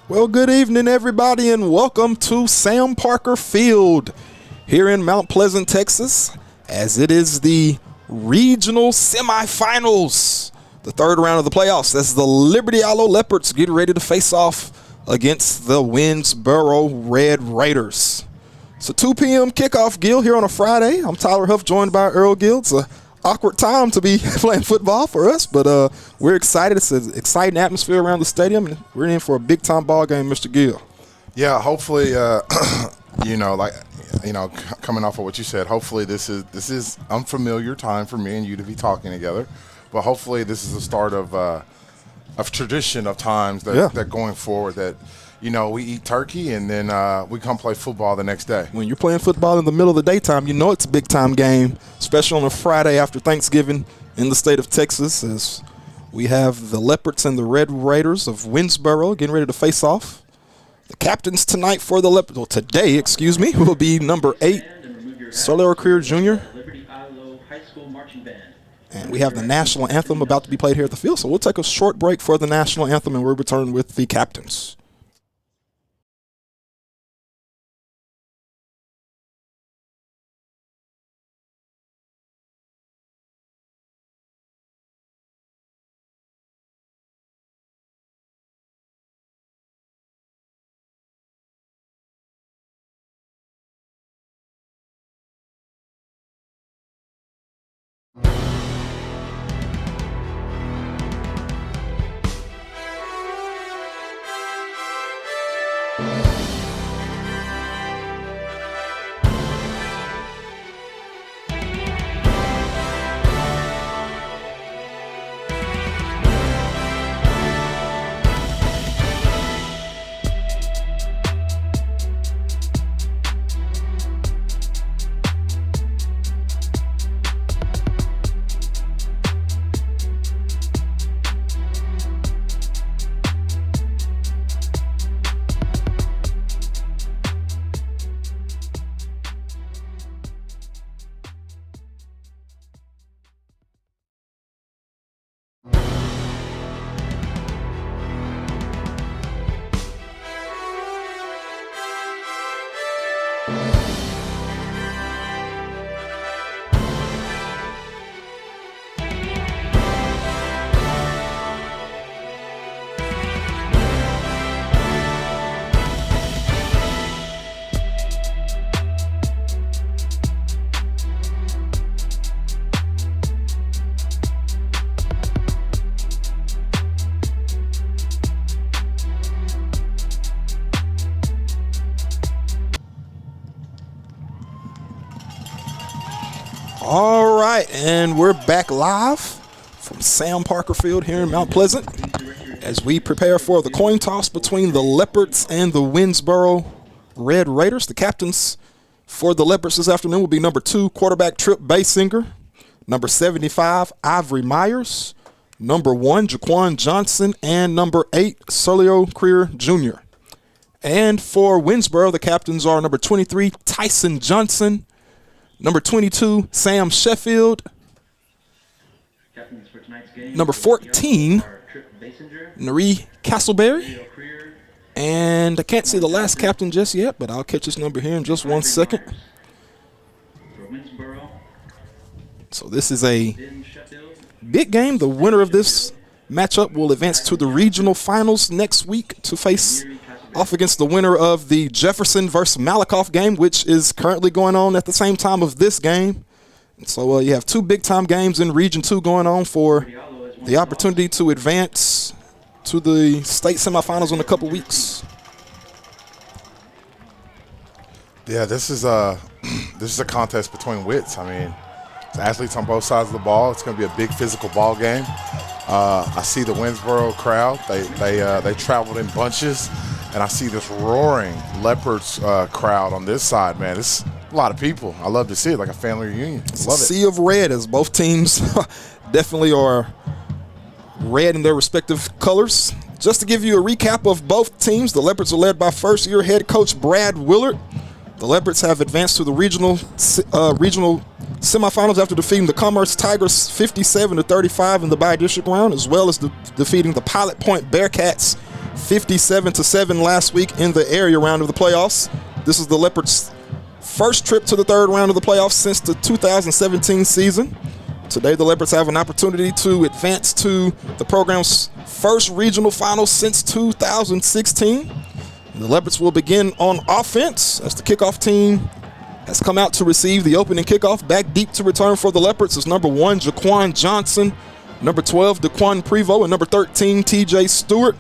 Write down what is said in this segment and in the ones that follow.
Well, good evening, everybody, and welcome to Sam Parker Field here in Mount Pleasant, Texas, as it is the regional semifinals, the third round of the playoffs. That's the Liberty-Eylau Leopards getting ready to face off against the Winnsboro Red Raiders. It's a 2 p.m. kickoff, Gil, here on a Friday. I'm Tyler Huff, joined by Earl Gill. It's an awkward time to be playing football for us, but we're excited. It's an exciting atmosphere around the stadium, and we're in for a big-time ball game, Mr. Gill. Yeah, hopefully, coming off of what you said, hopefully this is unfamiliar time for me and you to be talking together, but hopefully this is the start of tradition of times that going forward that, we eat turkey and then we come play football the next day. When you're playing football in the middle of the daytime, it's a big-time game, especially on a Friday after Thanksgiving in the state of Texas, as we have the Leopards and the Red Raiders of Winnsboro getting ready to face off. The captains tonight for the Leopards, today, will be number 8, Solero Creer Jr. Liberty-Eylau High School Marching Band. And we have the national anthem about to be played here at the field, so we'll take a short break for the national anthem, and we'll return with the captains. All right, and we're back live from Sam Parker Field here in Mount Pleasant as we prepare for the coin toss between the Leopards and the Winnsboro Red Raiders. The captains for the Leopards this afternoon will be number 2, quarterback Trip Basinger, number 75, Ivory Myers, number 1, Jaquan Johnson, and number 8, Solero Creer Jr. And for Winnsboro, the captains are number 23, Tyson Johnson, number 22, Sam Sheffield. Captains for tonight's game. Number 14, Nari Castleberry. And I can't see the last captain just yet, but I'll catch his number here in just 1 second. So this is a big game. The winner of this matchup will advance to the regional finals next week to face off against the winner of the Jefferson versus Malakoff game, which is currently going on at the same time of this game. And so you have 2 big-time games in Region 2 going on for the opportunity to advance to the state semifinals in a couple weeks. Yeah, this is a contest between wits. I mean, it's athletes on both sides of the ball. It's going to be a big physical ball game. I see the Winnsboro crowd. They traveled in bunches. And I see this roaring Leopards crowd on this side, man. It's a lot of people. I love to see it, like a family reunion. It's love a sea of red, as both teams definitely are red in their respective colors. Just to give you a recap of both teams, the Leopards are led by first-year head coach Brad Willard. The Leopards have advanced to the regional semifinals after defeating the Commerce Tigers 57-35 in the bi-district round, as well as defeating the Pilot Point Bearcats 57-7 last week in the area round of the playoffs. This is the Leopards' first trip to the third round of the playoffs since the 2017 season. Today, the Leopards have an opportunity to advance to the program's first regional final since 2016. The Leopards will begin on offense as the kickoff team has come out to receive the opening kickoff. Back deep to return for the Leopards is number 1, Jaquan Johnson, number 12, Daquan Prevost, and number 13, TJ Stewart.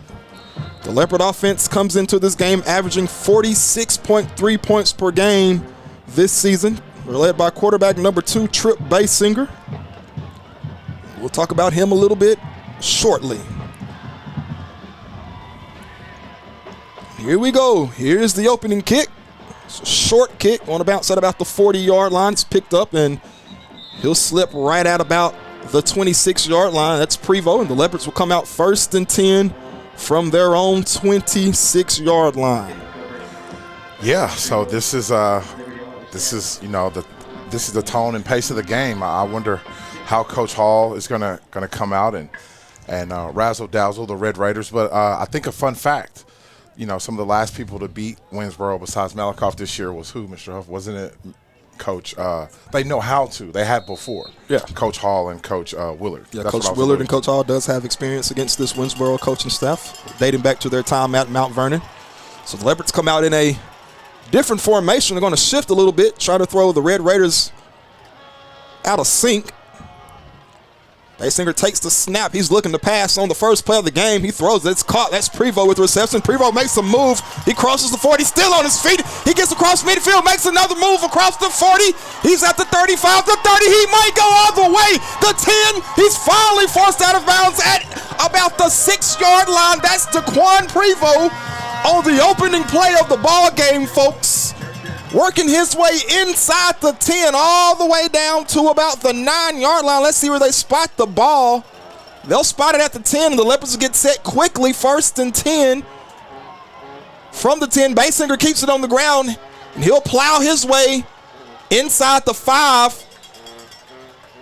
The Leopard offense comes into this game averaging 46.3 points per game this season. We're led by quarterback number 2, Trip Basinger. We'll talk about him a little bit shortly. Here we go. Here's the opening kick. It's a short kick on a bounce at about the 40-yard line. It's picked up, and he'll slip right at about the 26-yard line. That's Prevost, and the Leopards will come out 1st and 10 from their own 26-yard line. Yeah, so this is the tone and pace of the game. I wonder how Coach Hall is gonna come out and razzle dazzle the Red Raiders. But I think a fun fact, some of the last people to beat Winnsboro besides Malakoff this year was who, Mr. Huff? Wasn't it Coach? They know how to. They had before. Yeah. Coach Hall and Coach Willard. Yeah, Coach Willard and Coach Hall does have experience against this Winnsboro coaching staff, dating back to their time at Mount Vernon. So the Leopards come out in a different formation. They're going to shift a little bit, try to throw the Red Raiders out of sync. Basinger takes the snap. He's looking to pass on the first play of the game. He throws it. It's caught. That's Prevost with reception. Prevost makes a move. He crosses the 40. Still on his feet. He gets across midfield, makes another move across the 40. He's at the 35, the 30. He might go all the way. The 10. He's finally forced out of bounds at about the 6-yard line. That's Daquan Prevost on the opening play of the ball game, folks. Working his way inside the 10 all the way down to about the 9-yard line. Let's see where they spot the ball. They'll spot it at the 10, and the Leopards will get set quickly. 1st and 10 from the 10. Basinger keeps it on the ground, and he'll plow his way inside the 5.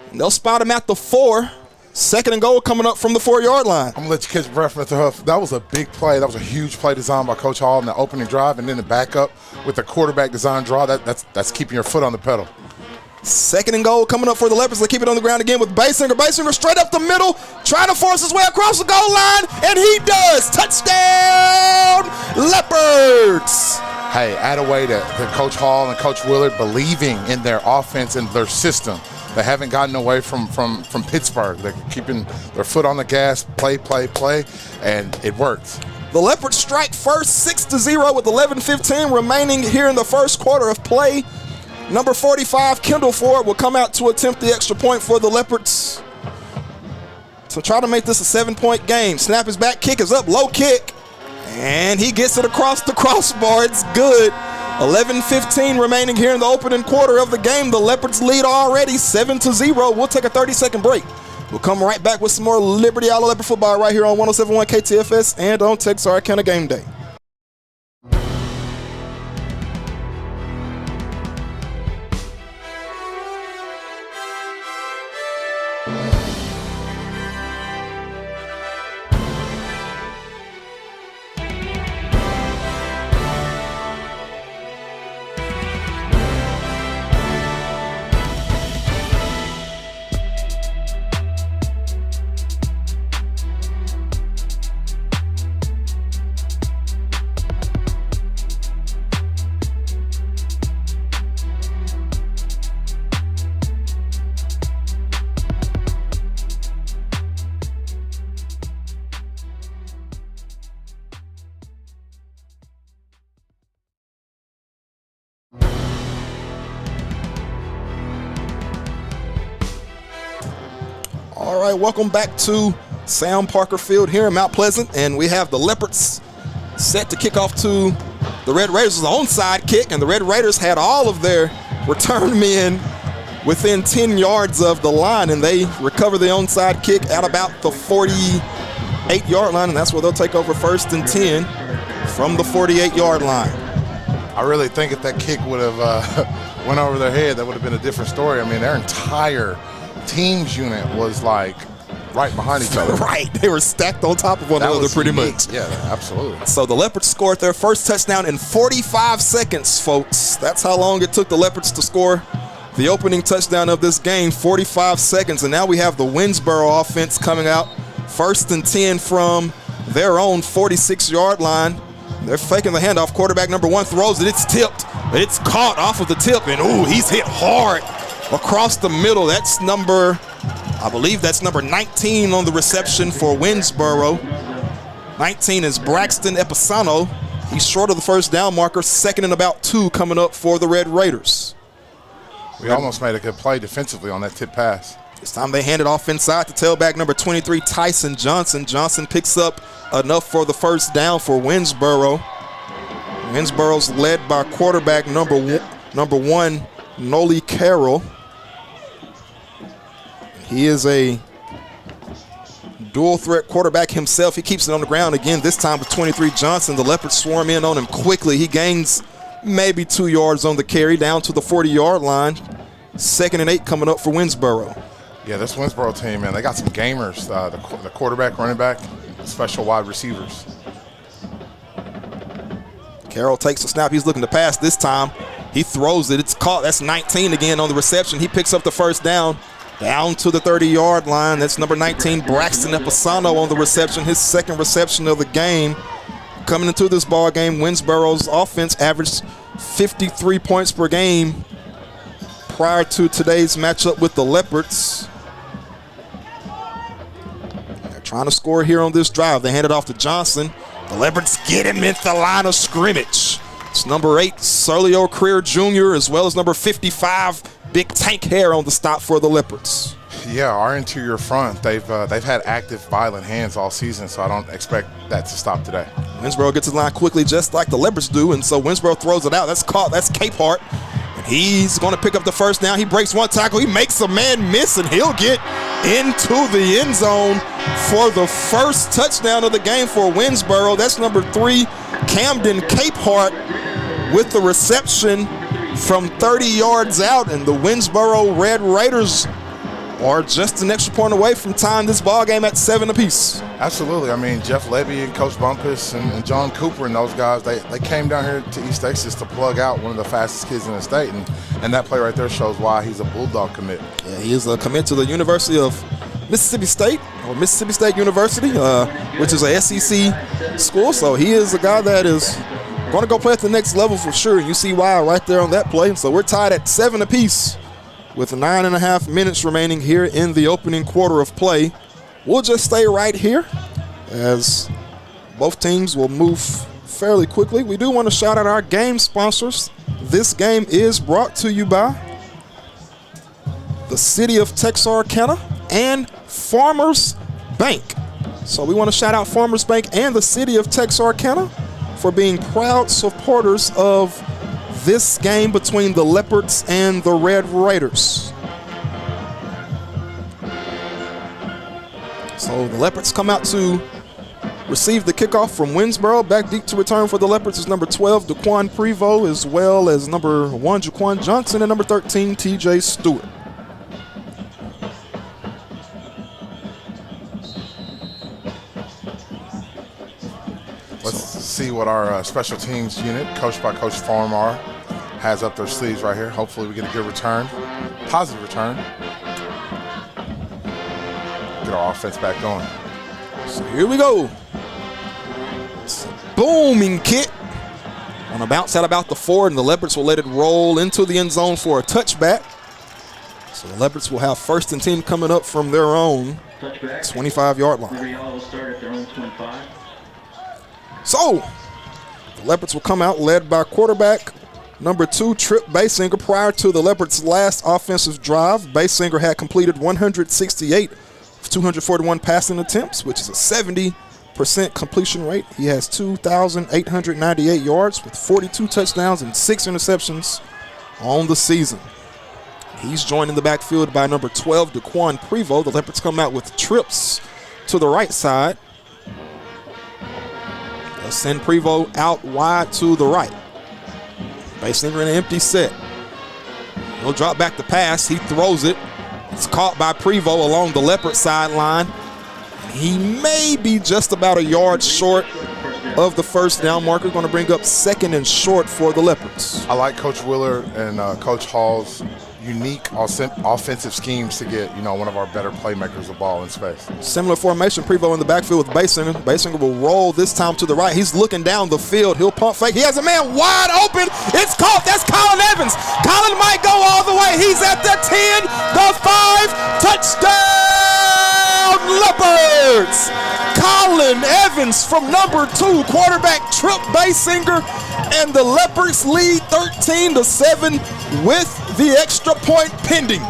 And they'll spot him at the 4. 2nd and goal coming up from the 4-yard line. I'm going to let you catch breath, Mr. Huff. That was a big play. That was a huge play designed by Coach Hall in the opening drive, and then the backup with the quarterback design draw. That's keeping your foot on the pedal. 2nd and goal coming up for the Leopards. They keep it on the ground again with Basinger. Basinger straight up the middle, trying to force his way across the goal line, and he does. Touchdown, Leopards. Hey, add away to Coach Hall and Coach Willard believing in their offense and their system. They haven't gotten away from Pittsburgh. They're keeping their foot on the gas, play, and it works. The Leopards strike first 6-0 with 11:15 remaining here in the first quarter of play. Number 45, Kendall Ford, will come out to attempt the extra point for the Leopards to try to make this a 7-point game. Snap is back, kick is up, low kick, and he gets it across the crossbar. It's good. 11:15 remaining here in the opening quarter of the game. The Leopards lead already 7-0. We'll take a 30-second break. We'll come right back with some more Liberty-Eylau Leopard football right here on 107.1 KTFS and on Texarkana Game Day. All right, welcome back to Sam Parker Field here in Mount Pleasant, and we have the Leopards set to kick off to the Red Raiders. It's an onside kick, and the Red Raiders had all of their return men within 10 yards of the line, and they recover the onside kick at about the 48-yard line, and that's where they'll take over 1st and 10 from the 48-yard line. I really think if that kick would have went over their head, that would have been a different story. I mean, their entire team's unit was like right behind each other. Right, they were stacked on top of one another pretty much. Yeah, absolutely. So the Leopards scored their first touchdown in 45 seconds, folks. That's how long it took the Leopards to score the opening touchdown of this game, 45 seconds. And now we have the Winnsboro offense coming out, 1st and 10 from their own 46-yard line. They're faking the handoff. Quarterback number 1 throws it. It's tipped. It's caught off of the tip, and ooh, he's hit hard across the middle. That's I believe that's number 19 on the reception for Winnsboro. 19 is Braxton Episano. He's short of the first down marker, 2nd and about 2 coming up for the Red Raiders. We almost made a good play defensively on that tip pass. This time they hand it off inside to tailback number 23, Tyson Johnson. Johnson picks up enough for the first down for Winnsboro. Winnsboro's led by quarterback number 1, Noli Carroll. He is a dual threat quarterback himself. He keeps it on the ground again, this time with 23 Johnson. The Leopards swarm in on him quickly. He gains maybe 2 yards on the carry down to the 40-yard line. 2nd and 8 coming up for Winnsboro. Yeah, this Winnsboro team, man, they got some gamers. The quarterback, running back, special wide receivers. Carroll takes the snap. He's looking to pass this time. He throws it. It's caught. That's 19 again on the reception. He picks up the first down to the 30-yard line. That's number 19, Braxton Episano on the reception, his 2nd reception of the game. Coming into this ball game, Winnsboro's offense averaged 53 points per game prior to today's matchup with the Leopards. They're trying to score here on this drive. They hand it off to Johnson. The Leopards get him at the line of scrimmage. It's number 8, Serlio Creer Jr., as well as number 55, Big Tank Hair on the stop for the Leopards. Yeah, our interior front, they've had active, violent hands all season, so I don't expect that to stop today. Winnsboro gets the line quickly just like the Leopards do, and so Winnsboro throws it out. That's caught. That's Capehart. And he's going to pick up the first down. He breaks one tackle. He makes a man miss, and he'll get into the end zone for the first touchdown of the game for Winnsboro. That's number 3, Camden Capehart with the reception from 30 yards out, and the Winnsboro Red Raiders are just an extra point away from tying this ball game at 7 apiece. Absolutely. I mean, Jeff Levy and Coach Bumpus and John Cooper and those guys, they came down here to East Texas to plug out one of the fastest kids in the state, and that play right there shows why he's a Bulldog commit. Yeah, he is a commit to the University of Mississippi State, or Mississippi State University, which is a SEC school, so he is a guy that is going to go play at the next level for sure. You see why right there on that play. So we're tied at 7 apiece with 9.5 minutes remaining here in the opening quarter of play. We'll just stay right here as both teams will move fairly quickly. We do want to shout out our game sponsors. This game is brought to you by the City of Texarkana and Farmers Bank. So we want to shout out Farmers Bank and the City of Texarkana for being proud supporters of this game between the Leopards and the Red Raiders. So the Leopards come out to receive the kickoff from Winnsboro. Back deep to return for the Leopards is number 12, Daquan Prevost, as well as number 1, Jaquan Johnson, and number 13, TJ Stewart. Let's see what our special teams unit, coached by Coach Farmar, has up their sleeves right here. Hopefully we get a good return, positive return. Get our offense back going. So here we go. It's a booming kick on a bounce out about the 4, and the Leopards will let it roll into the end zone for a touchback. So the Leopards will have 1st and 10 coming up from their own 25-yard line. Liberty-Eylau will start at their own 25. So the Leopards will come out led by quarterback number 2, Trip Basinger. Prior to the Leopards' last offensive drive, Basinger had completed 168 of 241 passing attempts, which is a 70% completion rate. He has 2,898 yards with 42 touchdowns and 6 interceptions on the season. He's joined in the backfield by number 12, Daquan Prevost. The Leopards come out with trips to the right side. They'll send Prevost out wide to the right. Basinger in an empty set. He'll drop back the pass. He throws it. It's caught by Prevost along the Leopard sideline. He may be just about a yard short of the first down marker. Going to bring up 2nd and short for the Leopards. I like Coach Willard and Coach Hall's unique offensive schemes to get, one of our better playmakers the ball in space. Similar formation, Prevost in the backfield with Basinger. Basinger will roll this time to the right. He's looking down the field. He'll pump fake. He has a man wide open. It's caught. That's Colin Evans. Colin might go all the way. He's at the 10, the 5. Touchdown, Leopards! Colin Evans from number 2, quarterback Trip Basinger, and the Leopards lead 13-7 with the extra point pending.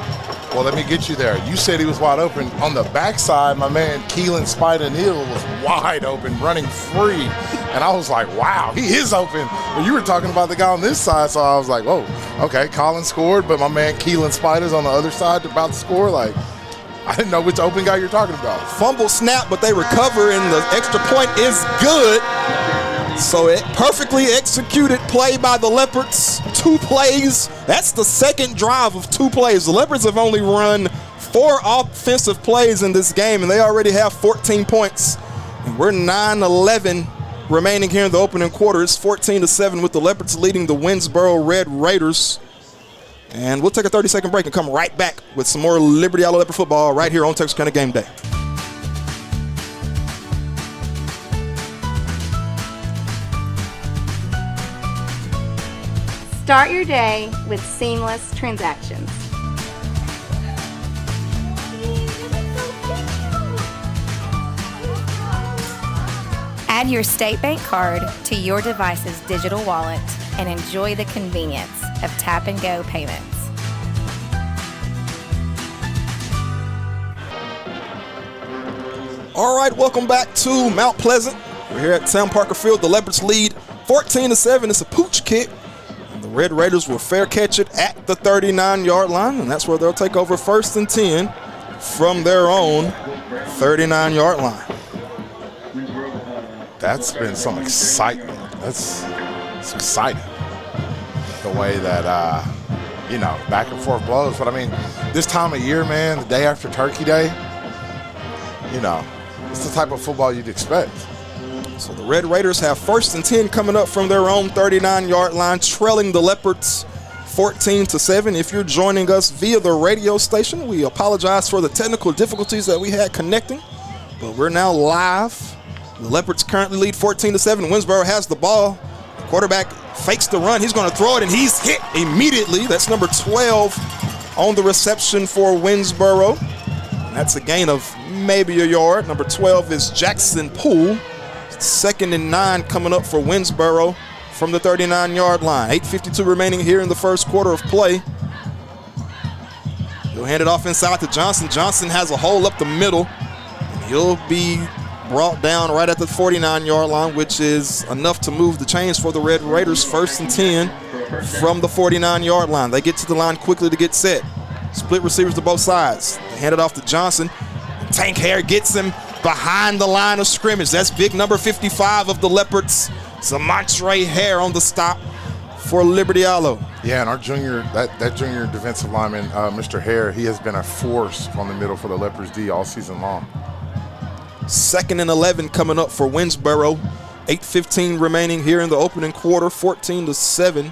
Well, let me get you there. You said he was wide open. On the backside, my man Keelan Spider-Neal was wide open, running free. And I was like, wow, he is open. But you were talking about the guy on this side, so I was like, whoa, okay, Colin scored, but my man Keelan Spider's on the other side about to score. Like, I didn't know which open guy you're talking about. Fumble snap, but they recover, and the extra point is good. So it perfectly executed play by the Leopards. 2 plays. That's the second drive of 2 plays. The Leopards have only run 4 offensive plays in this game, and they already have 14 points. And we're 9-11 remaining here in the opening quarter. It's 14-7 with the Leopards leading the Winnsboro Red Raiders. And we'll take a 30-second break and come right back with some more Liberty-Eylau Leopard football right here on Texarkana Game Day. Start your day with seamless transactions. Add your State Bank card to your device's digital wallet and enjoy the convenience of tap-and-go payments. All right, welcome back to Mount Pleasant. We're here at Sam Parker Field. The Leopards lead 14-7. It's a pooch kick. And the Red Raiders will fair catch it at the 39-yard line, and that's where they'll take over 1st and 10 from their own 39-yard line. That's been some excitement. It's exciting. The way that, back and forth blows. But, I mean, this time of year, man, the day after Turkey Day, it's the type of football you'd expect. So the Red Raiders have 1st and 10 coming up from their own 39-yard line, trailing the Leopards 14-7. If you're joining us via the radio station, we apologize for the technical difficulties that we had connecting, but we're now live. The Leopards currently lead 14-7. Winnsboro has the ball. The quarterback fakes the run. He's going to throw it, and he's hit immediately. That's number 12 on the reception for Winnsboro. And that's a gain of maybe a yard. Number 12 is Jackson Poole. 2nd and 9 coming up for Winnsboro from the 39-yard line. 8:52 remaining here in the first quarter of play. He'll hand it off inside to Johnson. Johnson has a hole up the middle, and he'll be brought down right at the 49-yard line, which is enough to move the chains for the Red Raiders. 1st and 10 from the 49-yard line. They get to the line quickly to get set. Split receivers to both sides. They hand it off to Johnson. Tank Hare gets him behind the line of scrimmage. That's big number 55 of the Leopards. Zamontre Hare on the stop for Liberty-Eylau. Yeah, and our junior, that junior defensive lineman, Mr. Hare, he has been a force on the middle for the Leopards D all season long. 2nd and 11 coming up for Winnsboro. 8:15 remaining here in the opening quarter. 14-7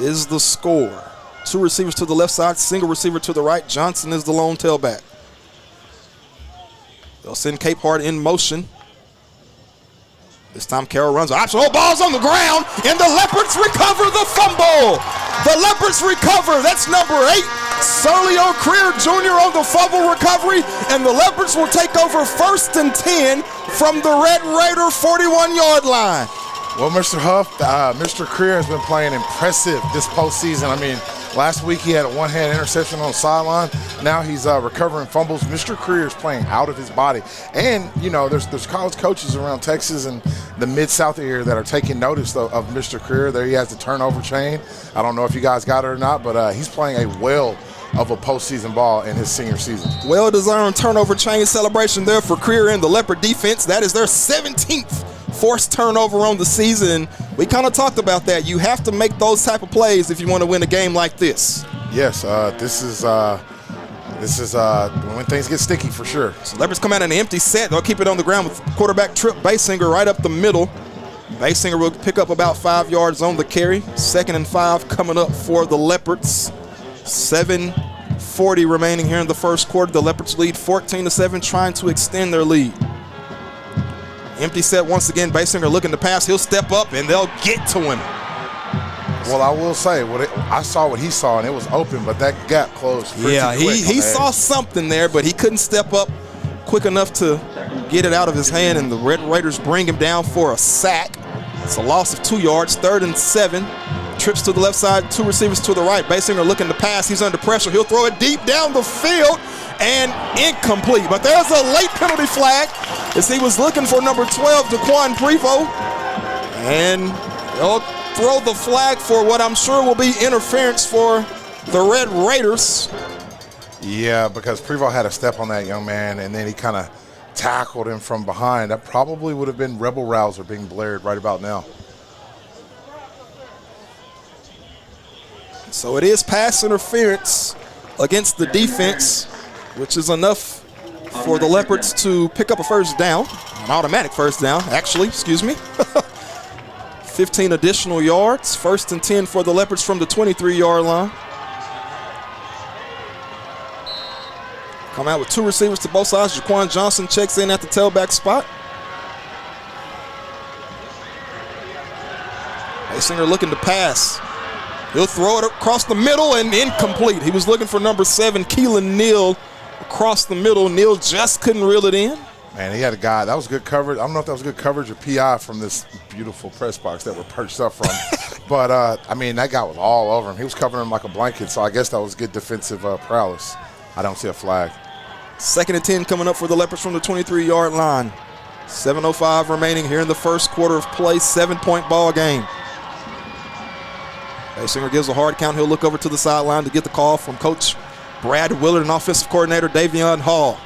is the score. 2 receivers to the left side, single receiver to the right. Johnson is the lone tailback. They'll send Capehart in motion. This time Carroll runs option. Ball's on the ground, and the Leopards recover the fumble. The Leopards recover. That's number 8. Serlio Creer Jr. on the fumble recovery, and the Leopards will take over 1st and 10 from the Red Raider 41-yard line. Well, Mr. Huff, Mr. Creer has been playing impressive this postseason. I mean, last week he had a one-hand interception on the sideline. Now he's recovering fumbles. Mr. Creer is playing out of his body. And, there's college coaches around Texas and the Mid-South area that are taking notice of Mr. Creer. There he has the turnover chain. I don't know if you guys got it or not, but he's playing a well of a postseason ball in his senior season. Well-deserved turnover chain celebration there for Creer and the Leopard defense. That is their 17th forced turnover on the season. We kind of talked about that. You have to make those type of plays if you want to win a game like this. Yes, this is This is when things get sticky for sure. So Leopards come out in an empty set. They'll keep it on the ground with quarterback Trip Basinger right up the middle. Basinger will pick up about 5 yards on the carry. 2nd and 5 coming up for the Leopards. 7:40 remaining here in the first quarter. The Leopards lead 14-7, trying to extend their lead. Empty set once again. Basinger looking to pass. He'll step up and they'll get to him. Well, I will say, I saw what he saw, and it was open, but that gap closed pretty quick. He saw something there, but he couldn't step up quick enough to get it out of his hand, and the Red Raiders bring him down for a sack. It's a loss of 2 yards, 3rd and 7. Trips to the left side, 2 receivers to the right. Basinger looking to pass. He's under pressure. He'll throw it deep down the field and incomplete. But there's a late penalty flag as he was looking for number 12, Jaquan Prevost. And they'll throw the flag for what I'm sure will be interference for the Red Raiders. Yeah, because Prevost had a step on that young man, and then he kind of tackled him from behind. That probably would have been Rebel Rouser being blared right about now. So it is pass interference against the defense, which is enough for the Leopards to pick up a first down, an automatic first down, actually, excuse me. 15 additional yards, 1st and 10 for the Leopards from the 23-yard line. Come out with 2 receivers to both sides. Jaquan Johnson checks in at the tailback spot. Basinger looking to pass. He'll throw it across the middle and incomplete. He was looking for number 7, Keelan Neal, across the middle. Neal just couldn't reel it in. Man, he had a guy. That was good coverage. I don't know if that was good coverage or PI from this beautiful press box that we're perched up from. But, I mean, that guy was all over him. He was covering him like a blanket, so I guess that was good defensive prowess. I don't see a flag. 2nd and 10 coming up for the Leopards from the 23-yard line. 7:05 remaining here in the first quarter of play. 7-point ball game. Basinger gives a hard count. He'll look over to the sideline to get the call from Coach Brad Willard and offensive coordinator Davion Hall.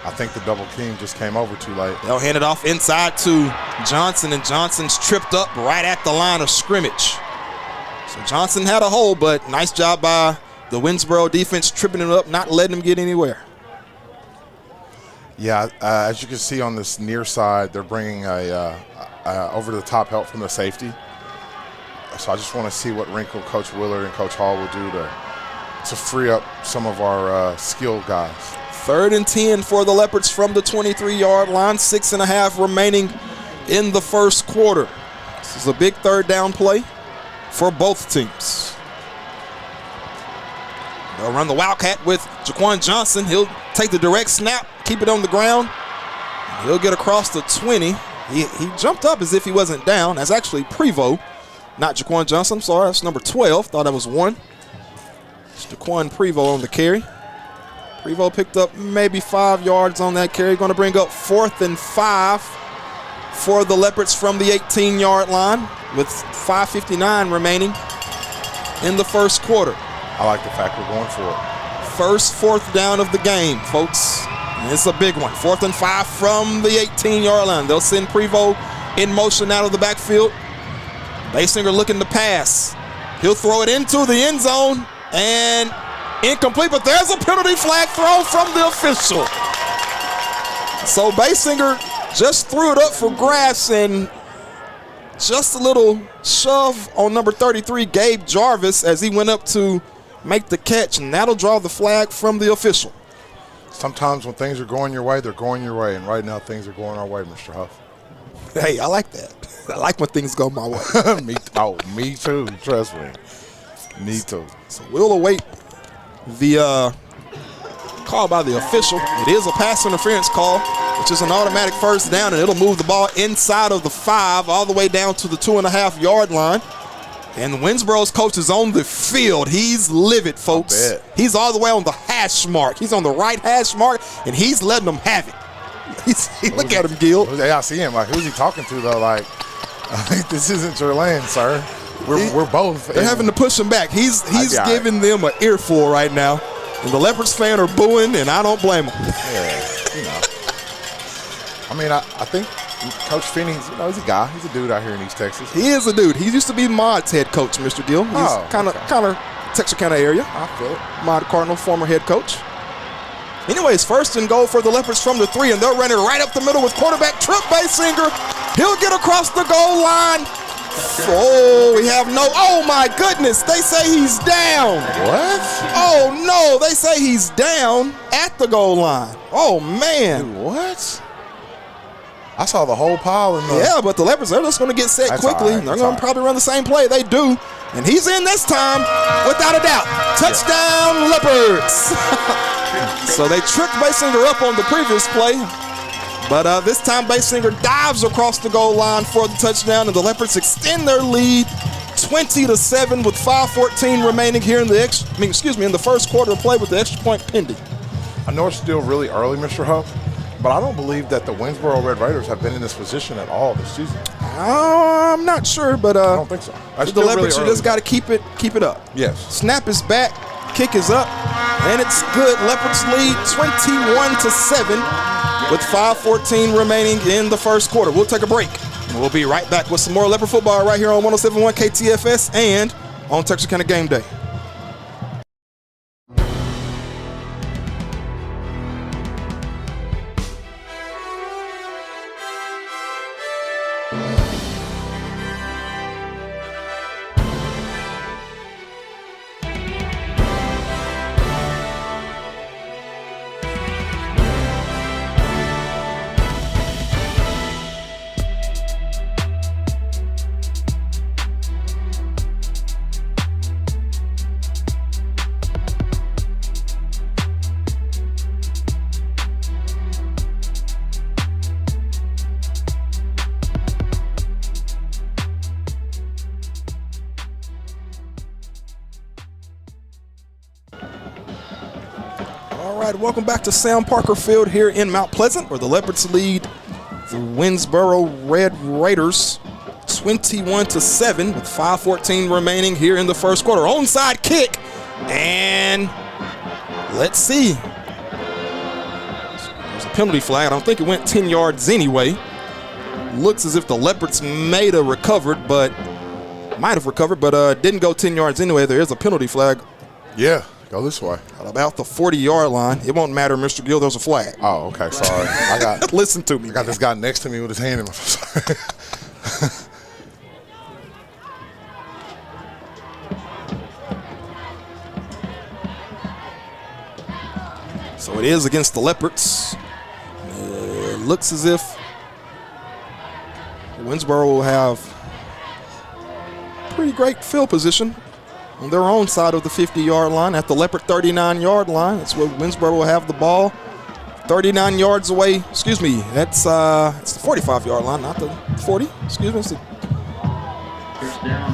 I think the double team just came over too late. They'll hand it off inside to Johnson, and Johnson's tripped up right at the line of scrimmage. So Johnson had a hole, but nice job by the Winnsboro defense tripping him up, not letting him get anywhere. Yeah, as you can see on this near side, they're bringing a over-the-top help from the safety. So I just want to see what wrinkle Coach Willard and Coach Hall will do to free up some of our skilled guys. 3rd and 10 for the Leopards from the 23-yard line. 6.5 remaining in the first quarter. This is a big 3rd down play for both teams. They'll run the Wildcat with Jaquan Johnson. He'll take the direct snap, keep it on the ground. He'll get across the 20. He jumped up as if he wasn't down. That's actually Prevost, not Jaquan Johnson. I'm sorry, that's number 12. Thought that was 1. It's Jaquan Prevost on the carry. Prevost picked up maybe 5 yards on that carry. Going to bring up 4th and 5 for the Leopards from the 18-yard line with 5:59 remaining in the first quarter. I like the fact we're going for it. First 4th down of the game, folks. And it's a big one. 4th and 5 from the 18-yard line. They'll send Prevost in motion out of the backfield. Basinger looking to pass. He'll throw it into the end zone and incomplete, but there's a penalty flag thrown from the official. So Basinger just threw it up for grabs, and just a little shove on number 33, Gabe Jarvis, as he went up to make the catch, and that'll draw the flag from the official. Sometimes when things are going your way, they're going your way, and right now things are going our way, Mr. Huff. Hey, I like that. I like when things go my way. Me too, trust me. Me too. So we'll await the call by the official. It is a pass interference call, which is an automatic first down, and it'll move the ball inside of the 5 all the way down to the 2.5-yard line. And Winnsboro's coach is on the field. He's livid, folks. He's all the way on the hash mark. He's on the right hash mark, and he's letting them have it. Look at him, Gil. Yeah, I see him. Like, who's he talking to, though? Like, this isn't your lane, sir. We're both. They're having to push him back. He's giving them an earful right now. And the Leopards fan are booing, and I don't blame them. Yeah, you know. I mean, I think Coach Finney, he's a guy. He's a dude out here in East Texas. He is a dude. He used to be Mod's head coach, Mr. Gill. He's kind of Texarkana area. I feel it. Mod Cardinal, former head coach. Anyways, first and goal for the Leopards from the 3, and they're running right up the middle with quarterback Trip Basinger. He'll get across the goal line. Oh, we have no, oh my goodness, they say he's down. What? Oh no, they say he's down at the goal line. Oh man. What? I saw the whole pile in the... Yeah, but the Leopards, they're just going to get set That's quickly. all right. They're going to probably run the same play. They do. And he's in this time, without a doubt. Touchdown, Leopards. So they tricked Basinger up on the previous play. But this time, Basinger dives across the goal line for the touchdown, and the Leopards extend their lead 20-7 with 5:14 remaining here in the in the first quarter of play with the extra point pending. I know it's still really early, Mr. Huff, but I don't believe that the Winnsboro Red Raiders have been in this position at all this season. I'm not sure, but I don't think so. the Leopards, you just got to keep it up. Yes. Snap is back, kick is up, and it's good. Leopards lead 21-7 with 5:14 remaining in the first quarter. We'll take a break, and we'll be right back with some more Leopard football right here on 107.1 KTFS and on Texarkana Game Day. All right, welcome back to Sam Parker Field here in Mount Pleasant, where the Leopards lead the Winnsboro Red Raiders 21-7 with 5:14 remaining here in the first quarter. Onside kick, and let's see. There's a penalty flag. I don't think it went 10 yards anyway. Looks as if the Leopards might have recovered, but didn't go 10 yards anyway. There is a penalty flag. Yeah, go this way. At about the 40-yard line. It won't matter, Mr. Gill. There's a flag. Oh, okay. Sorry. I got. Listen to me. I got this guy next to me with his hand in my. So it is against the Leopards. It looks as if Winnsboro will have pretty great field position on their own side of the 50-yard line at the Leopard 39-yard line. That's where Winnsboro will have the ball 39 yards away. Excuse me, it's the 45-yard line, not the 40. Excuse me, it's the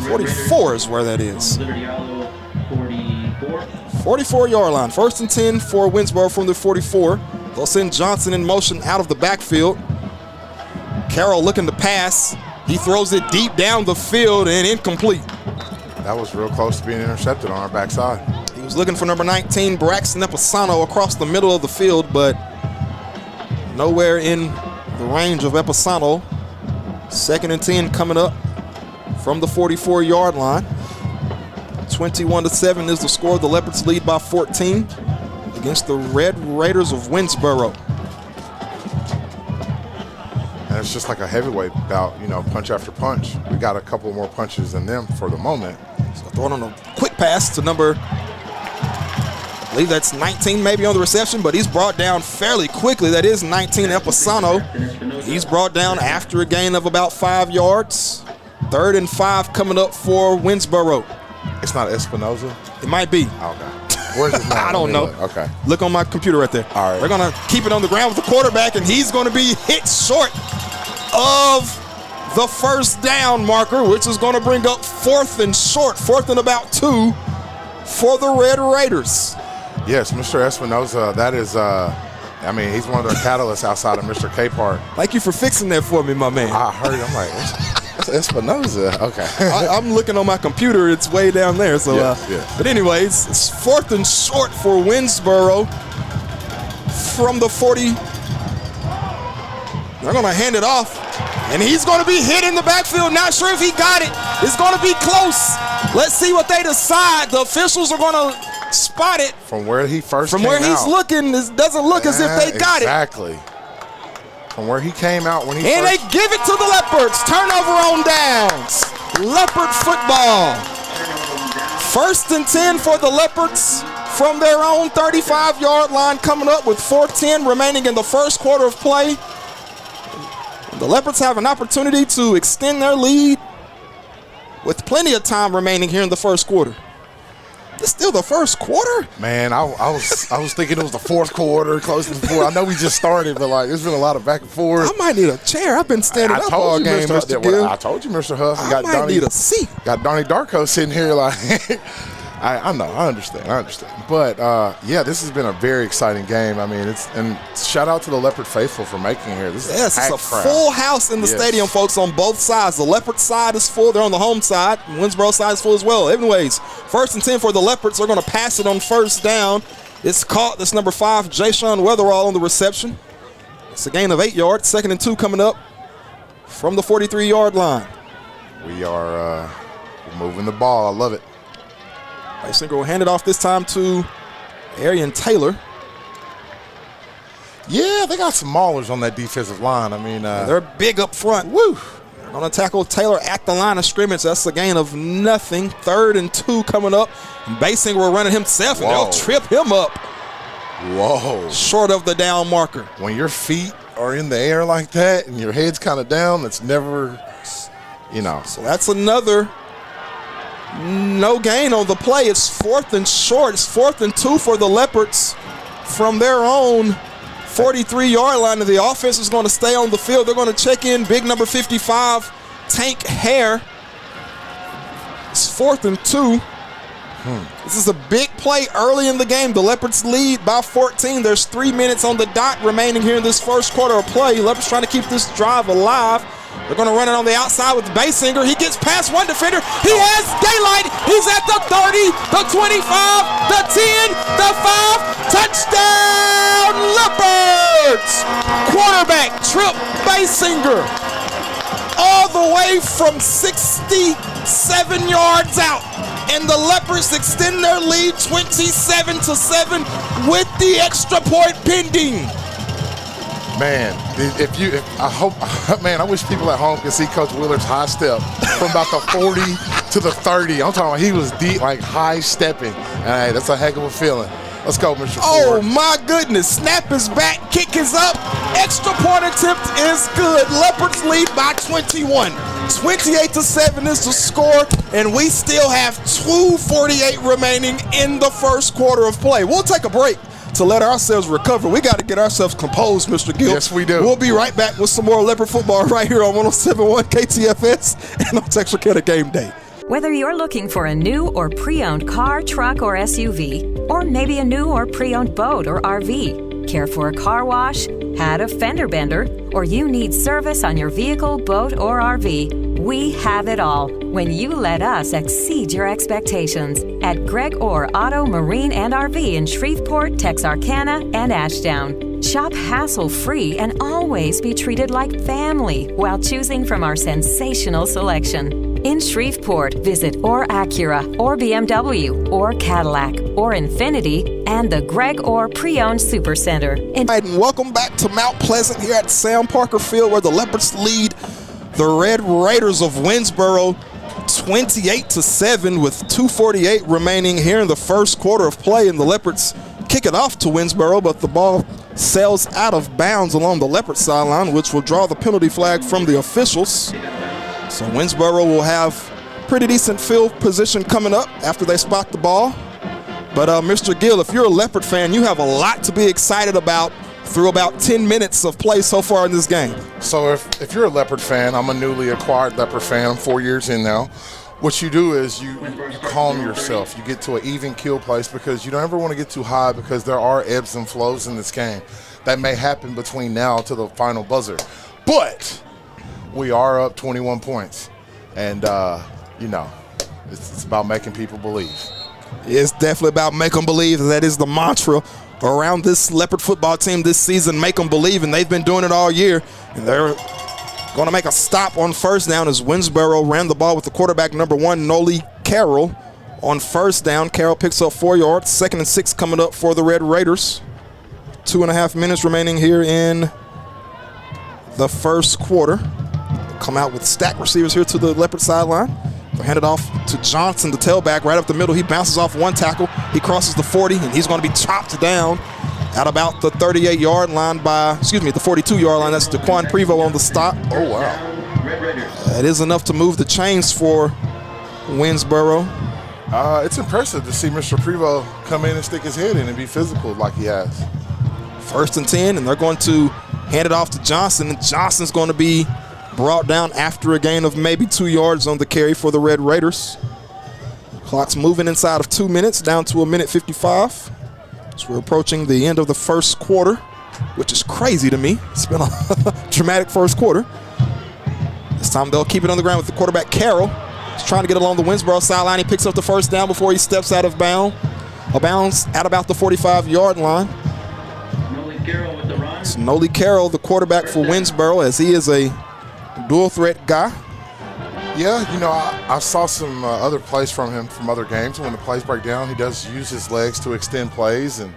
44 is where that is. Liberty-Eylau 44-yard line. First and 10 for Winnsboro from the 44. They'll send Johnson in motion out of the backfield. Carroll looking to pass. He throws it deep down the field and incomplete. That was real close to being intercepted on our backside. He was looking for number 19, Braxton Episano, across the middle of the field, but nowhere in the range of Episano. Second and 10 coming up from the 44-yard line. 21-7 is the score. The Leopards lead by 14 against the Red Raiders of Winnsboro. And it's just like a heavyweight bout, punch after punch. We got a couple more punches than them for the moment. So throwing on a quick pass to number, I believe that's 19 maybe on the reception, but he's brought down fairly quickly. That is 19, Episano. He's brought down after a gain of about 5 yards. 3rd and 5 coming up for Winnsboro. It's not Espinoza? It might be. Okay. Where's his name? I don't know. Okay. Look on my computer right there. All right. They're going to keep it on the ground with the quarterback, and he's going to be hit short of the first down marker, which is going to bring up 4th and short, 4th and about 2 for the Red Raiders. Yes, Mr. Espinoza, that is, he's one of the catalysts outside of Mr. Capehart. Thank you for fixing that for me, my man. I heard it. I'm like, that's Espinoza. Okay. I'm looking on my computer. It's way down there. So, yes. But anyways, it's 4th and short for Winnsboro from the 40. They're going to hand it off, and he's going to be hit in the backfield. Not sure if he got it. It's going to be close. Let's see what they decide. The officials are going to spot it. From where he first From came where he's out. looking, it doesn't look as if they got it. Exactly. From where he came out when he And they give it to the Leopards. Turnover on downs. Leopard football. 1st and 10 for the Leopards from their own 35-yard line, coming up with 4:10 remaining in the first quarter of play. The Leopards have an opportunity to extend their lead with plenty of time remaining here in the first quarter. It's still the first quarter? Man, I was thinking it was the fourth quarter, close to the fourth. I know we just started, but like there's been a lot of back and forth. I might need a chair. I've been standing up all game, Mr. Gill. I told you, Mr. Huff. I might need a seat. Got Donnie Darko sitting here like I know, I understand. But yeah, this has been a very exciting game. I mean, and shout out to the Leopard faithful for making it here. This is it's a full house in the stadium, folks, on both sides. The Leopard side is full. They're on the home side. Winnsboro side is full as well. Anyways, 1st and 10 for the Leopards. They're going to pass it on first down. It's caught. That's number 5, Jayshon Weatherall on the reception. It's a gain of 8 yards. 2nd and 2 coming up from the 43-yard line. We are moving the ball. I love it. Baysinger will hand it off this time to Arian Taylor. Yeah, they got some maulers on that defensive line. I mean, they're big up front. Woo! They're going to tackle Taylor at the line of scrimmage. That's a gain of nothing. 3rd and 2 coming up. And Baysinger will run it himself, and they'll trip him up. Whoa. Short of the down marker. When your feet are in the air like that and your head's kind of down, it's never, So that's another no gain on the play. It's 4th and short. It's 4th and 2 for the Leopards from their own 43-yard line. And the offense is going to stay on the field. They're going to check in big number 55, Tank Hare. It's 4th and 2. This is a big play early in the game. The Leopards lead by 14. There's 3 minutes on the dot remaining here in this first quarter of play. Leopards trying to keep this drive alive. They're going to run it on the outside with Baysinger. He gets past one defender. He has daylight. He's at the 30, the 25, the 10, the 5. Touchdown, Leopards! Quarterback Trip Baysinger all the way from 67 yards out. And the Leopards extend their lead 27-7 with the extra point pending. Man, I wish people at home could see Coach Willard's high step from about the 40 to the 30. I'm talking about he was deep, like high stepping. Hey, that's a heck of a feeling. Let's go, Mr. Oh, Ford. my goodness. Snap is back. Kick is up. Extra point attempt is good. Leopards lead by 21. 28-7 is the score, and we still have 2:48 remaining in the first quarter of play. We'll take a break to let ourselves recover. We got to get ourselves composed, Mr. Gill. Yes, we do. We'll be right back with some more Leopard football right here on 107.1 KTFS and on Texarkana Game Day. Whether you're looking for a new or pre-owned car, truck, or SUV, or maybe a new or pre-owned boat or RV, care for a car wash, had a fender bender, or you need service on your vehicle, boat, or RV, we have it all when you let us exceed your expectations at Greg Orr Auto, Marine, and RV in Shreveport, Texarkana, and Ashdown. Shop hassle-free and always be treated like family while choosing from our sensational selection. In Shreveport, visit Orr Acura, or BMW, or Cadillac, or Infiniti, and the Greg Orr Pre-Owned Supercenter. And welcome back to Mount Pleasant here at Sam Parker Field, where the Leopards lead the Red Raiders of Winnsboro 28-7 with 2:48 remaining here in the first quarter of play. And the Leopards kick it off to Winnsboro, but the ball sails out of bounds along the Leopard sideline, which will draw the penalty flag from the officials. So Winnsboro will have pretty decent field position coming up after they spot the ball. But Mr. Gill, if you're a Leopard fan, you have a lot to be excited about through about 10 minutes of play so far in this game. So if you're a Leopard fan, I'm a newly acquired Leopard fan. I'm 4 years in now. What you do is you calm yourself. You get to an even keel place because you don't ever want to get too high because there are ebbs and flows in this game that may happen between now to the final buzzer. But we are up 21 points. And, it's about making people believe. It's definitely about make them believe. That is the mantra around this Leopard football team this season, make them believe, and they've been doing it all year. And they're going to make a stop on first down as Winnsboro ran the ball with the quarterback number 1, Noli Carroll on first down. Carroll picks up 4 yards. 2nd and 6 coming up for the Red Raiders. 2.5 minutes remaining here in the first quarter. Come out with stacked receivers here to the Leopard sideline. They'll hand it off to Johnson, the tailback, right up the middle. He bounces off one tackle. He crosses the 40, and he's going to be chopped down at about the 38-yard line by, the 42-yard line. That's Daquan Prevost on the stop. Oh, wow. That is enough to move the chains for Winnsboro. It's impressive to see Mr. Prevost come in and stick his head in and be physical like he has. 1st and 10, and they're going to hand it off to Johnson, and Johnson's going to be brought down after a gain of maybe 2 yards on the carry for the Red Raiders. Clock's moving inside of 2 minutes, down to 1:55. So we're approaching the end of the first quarter, which is crazy to me. It's been a dramatic first quarter. This time they'll keep it on the ground with the quarterback, Carroll. He's trying to get along the Winnsboro sideline. He picks up the first down before he steps out of bounds at about the 45-yard line. Carroll with the run. It's Noli Carroll, the quarterback for Winnsboro, as he is a dual threat guy. Yeah, I saw some other plays from him from other games. When the plays break down, he does use his legs to extend plays, and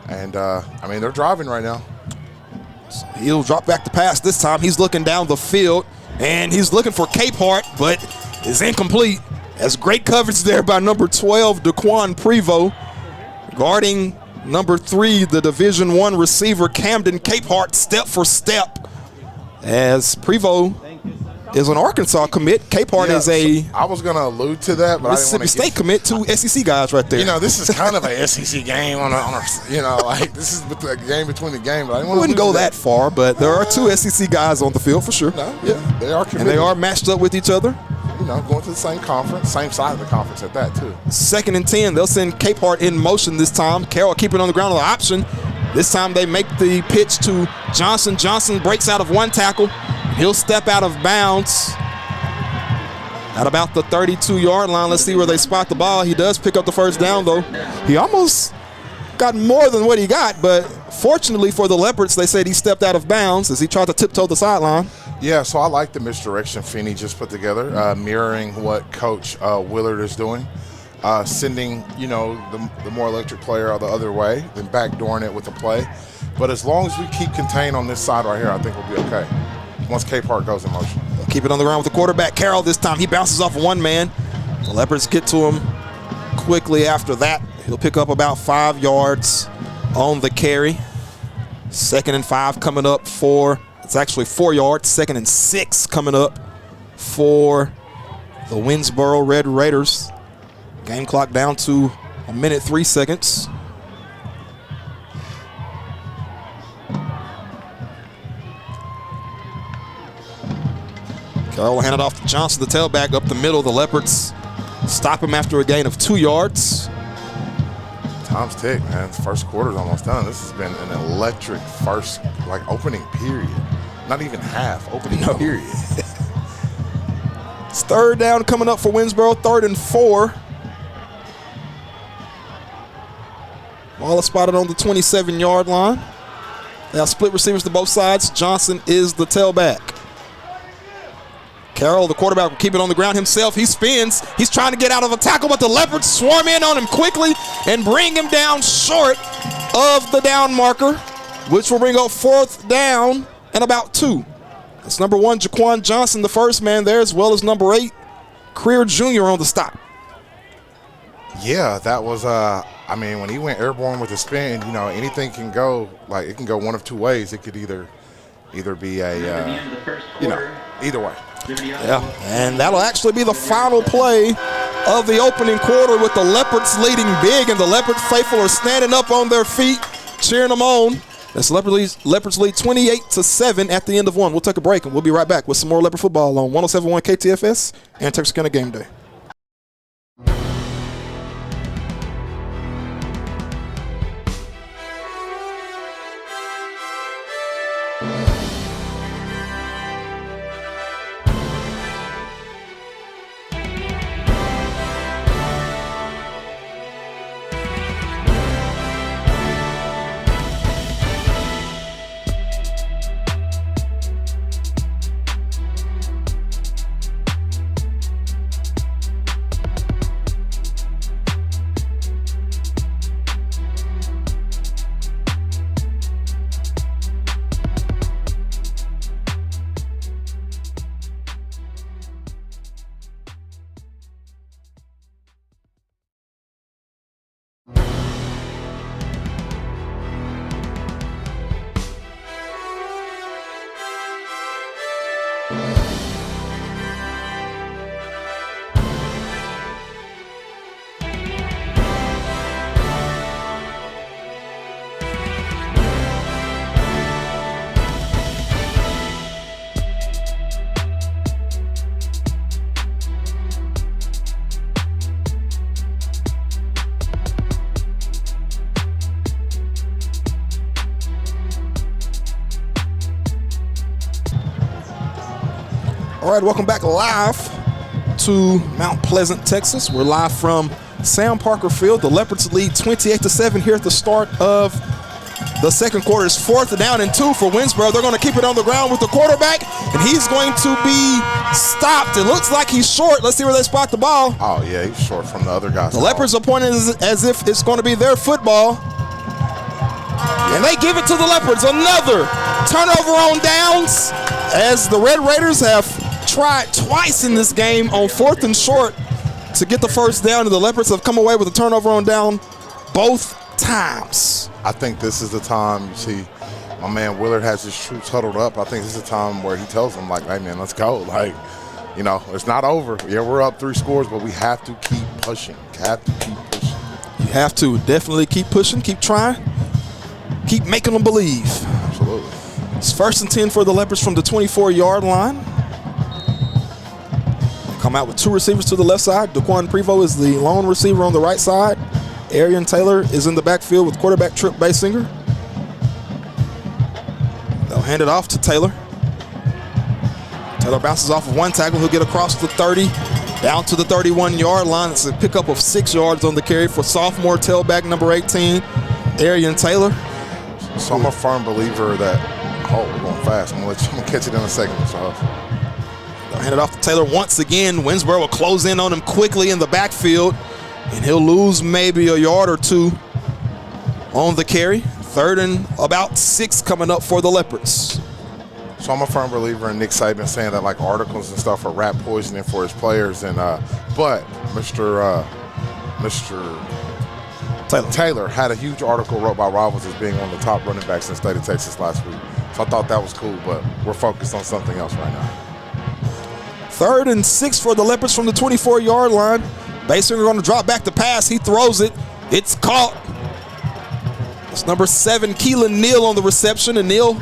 they're driving right now. So he'll drop back the pass this time. He's looking down the field, and he's looking for Capehart, but is incomplete. As great coverage there by number 12, Daquan Prevost, guarding number 3, the Division I receiver, Camden Capehart, step for step. As Prevost is an Arkansas commit, Capehart is a I was going to allude to that, but Mississippi State commit. 2 SEC guys right there. This is kind of a SEC game this is the game between the game. But I wouldn't go that far, but there are 2 SEC guys on the field for sure. No, yeah, they are committed. And they are matched up with each other. Going to the same conference, same side of the conference at that, too. 2nd and 10. They'll send Capehart in motion this time. Carroll keeping on the ground with the option. This time they make the pitch to Johnson. Johnson breaks out of one tackle. He'll step out of bounds at about the 32-yard line. Let's see where they spot the ball. He does pick up the first down, though. He almost got more than what he got, but fortunately for the Leopards, they said he stepped out of bounds as he tried to tiptoe the sideline. Yeah, so I like the misdirection Finney just put together, mirroring what Coach Willard is doing, sending, the more electric player the other way, then backdooring it with a play. But as long as we keep contained on this side right here, I think we'll be okay once Capehart goes in motion. They'll keep it on the ground with the quarterback, Carroll. This time he bounces off one man. The Leopards get to him quickly after that. He'll pick up about 5 yards on the carry. 2nd and 5 coming up for, it's actually 4 yards. 2nd and 6 coming up for the Winnsboro Red Raiders. Game clock down to 1:03. Carroll will hand it off to Johnson, the tailback, up the middle. The Leopards stop him after a gain of 2 yards. Time's tick, man. The first quarter's almost done. This has been an electric first, opening period. Not even half, opening period. It's 3rd down coming up for Winnsboro, 3rd and 4. Ball is spotted on the 27-yard line. They have split receivers to both sides. Johnson is the tailback. Carroll, the quarterback, will keep it on the ground himself. He spins. He's trying to get out of a tackle, but the Leopards swarm in on him quickly and bring him down short of the down marker, which will bring up 4th down and about 2. That's number 1, Jaquan Johnson, the first man there, as well as number 8, Creer Jr. on the stop. Yeah, that was, when he went airborne with the spin, anything can go, it can go one of 2 ways. It could either be a, either way. Yeah, and that'll actually be the final play of the opening quarter with the Leopards leading big, and the Leopard faithful are standing up on their feet, cheering them on. This Leopards lead 28-7 at the end of 1. We'll take a break, and we'll be right back with some more Leopard football on 107.1 KTFS and Texarkana Game Day. All right, welcome back live to Mount Pleasant, Texas. We're live from Sam Parker Field. The Leopards lead 28-7 here at the start of the second quarter. It's 4th down and 2 for Winnsboro. They're going to keep it on the ground with the quarterback, and he's going to be stopped. It looks like he's short. Let's see where they spot the ball. Oh, yeah, he's short from the other guys. The Leopards are pointing as if it's going to be their football. And they give it to the Leopards. Another turnover on downs, as the Red Raiders have tried twice in this game on 4th and short to get the first down, and the Leopards have come away with a turnover on down both times. I think this is the time, you see, my man Willard has his troops huddled up. I think this is the time where he tells them, like, hey, man, let's go. Like, you know, it's not over. Yeah, we're up 3 scores, but we have to keep pushing. You have to definitely keep pushing, keep trying, keep making them believe. Absolutely. It's 1st and 10 for the Leopards from the 24-yard line. They come out with 2 receivers to the left side. Daquan Prevost is the lone receiver on the right side. Arian Taylor is in the backfield with quarterback Trip Basinger. They'll hand it off to Taylor. Taylor bounces off of 1 tackle. He'll get across the 30, down to the 31-yard line. It's a pickup of 6 yards on the carry for sophomore tailback number 18, Arian Taylor. So I'm a firm believer that, we're going fast. I'm gonna catch it in a second. So they'll hand it off to Taylor once again. Winnsboro will close in on him quickly in the backfield, and he'll lose maybe a yard or 2 on the carry. 3rd and about 6 coming up for the Leopards. So I'm a firm believer in Nick Saban saying that, like, articles and stuff are rat poisoning for his players, and but Mr. Taylor had a huge article wrote by Rivals as being one of the top running backs in the state of Texas last week. So I thought that was cool, but we're focused on something else right now. 3rd and 6 for the Leopards from the 24-yard line. Basinger going to drop back to pass. He throws it. It's caught. It's number 7, Keelan Neal on the reception, and Neal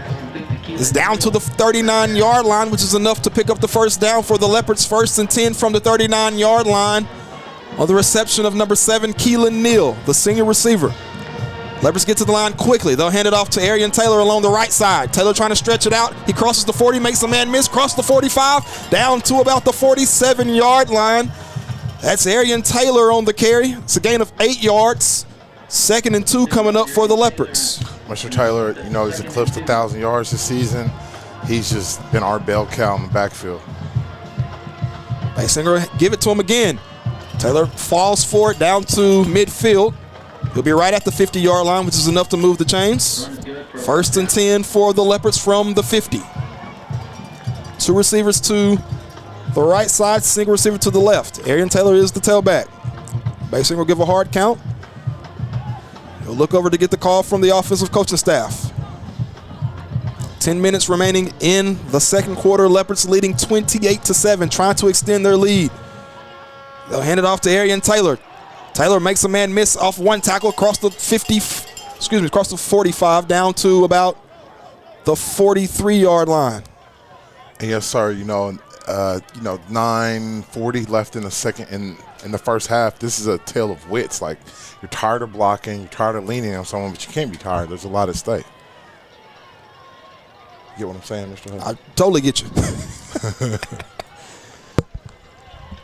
is down to the 39-yard line, which is enough to pick up the first down for the Leopards. 1st and 10 from the 39-yard line on the reception of number 7, Keelan Neal, the senior receiver. Leopards get to the line quickly. They'll hand it off to Arian Taylor along the right side. Taylor trying to stretch it out. He crosses the 40, makes a man miss, crosses the 45, down to about the 47-yard line. That's Arian Taylor on the carry. It's a gain of 8 yards. 2nd and 2 coming up for the Leopards. Mr. Taylor, you know, he's eclipsed 1,000 yards this season. He's just been our bell cow in the backfield. Basinger give it to him again. Taylor falls for it down to midfield. He'll be right at the 50-yard line, which is enough to move the chains. 1st and 10 for the Leopards from the 50. 2 receivers to the right side, single receiver to the left. Arian Taylor is the tailback. Basinger will give a hard count. He'll look over to get the call from the offensive coaching staff. 10 minutes remaining in the second quarter. Leopards leading 28-7, trying to extend their lead. They'll hand it off to Arian Taylor. Taylor makes a man miss off 1 tackle across the 45 down to about the 43-yard line. And yes, sir. 9:40 left in the second in the first half. This is a tale of wits. Like, you're tired of blocking, you're tired of leaning on someone, but you can't be tired. There's a lot at stake. You get what I'm saying, Mr. Hunt? I totally get you.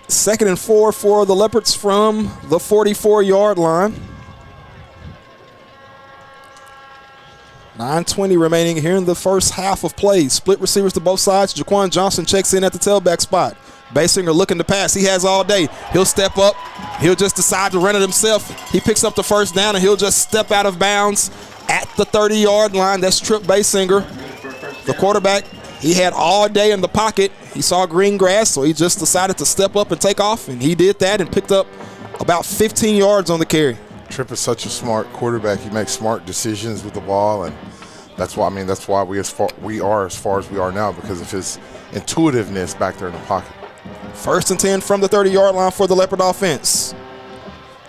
2nd and 4 for the Leopards from the 44-yard line. 9:20 remaining here in the first half of play. Split receivers to both sides. Jaquan Johnson checks in at the tailback spot. Basinger looking to pass. He has all day. He'll step up. He'll just decide to run it himself. He picks up the first down, and he'll just step out of bounds at the 30-yard line. That's Trip Basinger. The quarterback, he had all day in the pocket. He saw green grass, so he just decided to step up and take off, and he did that and picked up about 15 yards on the carry. Trip is such a smart quarterback. He makes smart decisions with the ball, and that's why we are as far as we are now, because of his intuitiveness back there in the pocket. 1st and 10 from the 30-yard line for the Leopard offense.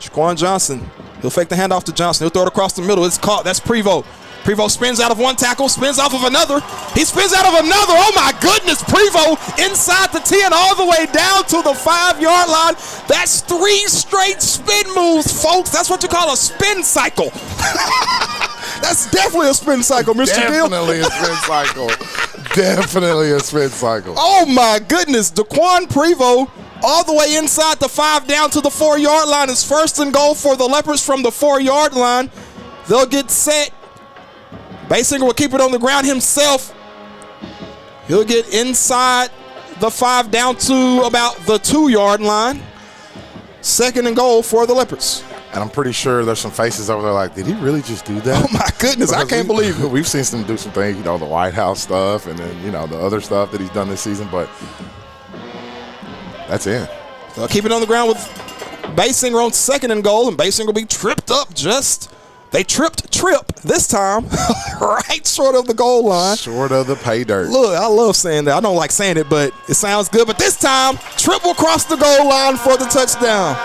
Jaquan Johnson, he'll fake the handoff to Johnson. He'll throw it across the middle. It's caught. That's Prevost. Prevost spins out of 1 tackle, spins off of another. He spins out of another. Oh, my goodness. Prevost inside the 10 all the way down to the 5-yard line. That's 3 straight spin moves, folks. That's what you call a spin cycle. That's definitely a spin cycle, Mr. Gill. Definitely a spin cycle. Definitely a spin cycle. Oh, my goodness. Daquan Prevost all the way inside the 5 down to the 4-yard line. It's 1st and goal for the Leopards from the 4-yard line. They'll get set. Basinger will keep it on the ground himself. He'll get inside the 5 down to about the 2-yard line. 2nd and goal for the Leopards. And I'm pretty sure there's some faces over there like, did he really just do that? Oh, my goodness. I can't believe it. We've seen him do some things, the White House stuff and then, the other stuff that he's done this season, but that's it. They'll keep it on the ground with Basinger on 2nd and goal, and Basinger will be tripped up They tripped Trip this time, right short of the goal line. Short of the pay dirt. Look, I love saying that. I don't like saying it, but it sounds good. But this time, Trip will cross the goal line for the touchdown.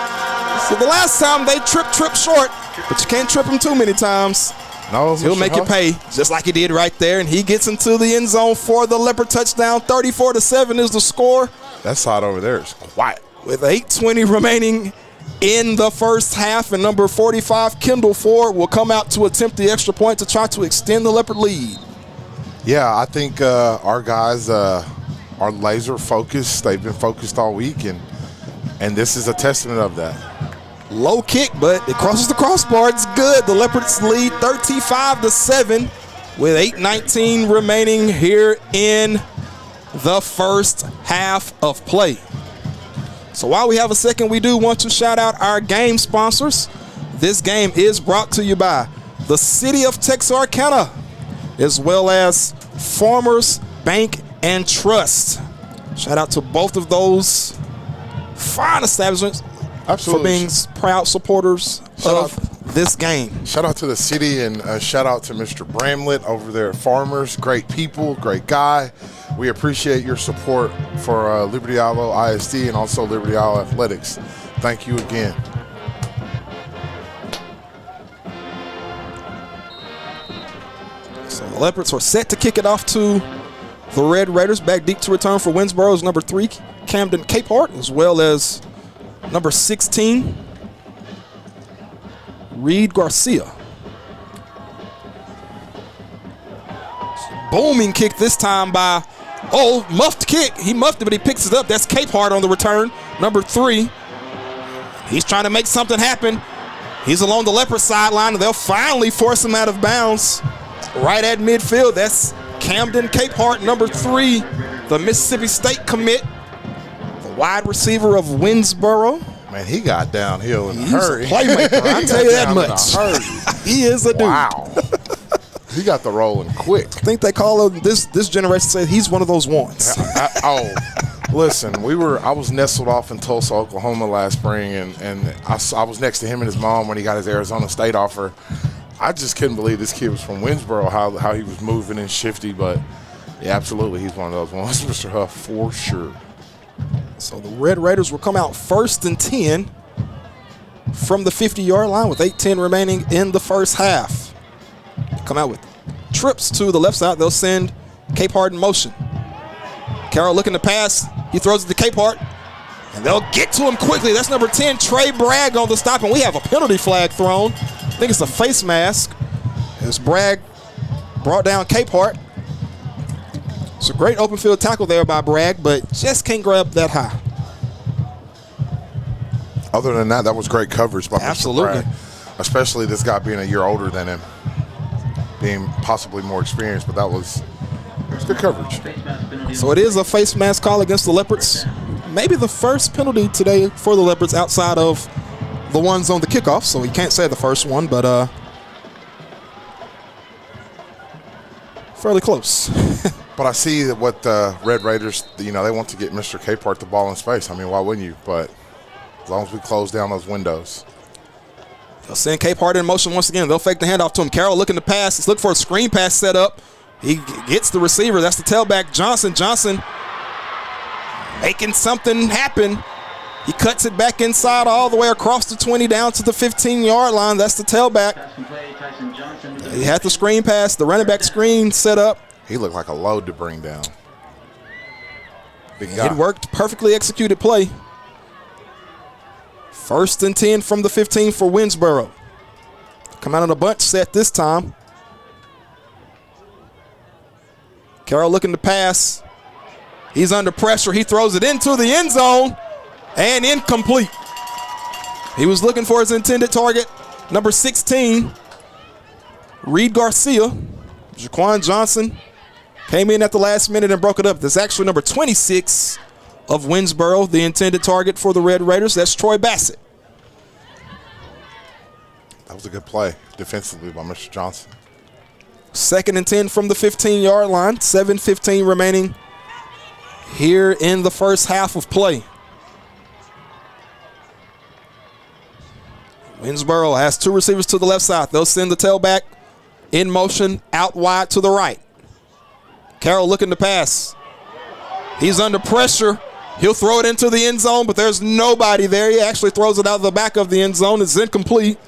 So the last time they tripped Trip short, but you can't trip him too many times. No, he'll make you pay, just like he did right there. And he gets into the end zone for the Leopard touchdown. 34-7 is the score. That side over there is quiet. With 8:20 remaining in the first half, and number 45, Kendall Ford, will come out to attempt the extra point to try to extend the Leopard lead. Yeah, I think our guys are laser focused. They've been focused all week, and this is a testament of that. Low kick, but it crosses the crossbar. It's good. The Leopards lead 35-7 with 8:19 remaining here in the first half of play. So while we have a second, we do want to shout out our game sponsors. This game is brought to you by the City of Texarkana, as well as Farmers Bank and Trust. Shout out to both of those fine establishments. Absolutely. For being proud supporters of this game. Shout out to the city, and shout out to Mr. Bramlett over there at Farmers. Great people, great guy. We appreciate your support for Liberty-Eylau ISD and also Liberty-Eylau Athletics. Thank you again. So the Leopards are set to kick it off to the Red Raiders. Back deep to return for Winnsboro is number 3, Camden Capehart, as well as number 16, Reed Garcia. Booming kick this time by, muffed kick. He muffed it, but he picks it up. That's Capehart on the return, number 3. He's trying to make something happen. He's along the Leopard sideline, and they'll finally force him out of bounds right at midfield. That's Camden Capehart, number 3, the Mississippi State commit. Wide receiver of Winnsboro. Man, he got downhill in a hurry. He's a playmaker, I'll tell you that much. He is a dude. Wow. He got the rolling quick. I think they call him, this generation says he's one of those ones. Listen, I was nestled off in Tulsa, Oklahoma last spring, and I was next to him and his mom when he got his Arizona State offer. I just couldn't believe this kid was from Winnsboro, how he was moving and shifty, but yeah, absolutely, he's one of those ones, Mr. Huff, for sure. So the Red Raiders will come out 1st and 10 from the 50-yard line with 8:10 remaining in the first half. Come out with trips to the left side. They'll send Capehart in motion. Carroll looking to pass. He throws it to Capehart, and they'll get to him quickly. That's number 10, Trey Bragg, on the stop, and we have a penalty flag thrown. I think it's a face mask as Bragg brought down Capehart. It's a great open field tackle there by Bragg, but just can't grab that high. Other than that was great coverage by Absolutely. Mr. Bragg, especially this guy being a year older than him, being possibly more experienced, but it's good coverage. So it is a face mask call against the Leopards. Maybe the first penalty today for the Leopards outside of the ones on the kickoff, so he can't say the first one, but fairly close. But I see that what the Red Raiders, they want to get Mr. Capehart the ball in space. I mean, why wouldn't you? But as long as we close down those windows. They'll send Capehart in motion once again. They'll fake the handoff to him. Carroll looking to pass. He's looking for a screen pass set up. He gets the receiver. That's the tailback, Johnson. Johnson making something happen. He cuts it back inside all the way across the 20 down to the 15-yard line. That's the tailback. He had the screen pass, the running back screen set up. He looked like a load to bring down. Big guy. It worked. Perfectly executed play. 1st and 10 from the 15 for Winnsboro. Come out on a bunch set this time. Carroll looking to pass. He's under pressure. He throws it into the end zone and incomplete. He was looking for his intended target, number 16, Reed Garcia. Jaquan Johnson came in at the last minute and broke it up. That's actually number 26 of Winnsboro, the intended target for the Red Raiders. That's Troy Bassett. That was a good play defensively by Mr. Johnson. 2nd and 10 from the 15-yard line. 7:15 remaining here in the first half of play. Winnsboro has 2 receivers to the left side. They'll send the tailback in motion out wide to the right. Carroll looking to pass. He's under pressure. He'll throw it into the end zone, but there's nobody there. He actually throws it out the back of the end zone. It's incomplete.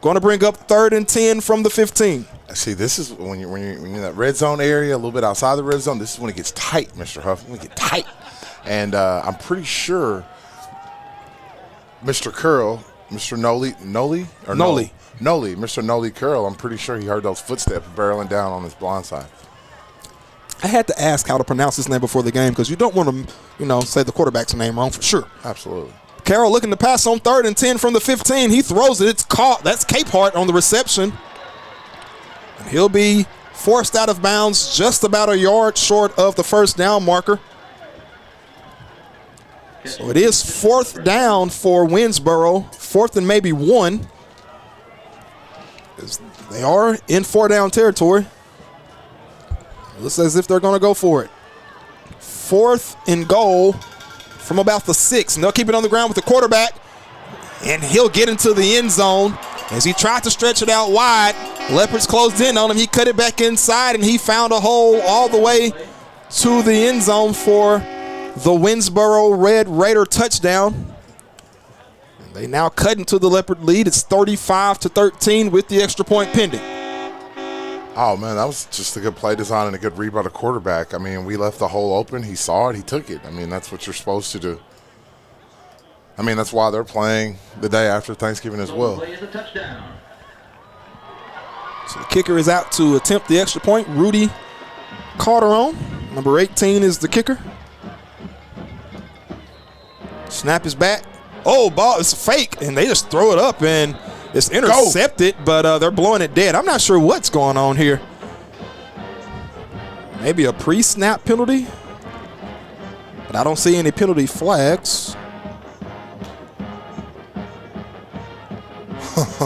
Going to bring up 3rd and 10 from the 15. See, this is when you're in that red zone area, a little bit outside the red zone. This is when it gets tight, Mr. Huff. When it gets tight, and I'm pretty sure Mr. Curl, Mr. Mr. Noli Curl. I'm pretty sure he heard those footsteps barreling down on his blind side. I had to ask how to pronounce his name before the game because you don't want to, say the quarterback's name wrong for sure. Absolutely. Carroll looking to pass on 3rd and 10 from the 15. He throws it. It's caught. That's Capehart on the reception. And he'll be forced out of bounds just about a yard short of the first down marker. So it is 4th down for Winnsboro. 4th and maybe 1. They are in 4-down territory. Looks as if they're going to go for it. 4th and goal from about the 6. And they'll keep it on the ground with the quarterback. And he'll get into the end zone. As he tried to stretch it out wide, Leopards closed in on him. He cut it back inside, and he found a hole all the way to the end zone for the Winnsboro Red Raider touchdown. They now cut into the Leopard lead. It's 35-13 with the extra point pending. Oh, man, that was just a good play design and a good read by the quarterback. I mean, we left the hole open. He saw it. He took it. I mean, that's what you're supposed to do. I mean, that's why they're playing the day after Thanksgiving as well. Play is a touchdown. So the kicker is out to attempt the extra point. Rudy Calderon, number 18, is the kicker. Snap is back. Oh, ball, it's a fake, and they just throw it up, and it's intercepted, but they're blowing it dead. I'm not sure what's going on here. Maybe a pre-snap penalty, but I don't see any penalty flags.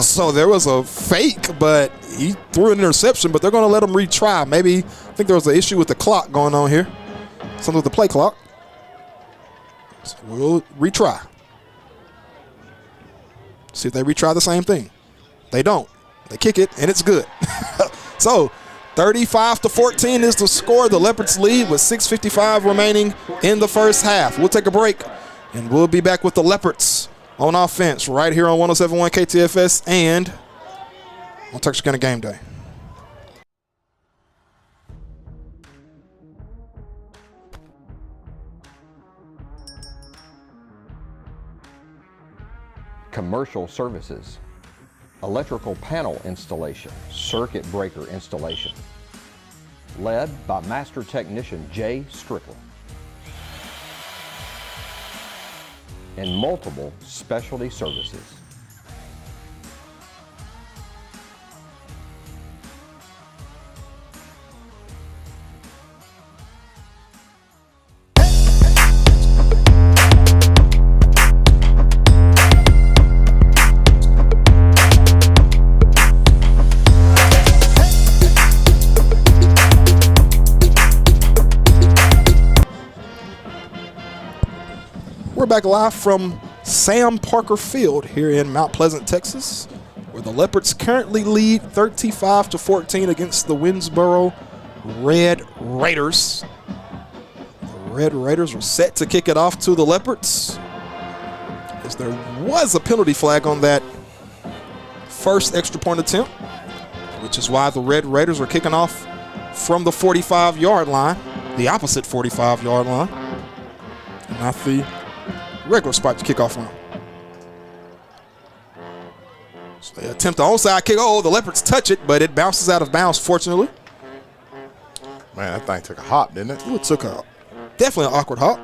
So there was a fake, but he threw an interception, but they're going to let him retry. Maybe, I think there was an issue with the clock going on here. Something with the play clock. So we'll retry. See if they retry the same thing. They don't. They kick it, and it's good. So 35-14 is the score. The Leopards lead with 6:55 remaining in the first half. We'll take a break, and we'll be back with the Leopards on offense right here on 107.1 KTFS and on Texarkana Game Day. Commercial services, electrical panel installation, circuit breaker installation, led by Master Technician Jay Strickland, and multiple specialty services. We're back live from Sam Parker Field here in Mount Pleasant, Texas, where the Leopards currently lead 35-14 against the Winnsboro Red Raiders. The Red Raiders are set to kick it off to the Leopards, as there was a penalty flag on that first extra point attempt, which is why the Red Raiders are kicking off from the 45-yard line, the opposite 45-yard line, and not the regular spot to kick off from. So they attempt the onside kick. Oh, the Leopards touch it, but it bounces out of bounds, fortunately. Man, that thing took a hop, didn't it? Ooh, it took definitely an awkward hop.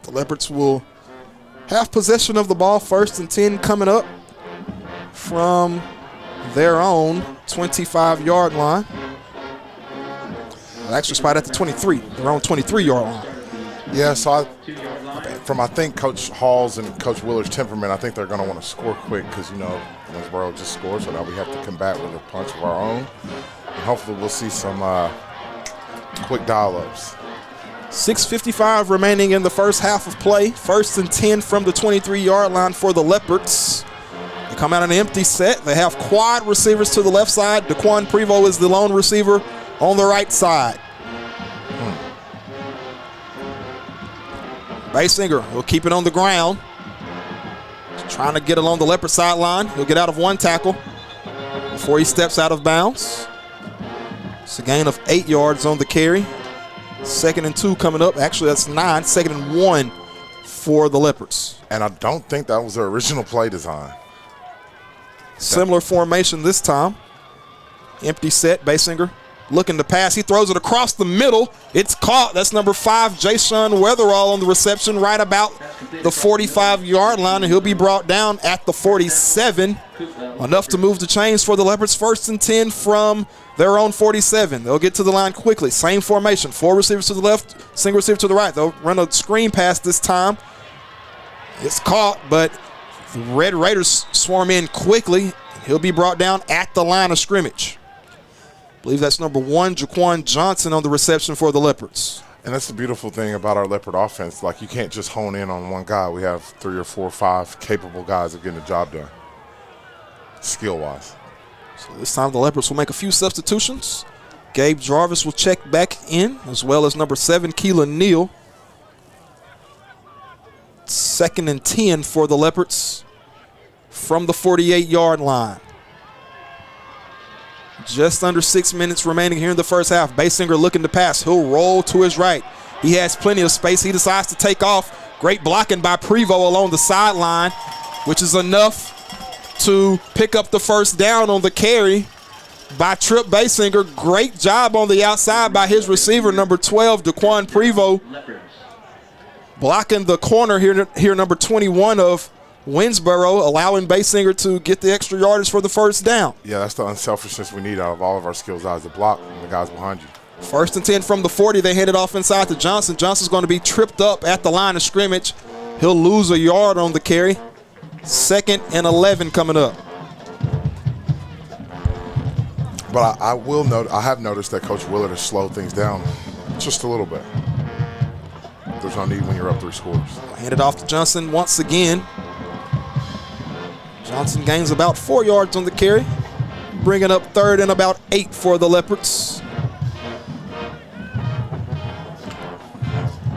The Leopards will have possession of the ball, 1st and 10 coming up from their own 25-yard line. Actually, spot at the 23, their own 23-yard line. Yeah, so I think Coach Hall's and Coach Willer's temperament, I think they're going to want to score quick because, Winnsboro just scored, so now we have to come back with a punch of our own. And hopefully we'll see some quick dial-ups. 6:55 remaining in the first half of play. 1st and 10 from the 23-yard line for the Leopards. They come out in an empty set. They have quad receivers to the left side. Daquan Prevost is the lone receiver on the right side. Basinger will keep it on the ground. Just trying to get along the Leopard sideline. He'll get out of 1 tackle before he steps out of bounds. It's a gain of 8 yards on the carry. 2nd and 2 coming up. Actually, that's 9. 2nd and 1 for the Leopards. And I don't think that was their original play design. Similar formation this time. Empty set. Basinger looking to pass. He throws it across the middle. It's caught. That's number 5, Jason Weatherall on the reception right about the 45-yard line, and he'll be brought down at the 47. Enough to move the chains for the Leopards. 1st and 10 from their own 47. They'll get to the line quickly. Same formation. 4 receivers to the left, single receiver to the right. They'll run a screen pass this time. It's caught, but the Red Raiders swarm in quickly. He'll be brought down at the line of scrimmage. I believe that's number 1, Jaquan Johnson on the reception for the Leopards. And that's the beautiful thing about our Leopard offense. Like, you can't just hone in on one guy. We have 3 or 4 or 5 capable guys of getting the job done, skill-wise. So this time the Leopards will make a few substitutions. Gabe Jarvis will check back in, as well as number 7, Keelan Neal. 2nd and 10 for the Leopards from the 48-yard line. Just under 6 minutes remaining here in the first half. Basinger looking to pass. He'll roll to his right. He has plenty of space. He decides to take off. Great blocking by Prevost along the sideline, which is enough to pick up the first down on the carry by Trip Basinger. Great job on the outside by his receiver, number 12, Daquan Prevost. Blocking the corner here number 21 of Winnsboro, allowing Basinger to get the extra yardage for the first down. Yeah, that's the unselfishness we need out of all of our skill guys to block the guys behind you. 1st and 10 from the 40. They hand it off inside to Johnson. Johnson's going to be tripped up at the line of scrimmage. He'll lose a yard on the carry. 2nd and 11 coming up. But I will note, I have noticed that Coach Willard has slowed things down just a little bit. There's no need when you're up 3 scores. Hand it off to Johnson once again. Johnson gains about 4 yards on the carry, bringing up 3rd and about 8 for the Leopards.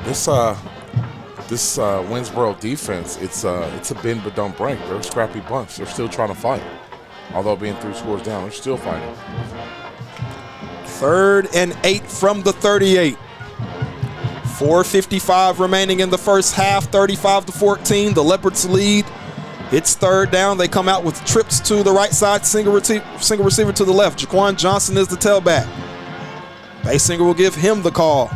This Winnsboro defense, it's a bend but don't break. They're a scrappy bunch. They're still trying to fight. Although being 3 scores down, they're still fighting. 3rd and 8 from the 38. 4:55 remaining in the first half, 35-14. The Leopards lead. It's 3rd down. They come out with trips to the right side, single receiver to the left. Jaquan Johnson is the tailback. Basinger will give him the call.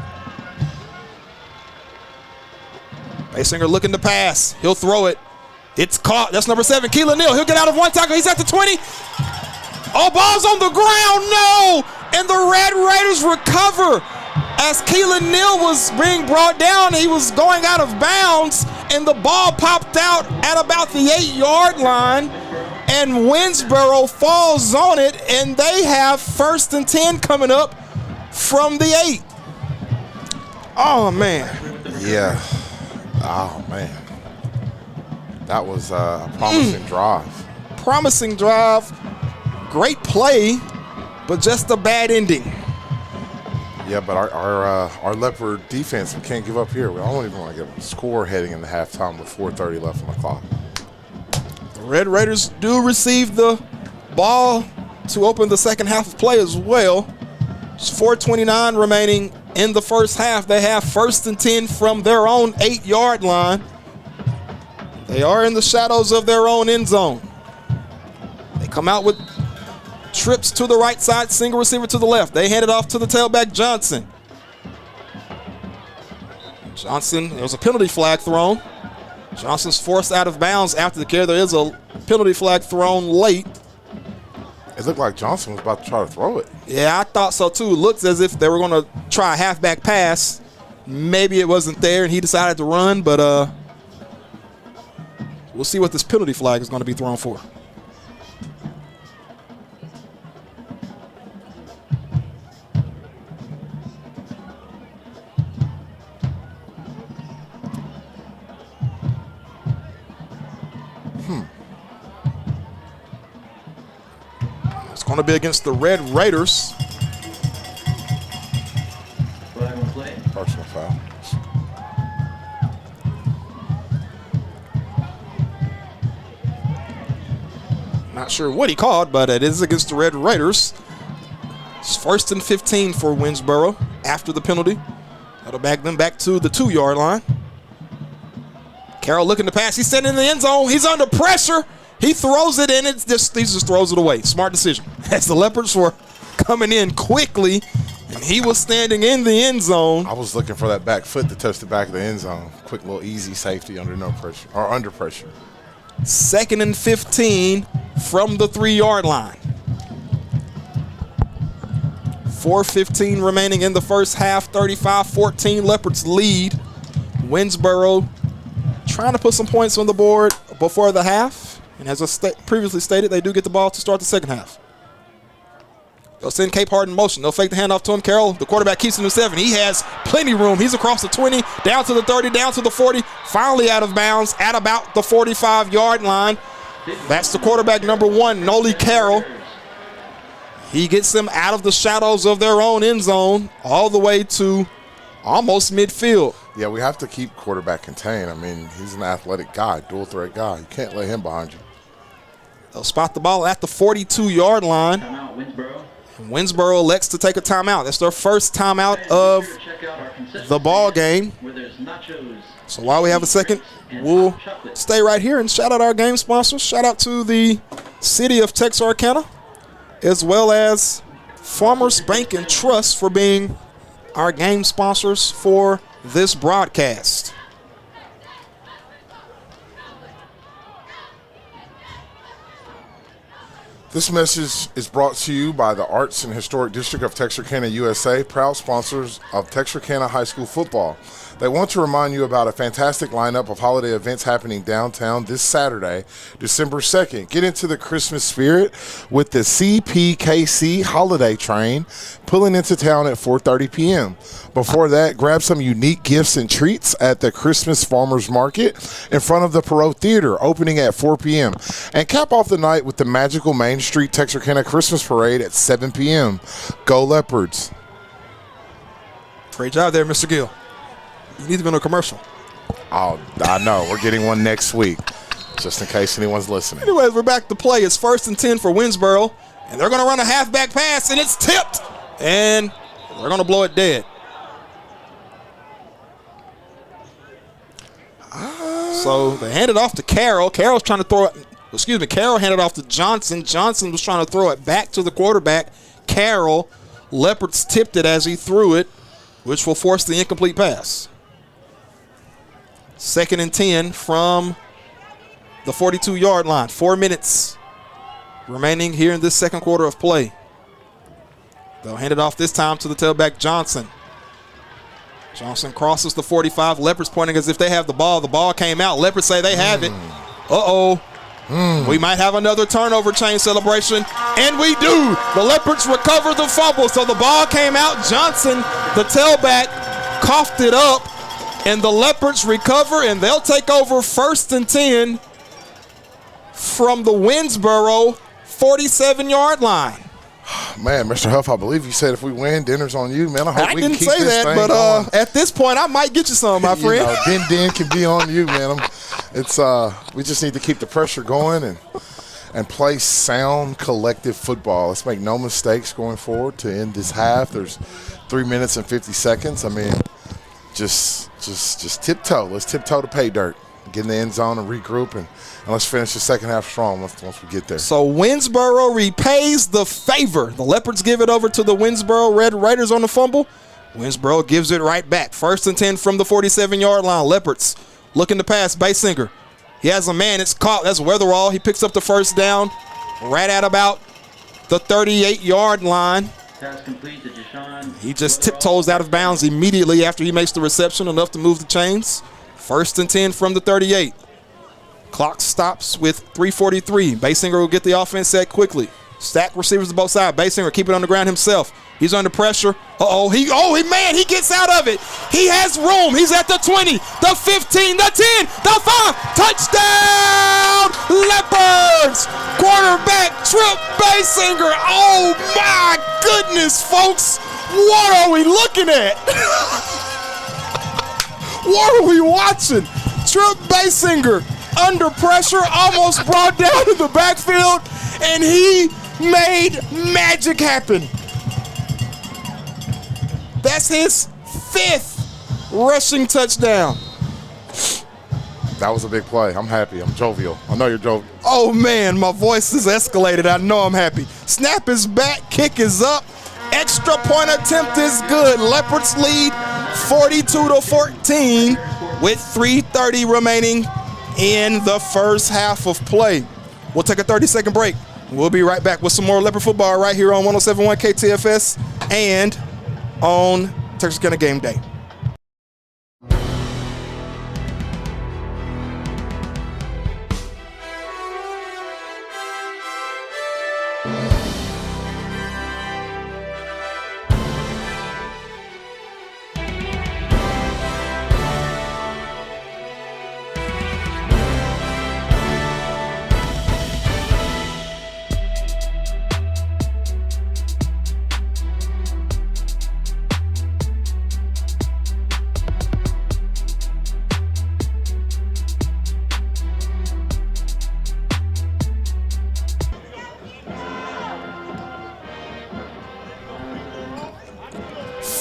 Basinger looking to pass. He'll throw it. It's caught. That's number 7, Keelan Neal. He'll get out of 1 tackle. He's at the 20. Oh, ball's on the ground. No! And the Red Raiders recover. As Keelan Neal was being brought down, he was going out of bounds, and the ball popped out at about the 8-yard line, and Winnsboro falls on it, and they have 1st and 10 coming up from the 8. Oh, man. Yeah. Oh, man. That was a promising drive. Promising drive. Great play, but just a bad ending. Yeah, but our Leopard defense, we can't give up here. We don't even want to get a score heading into halftime with 4:30 left on the clock. The Red Raiders do receive the ball to open the second half of play as well. It's 4:29 remaining in the first half. They have 1st and 10 from their own 8-yard line. They are in the shadows of their own end zone. They come out with trips to the right side, single receiver to the left. They hand it off to the tailback, Johnson. There was a penalty flag thrown. Johnson's forced out of bounds after the carry. There is a penalty flag thrown late. It looked like Johnson was about to try to throw it. Yeah, I thought so too. It looks as if they were going to try a halfback pass. Maybe it wasn't there and he decided to run, but we'll see what this penalty flag is going to be thrown for. It's going to be against the Red Raiders. Flag on play. Personal foul. Not sure what he called, but it is against the Red Raiders. It's 1st and 15 for Winnsboro after the penalty. That'll back them back to the 2-yard line. Carroll looking to pass. He's standing in the end zone. He's under pressure. He throws it in. He just throws it away. Smart decision. As the Leopards were coming in quickly, and he was standing in the end zone. I was looking for that back foot to touch the back of the end zone. Quick little easy safety under no pressure or under pressure. 2nd and 15 from the 3-yard line. 4:15 remaining in the first half. 35-14. Leopards lead. Winnsboro trying to put some points on the board before the half. And as I previously stated, they do get the ball to start the second half. They'll send Cape Hart in motion. They'll fake the handoff to him. Carroll, the quarterback, keeps him to 7. He has plenty of room. He's across the 20, down to the 30, down to the 40, finally out of bounds at about the 45-yard line. That's the quarterback, number 1, Noli Carroll. He gets them out of the shadows of their own end zone all the way to almost midfield. Yeah, we have to keep quarterback contained. I mean, he's an athletic guy, dual-threat guy. You can't lay him behind you. They'll spot the ball at the 42-yard line. Timeout, Winnsboro. Winnsboro elects to take a timeout. That's their first timeout of the ball game. So while we have a second, we'll stay right here and shout out our game sponsors. Shout out to the city of Texarkana, as well as Farmers Bank and Trust for being our game sponsors for this broadcast. This message is brought to you by the Arts and Historic District of Texarkana, USA, proud sponsors of Texarkana High School football. They want to remind you about a fantastic lineup of holiday events happening downtown this Saturday, December 2nd. Get into the Christmas spirit with the CPKC Holiday Train pulling into town at 4:30 p.m. Before that, grab some unique gifts and treats at the Christmas Farmers Market in front of the Perot Theater, opening at 4 p.m. And cap off the night with the magical Main Street Texarkana Christmas Parade at 7 p.m. Go Leopards. Great job there, Mr. Gill. You need to go to a commercial. Oh, I know. We're getting one next week, just in case anyone's listening. Anyways, we're back to play. It's 1st and 10 for Winnsboro, and they're going to run a halfback pass, and it's tipped, and they're going to blow it dead. So they handed off to Carroll. Carroll's trying to throw it. Carroll handed off to Johnson. Johnson was trying to throw it back to the quarterback, Carroll. Leopards tipped it as he threw it, which will force the incomplete pass. 2nd and 10 from the 42-yard line. 4 minutes remaining here in this second quarter of play. They'll hand it off this time to the tailback, Johnson. Johnson crosses the 45. Leopards pointing as if they have the ball. The ball came out. Leopards say they have it. Uh-oh. We might have another turnover chain celebration, and we do. The Leopards recover the fumble, so the ball came out. Johnson, the tailback, coughed it up, and the Leopards recover, and they'll take over 1st and 10 from the Winnsboro 47-yard line. Man, Mr. Huff, I believe you said if we win, dinner's on you, man. I hope we can keep this thing going. I didn't say that, but at this point, I might get you some, my friend. Din can be on you, man. We just need to keep the pressure going and play sound, collective football. Let's make no mistakes going forward to end this half. There's 3 minutes and 50 seconds. I mean, just tiptoe. Let's tiptoe to pay dirt. get in the end zone and regroup, and let's finish the second half strong once we get there. So Winnsboro repays the favor. The Leopards give it over to the Winnsboro Red Raiders on the fumble. Winnsboro gives it right back. 1st and 10 from the 47-yard line. Leopards looking to pass. Basinger. He has a man. It's caught. That's Weatherall. He picks up the first down right at about the 38-yard line. Pass complete to Deshaun. He just tiptoes out of bounds immediately after he makes the reception, enough to move the chains. 1st and 10 from the 38. Clock stops with 3:43. Basinger will get the offense set quickly. Stack receivers to both sides. Basinger keep it on the ground himself. He's under pressure. He gets out of it. He has room. He's at the 20, the 15, the 10, the 5. Touchdown, Leopards! Quarterback Trip Basinger. Oh my goodness, folks. What are we looking at? What are we watching? Trip Basinger under pressure, almost brought down to the backfield, and he made magic happen. That's his 5th rushing touchdown. That was a big play. I'm happy. I'm jovial. I know you're jovial. Oh, man, my voice is escalated. I know I'm happy. Snap is back. Kick is up. Extra point attempt is good. Leopards lead 42-14 with 3:30 remaining in the first half of play. We'll take a 30-second break. We'll be right back with some more Leopard football right here on 107.1 KTFS and on Texarkana Game Day.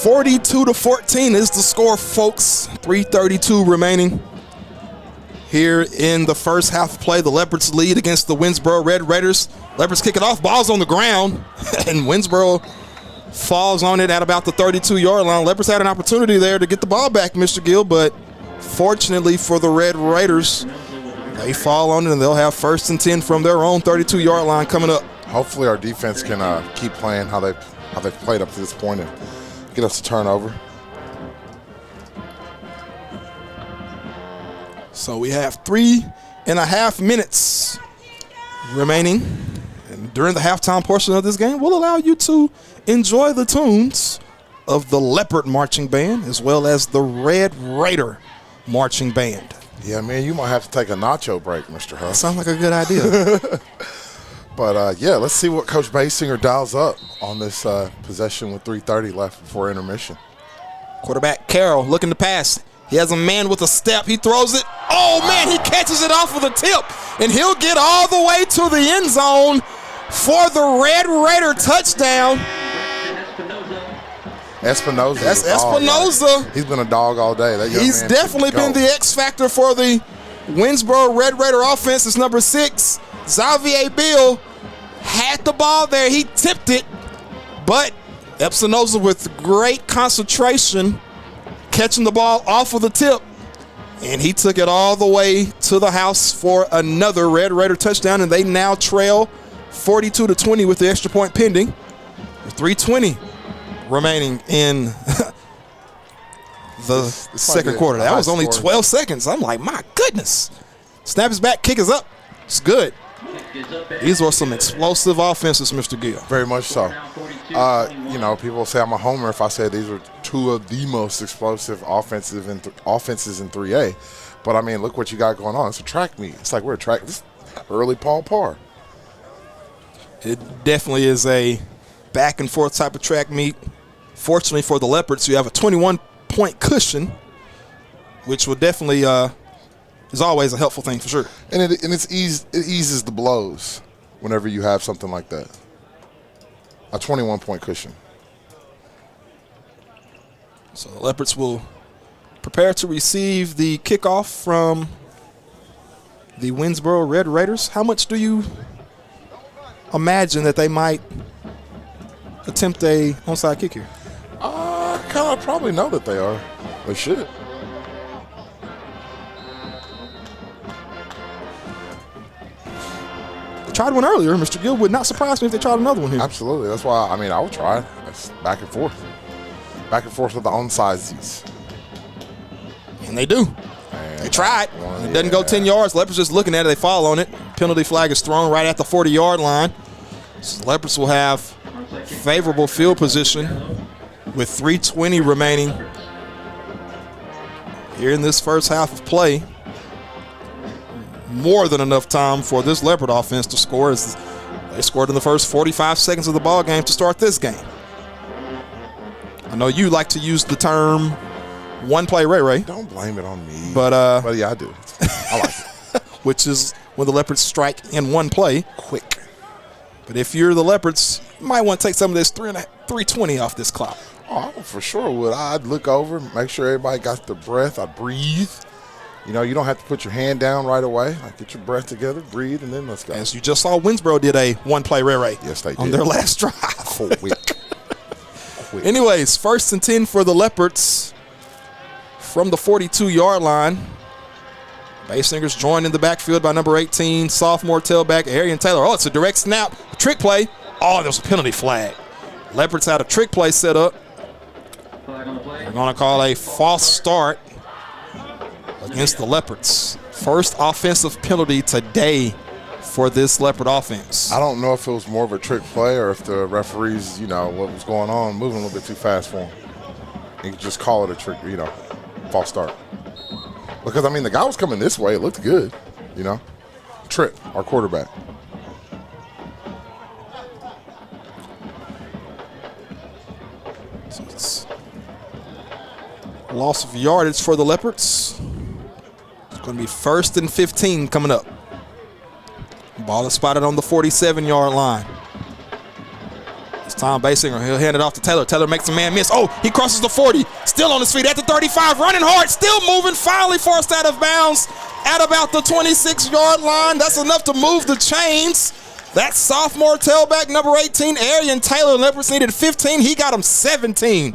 (42-14) is the score, folks. 3:32 remaining here in the first half of play. The Leopards lead against the Winnsboro Red Raiders. Leopards kick it off. Ball's on the ground, and Winnsboro falls on it at about the 32-yard line. Leopards had an opportunity there to get the ball back, Mr. Gill, but fortunately for the Red Raiders, they fall on it, and they'll have 1st and 10 from their own 32-yard line coming up. Hopefully our defense can keep playing how they've played up to this point and get us a turnover. So we have 3.5 minutes remaining. And during the halftime portion of this game, we'll allow you to enjoy the tunes of the Leopard Marching Band as well as the Red Raider Marching Band. Yeah, man, you might have to take a nacho break, Mr. Huff. Sounds like a good idea. But, yeah, let's see what Coach Basinger dials up on this possession with 3:30 left before intermission. Quarterback Carroll looking to pass. He has a man with a step. He throws it. Oh, man, he catches it off of the tip. And he'll get all the way to the end zone for the Red Raider touchdown. Espinoza. That's Espinoza. He's been a dog all day. That young He's man definitely been the X factor for the Winnsboro Red Raider offense. It's number 6. Xavier Bill had the ball there. He tipped it, but Espinoza with great concentration catching the ball off of the tip, and he took it all the way to the house for another Red Raider touchdown, and they now trail 42-20 with the extra point pending. 3:20 remaining in the second quarter. That was only 12 seconds. I'm like, my goodness. Snap is back, kick is up. It's good. These were some explosive offenses, Mr. Gill. Very much so. You know, people say I'm a homer if I say these were two of the most explosive offenses in 3A. But, I mean, look what you got going on. It's a track meet. It's like we're a track. This is early Paul Parr. It definitely is a back-and-forth type of track meet. Fortunately for the Leopards, you have a 21-point cushion, which will definitely is always a helpful thing for sure. And it eases the blows whenever you have something like that. A 21-point cushion. So the Leopards will prepare to receive the kickoff from the Winnsboro Red Raiders. How much do you imagine that they might attempt a onside kick here? I kind of probably know that they are. They should. They tried one earlier. Mr. Gill would not surprise me if they tried another one here. Absolutely. That's why, I would try it. It's back and forth. Back and forth with the onsidesies. And they do. They tried. It doesn't go 10 yards. Leopards just looking at it. They fall on it. Penalty flag is thrown right at the 40-yard line. So Leopards will have favorable field position with 3:20 remaining here in this first half of play. More than enough time for this Leopard offense to score, as they scored in the first 45 seconds of the ball game to start this game. I know you like to use the term one play Ray. Don't blame it on me. But yeah, I do. I like it. Which is when the Leopards strike in one play. Quick. But if you're the Leopards, you might want to take some of this 3:20 off this clock. Oh, for sure would. I'd look over, make sure everybody got their breath. I'd breathe. You know, you don't have to put your hand down right away. Like, get your breath together, breathe, and then let's go. As you just saw, Winnsboro did a one-play Ray. Yes, they did. On their last drive. Quick. Anyways, 1st and 10 for the Leopards from the 42-yard line. Basinger's joined in the backfield by number 18, sophomore tailback Arian Taylor. Oh, it's a direct snap, a trick play. Oh, there's a penalty flag. Leopards had a trick play set up. They're going to call a false start against the Leopards. First offensive penalty today for this Leopard offense. I don't know if it was more of a trick play or if the referees, what was going on, moving a little bit too fast for him. You could just call it a trick, false start. Because, the guy was coming this way. It looked good, Tripp, our quarterback. So it's loss of yardage for the Leopards. It's going to be 1st and 15 coming up. Ball is spotted on the 47-yard line. It's Tom Basinger. He'll hand it off to Taylor. Taylor makes a man miss. Oh, he crosses the 40. Still on his feet at the 35. Running hard. Still moving. Finally forced out of bounds at about the 26-yard line. That's enough to move the chains. That's sophomore tailback number 18, Arian Taylor. Leopards needed 15. He got him 17.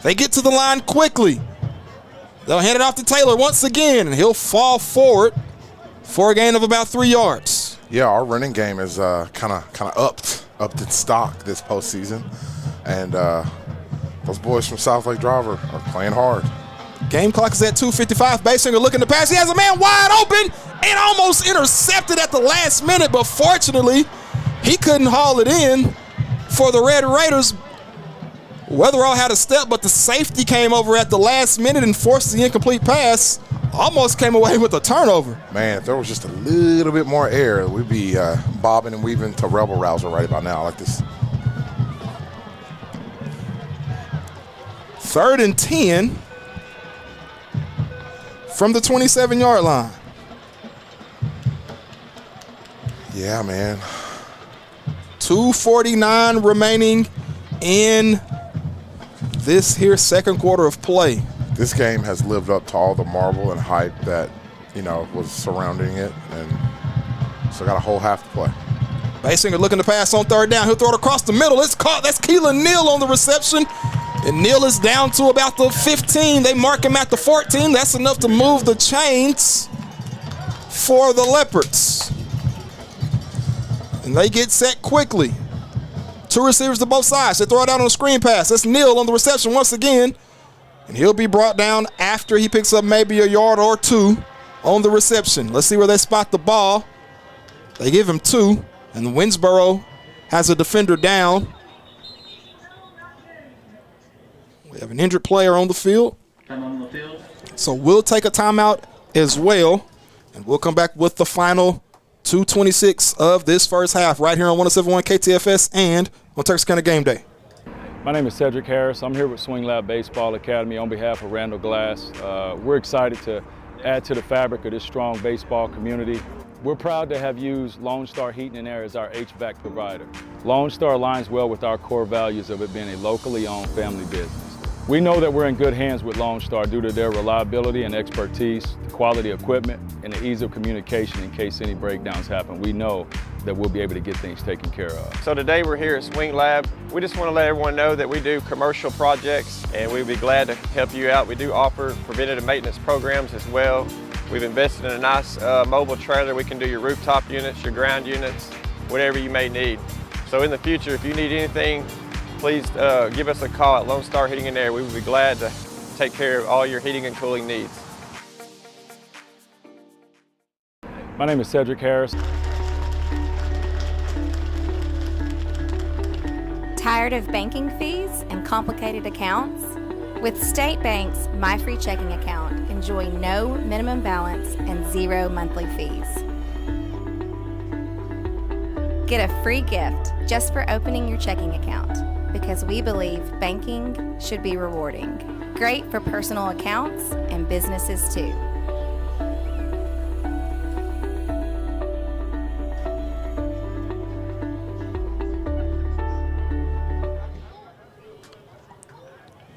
They get to the line quickly. They'll hand it off to Taylor once again, and he'll fall forward for a gain of about 3 yards. Yeah, our running game is kind of upped its stock this postseason, and those boys from South Lake Drive are playing hard. Game clock is at 2:55. Basinger looking to pass. He has a man wide open and almost intercepted at the last minute, but fortunately, he couldn't haul it in for the Red Raiders. Weatherall had a step, but the safety came over at the last minute and forced the incomplete pass. Almost came away with a turnover. Man, if there was just a little bit more air, we'd be bobbing and weaving to Rebel Rouser right about now like this. 3rd and 10 from the 27-yard line. Yeah, man. 2:49 remaining in this here second quarter of play. This game has lived up to all the marble and hype that, was surrounding it, and so got a whole half to play. Basinger looking to pass on 3rd down. He'll throw it across the middle. It's caught. That's Keelan Neal on the reception. And Neal is down to about the 15. They mark him at the 14. That's enough to move the chains for the Leopards. And they get set quickly. 2 receivers to both sides. They throw it out on a screen pass. That's Neal on the reception once again. And he'll be brought down after he picks up maybe a yard or 2 on the reception. Let's see where they spot the ball. They give him 2. And Winnsboro has a defender down. We have an injured player on the field. So we'll take a timeout as well. And we'll come back with the final 2:26 of this first half right here on 107.1 KTFS and on Texarkana Game Day. My name is Cedric Harris. I'm here with Swing Lab Baseball Academy on behalf of Randall Glass. We're excited to add to the fabric of this strong baseball community. We're proud to have used Lone Star Heating and Air as our HVAC provider. Lone Star aligns well with our core values of it being a locally owned family business. We know that we're in good hands with Lone Star due to their reliability and expertise, the quality equipment, and the ease of communication in case any breakdowns happen. We know that we'll be able to get things taken care of. So today we're here at Swing Lab. We just want to let everyone know that we do commercial projects and we'd be glad to help you out. We do offer preventative maintenance programs as well. We've invested in a nice mobile trailer. We can do your rooftop units, your ground units, whatever you may need. So in the future, if you need anything, please give us a call at Lone Star Heating and Air. We would be glad to take care of all your heating and cooling needs. My name is Cedric Harris. Tired of banking fees and complicated accounts? With State Bank's My Free Checking Account, enjoy no minimum balance and 0 monthly fees. Get a free gift just for opening your checking account, because we believe banking should be rewarding. Great for personal accounts and businesses too.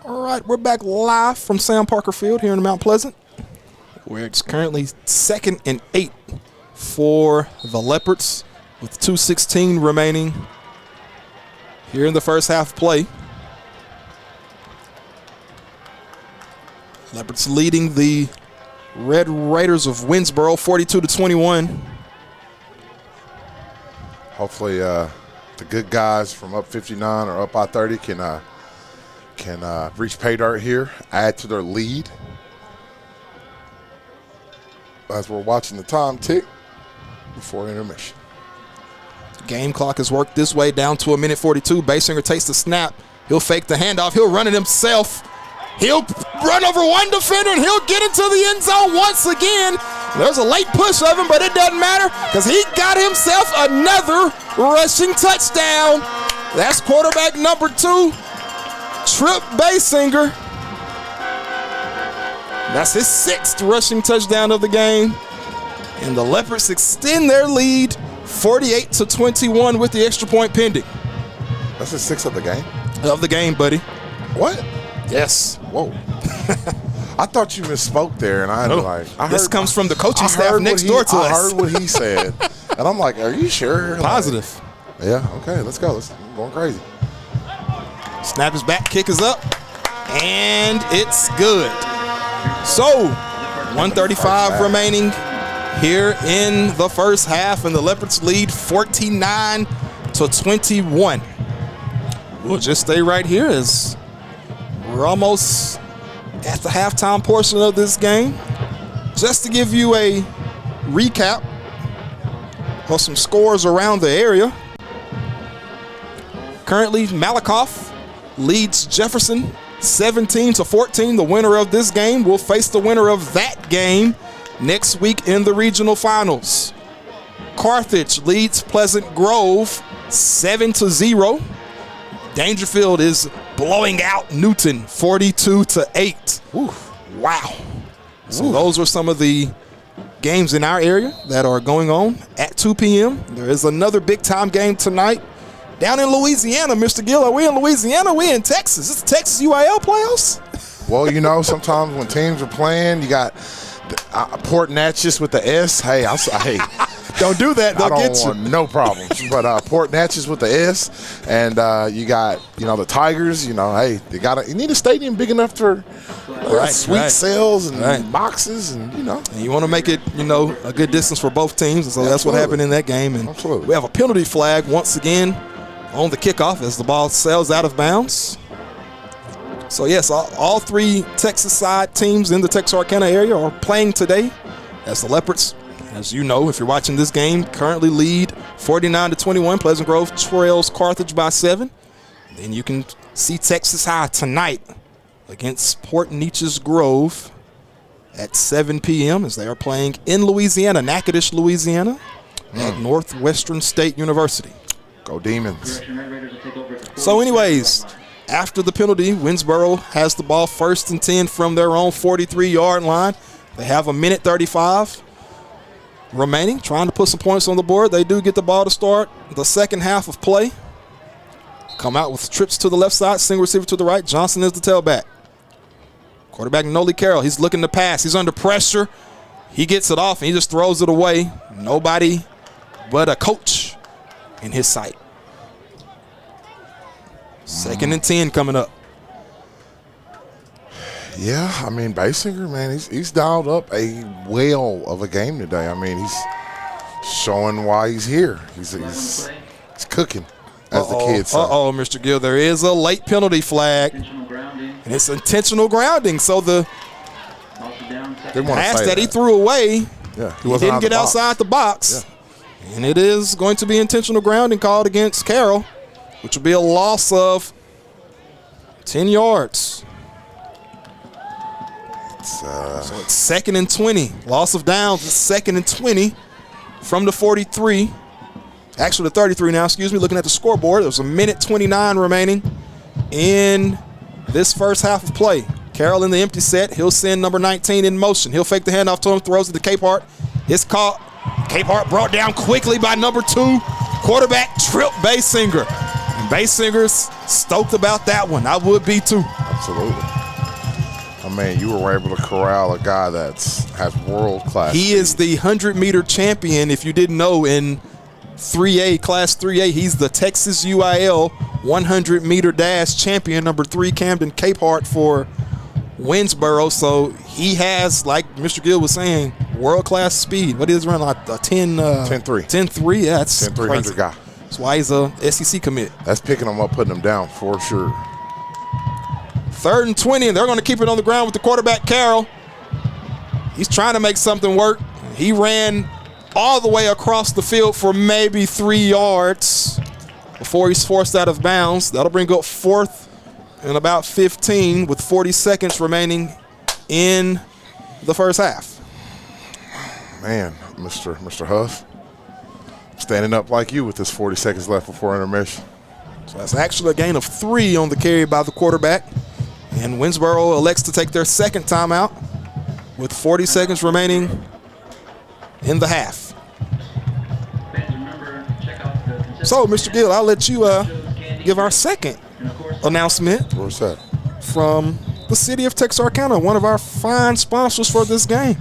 All right, we're back live from Sam Parker Field here in Mount Pleasant, where it's currently 2nd and 8 for the Leopards with 2:16 remaining here in the first half play. Leopards leading the Red Raiders of Winnsboro 42-21. Hopefully the good guys from up 59 or up by 30 can reach pay dirt here, add to their lead. As we're watching the time tick before intermission. Game clock has worked this way down to 1:42. Basinger takes the snap. He'll fake the handoff. He'll run it himself. He'll run over one defender and he'll get into the end zone once again. There's a late push of him, but it doesn't matter because he got himself another rushing touchdown. That's quarterback number 2, Trip Basinger. That's his 6th rushing touchdown of the game. And the Leopards extend their lead 48-21 with the extra point pending. That's his 6th of the game? Of the game, buddy. What? Yes. Whoa. I thought you misspoke there, and I was like, this comes from the coaching staff next door to us. I heard what he said, and I'm like, are you sure? Positive. Like, yeah, okay, let's go. I'm going crazy. Snap is back, kick is up, and it's good. So, 1:35 remaining here in the first half, and the Leopards lead 49-21. We'll just stay right here as we're almost at the halftime portion of this game. Just to give you a recap of some scores around the area. Currently, Malakoff leads Jefferson 17-14. The winner of this game will face the winner of that game next week in the regional finals. Carthage leads Pleasant Grove 7-0. Dangerfield is blowing out Newton 42-8. Wow. So those are some of the games in our area that are going on at 2 p.m. There is another big-time game tonight down in Louisiana. Mr. Gill, are we in Louisiana? We in Texas. It's the Texas UIL playoffs. Well, you know, sometimes when teams are playing, you got Port Natchez with the S. Hey, hey. Don't do that. They'll get you. No problems. But Port Natchez with the S, and you got, the Tigers. Hey, you need a stadium big enough for suite sales and boxes, and And you want to make it, a good distance for both teams. And so that's what happened in that game. And we have a penalty flag once again on the kickoff as the ball sails out of bounds. So yes, all 3 Texas side teams in the Texarkana area are playing today as the Leopards, as you know, if you're watching this game, currently lead 49-21. Pleasant Grove trails Carthage by 7. Then you can see Texas High tonight against Port Neches Grove at 7 p.m. as they are playing in Louisiana, Natchitoches, Louisiana, at Northwestern State University. Go Demons. So anyways, after the penalty, Winnsboro has the ball 1st and 10 from their own 43-yard line. They have 1:35 remaining, trying to put some points on the board. They do get the ball to start the second half of play. Come out with trips to the left side, single receiver to the right. Johnson is the tailback. Quarterback Noli Carroll, he's looking to pass. He's under pressure. He gets it off, and he just throws it away. Nobody but a coach in his sight. 2nd and 10 coming up. Yeah, I mean, Basinger, man, he's dialed up a whale of a game today. I mean, he's showing why he's here. He's cooking, as the kids say. Mr. Gill, there is a late penalty flag, and it's intentional grounding. So the pass that he threw away, he didn't get outside the box, and it is going to be intentional grounding called against Carroll, which will be a loss of 10 yards. So it's 2nd and 20. Loss of downs is 2nd and 20 from the 43. Actually, the 33 now, excuse me. Looking at the scoreboard, there's a minute 29 remaining in this first half of play. Carroll in the empty set. He'll send number 19 in motion. He'll fake the handoff to him, throws it to Capehart. It's caught. Capehart brought down quickly by number 2. Quarterback tripped Basinger. And Basinger's stoked about that one. I would be too. Absolutely. I mean, you were able to corral a guy that has world-class He is the 100-meter champion, if you didn't know, in 3A, Class 3A. He's the Texas UIL 100-meter dash champion, number 3, Camden Capehart for Winnsboro. So he has, like Mr. Gill was saying, world-class speed. What is it, around like a 10-3? 10-3, yeah, that's 10-300 crazy. guy. That's why he's a SEC commit. That's picking him up, putting him down for sure. 3rd and 20, and they're going to keep it on the ground with the quarterback, Carroll. He's trying to make something work. He ran all the way across the field for maybe 3 yards before he's forced out of bounds. That'll bring up 4th and about 15 with 40 seconds remaining in the first half. Man, Mr. Huff, standing up like you with this 40 seconds left before intermission. So that's actually a gain of 3 on the carry by the quarterback. And Winnsboro elects to take their second timeout with 40 seconds remaining in the half. So, Mr. Gill, I'll let you give our second announcement. What's that? From the city of Texarkana, one of our fine sponsors for this game.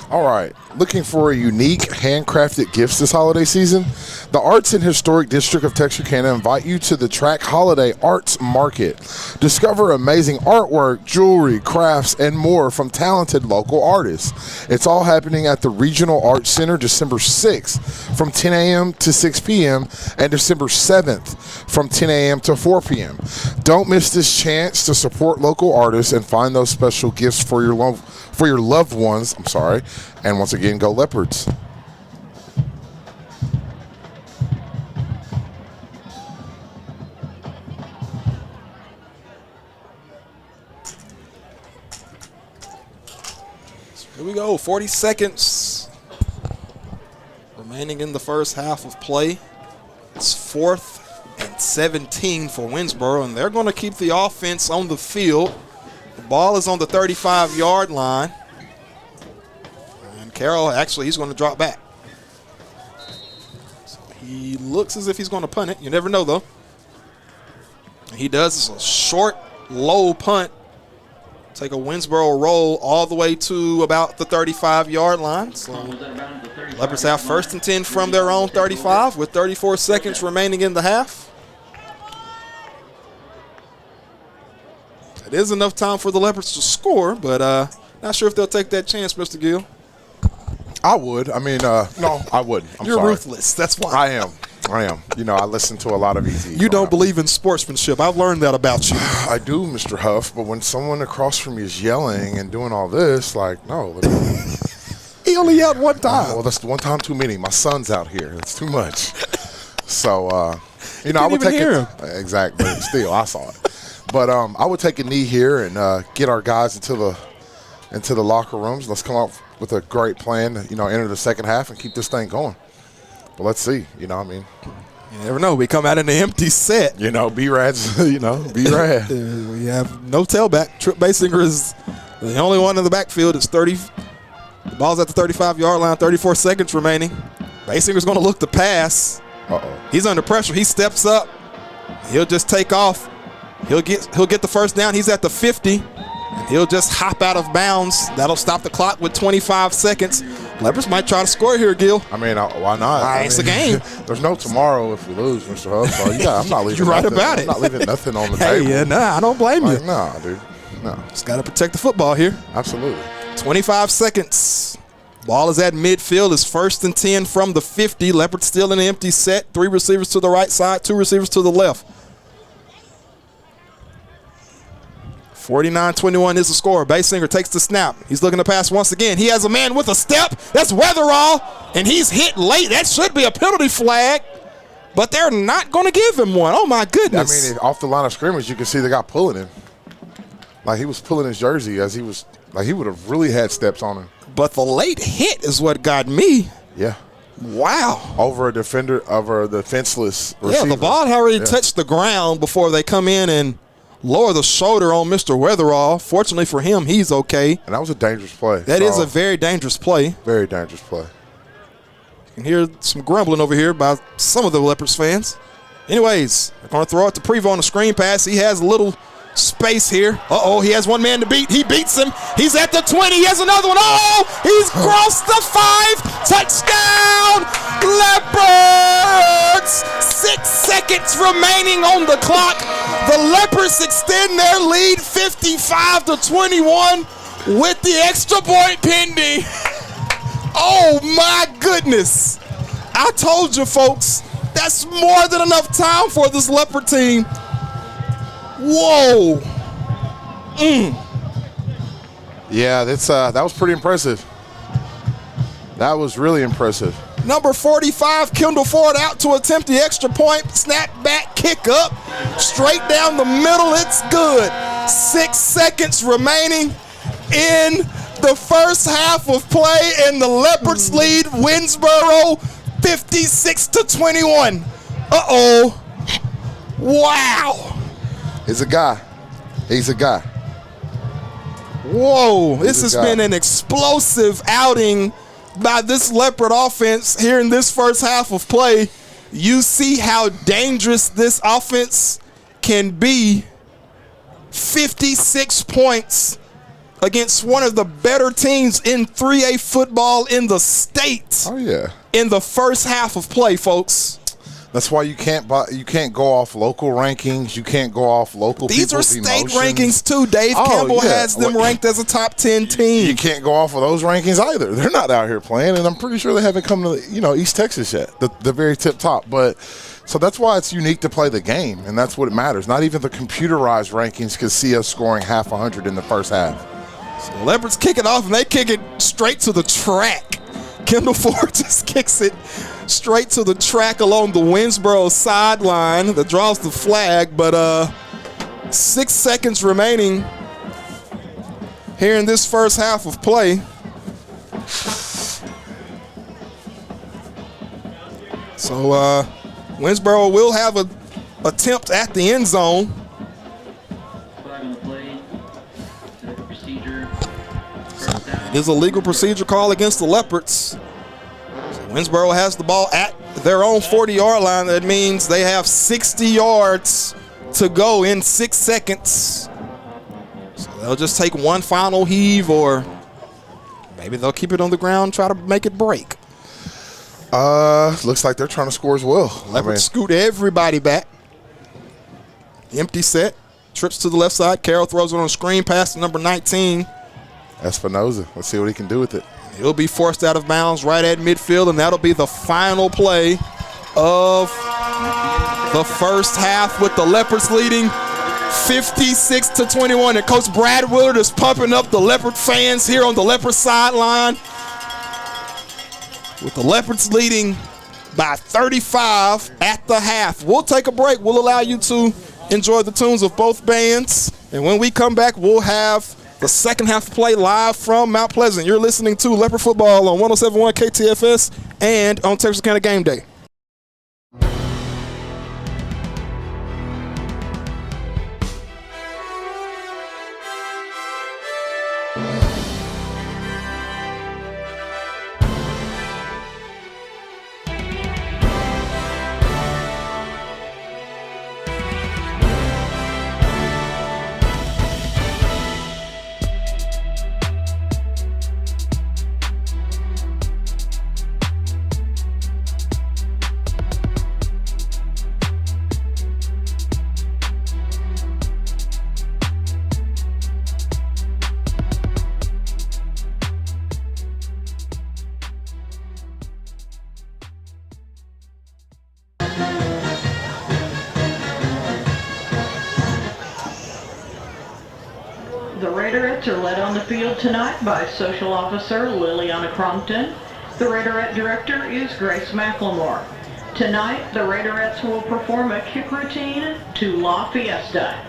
All right. Looking for a unique handcrafted gifts this holiday season? The Arts and Historic District of Texarkana invite you to the Track Holiday Arts Market. Discover amazing artwork, jewelry, crafts, and more from talented local artists. It's all happening at the Regional Arts Center December 6th from 10 a.m. to 6 p.m. and December 7th from 10 a.m. to 4 p.m. Don't miss this chance to support local artists and find those special gifts for your loved ones. And once again, go Leopards. Here we go, 40 seconds remaining in the first half of play. It's 4th and 17 for Winnsboro, and they're going to keep the offense on the field. The ball is on the 35-yard line. And Carroll, actually, he's going to drop back. So he looks as if he's going to punt it. You never know, though. And he does. It's a short, low punt. Take a Winnsboro roll all the way to about the 35-yard line. So Leopards have 1st and 10 from their own 35 with 34 seconds remaining in the half. It is enough time for the Leopards to score, but not sure if they'll take that chance, Mr. Gill. I would. I mean, no, I wouldn't. You're sorry. ruthless. That's why. I am. You know, I listen to a lot of easy. You don't believe in sportsmanship. I've learned that about you. I do, Mr. Huff, but when someone across from me is yelling and doing all this, like, no. He only yelled one time. Well, that's one time too many. My son's out here. That's too much. So, you know, I would take take it. Exactly. Still, I saw it. But I would take a knee here and get our guys into the locker rooms. Let's come up with a great plan to, enter the second half and keep this thing going. But let's see. You never know. We come out in an empty set. B-Rad's, B-Rad. We have no tailback. Trip Basinger is the only one in the backfield. It's 30. The ball's at the 35-yard line, 34 seconds remaining. Basinger's going to look to pass. He's under pressure. He steps up. He'll just take off. He'll get the first down. He's at the 50. And he'll just hop out of bounds. That'll stop the clock with 25 seconds. Leopards might try to score here, Gil. I mean, why not? It's a game. There's no tomorrow if we lose, Mr. Hub. So I'm not leaving. You're right nothing. about it. I'm not leaving nothing on the Hey, table. yeah, nah, I don't blame you. Nah, dude. No. Just got to protect the football here. Absolutely. 25 seconds. Ball is at midfield. It's 1st and 10 from the 50. Leopards still in an empty set. 3 receivers to the right side, 2 receivers to the left. 49-21 is the score. Basinger takes the snap. He's looking to pass once again. He has a man with a step. That's Weatherall, and he's hit late. That should be a penalty flag, but they're not going to give him one. Oh, my goodness. I mean, off the line of scrimmage, you can see the guy pulling him. Like he was pulling his jersey as he was, like he would have really had steps on him. But the late hit is what got me. Yeah. Wow. Over a defenseless receiver. Yeah, the ball had already touched the ground before they come in and lower the shoulder on Mr. Weatherall. Fortunately for him, he's okay. And that was a dangerous play. That is a very dangerous play. Very dangerous play. You can hear some grumbling over here by some of the Leopards fans. Anyways, they're going to throw it to Prevo on the screen pass. He has a little space here. He has one man to beat. He beats him. He's at the 20. He has another one. He's crossed the 5. Touchdown, Leopards! 6 seconds remaining on the clock. The Leopards extend their lead 55-21 with the extra point pending. Oh my goodness. I told you folks, that's more than enough time for this Leopard team. Whoa. Yeah, that was pretty impressive. That was really impressive. Number 45, Kendall Ford out to attempt the extra point. Snap back, kick up, straight down the middle. It's good. 6 seconds remaining in the first half of play, and the Leopards lead Winnsboro 56-21. Wow. He's a guy. Whoa, this has been an explosive outing by this Leopard offense here in this first half of play. You see how dangerous this offense can be. 56 points against one of the better teams in 3A football in the state. Oh, yeah. In the first half of play, folks. That's why you can't go off local rankings. You can't go off local These are people's state emotions. rankings too. Dave Campbell has them ranked as a top 10 team. You can't go off of those rankings either. They're not out here playing, and I'm pretty sure they haven't come to East Texas yet, the very tip top. But so that's why it's unique to play the game, and that's what it matters. Not even the computerized rankings could see us scoring half 100 in the first half. So the Leopards kick it off, and they kick it straight to the track. Kendall Ford just kicks it straight to the track along the Winnsboro sideline that draws the flag, but 6 seconds remaining here in this first half of play. So Winnsboro will have an attempt at the end zone. Flag on the play. Procedure. First down. It is a legal procedure call against the Leopards. So Winnsboro has the ball at their own 40-yard line. That means they have 60 yards to go in 6 seconds. So they'll just take one final heave, or maybe they'll keep it on the ground, try to make it break. Looks like they're trying to score as well. Leopards scoot everybody back. Empty set. Trips to the left side. Carroll throws it on a screen pass to number 19. Espinoza. Let's see what he can do with it. He'll be forced out of bounds right at midfield, and that'll be the final play of the first half, with the Leopards leading 56-21. And Coach Brad Willard is pumping up the Leopard fans here on the Leopard sideline, with the Leopards leading by 35 at the half. We'll take a break. We'll allow you to enjoy the tunes of both bands, and when we come back, we'll have the second half of play live from Mount Pleasant. You're listening to Leopard Football on 107.1 KTFS and on Texarkana Game Day. Raiderettes are led on the field tonight by Social Officer Liliana Crompton. The Raiderette Director is Grace McLemore. Tonight, the Raiderettes will perform a kick routine to La Fiesta.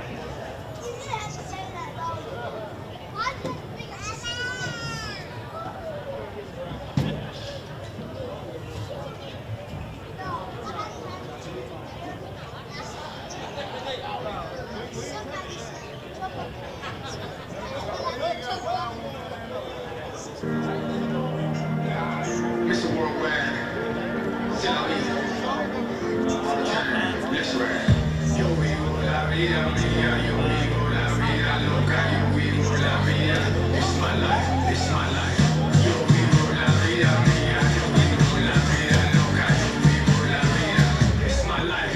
Mr. Worldwide, c'est la vie. All the time, let's ride. Yo vivo la vida mía, yo vivo la vida loca, yo vivo la vida. It's my life, it's my life. Yo vivo la vida mía, yo vivo la vida loca, yo vivo la vida. It's my life.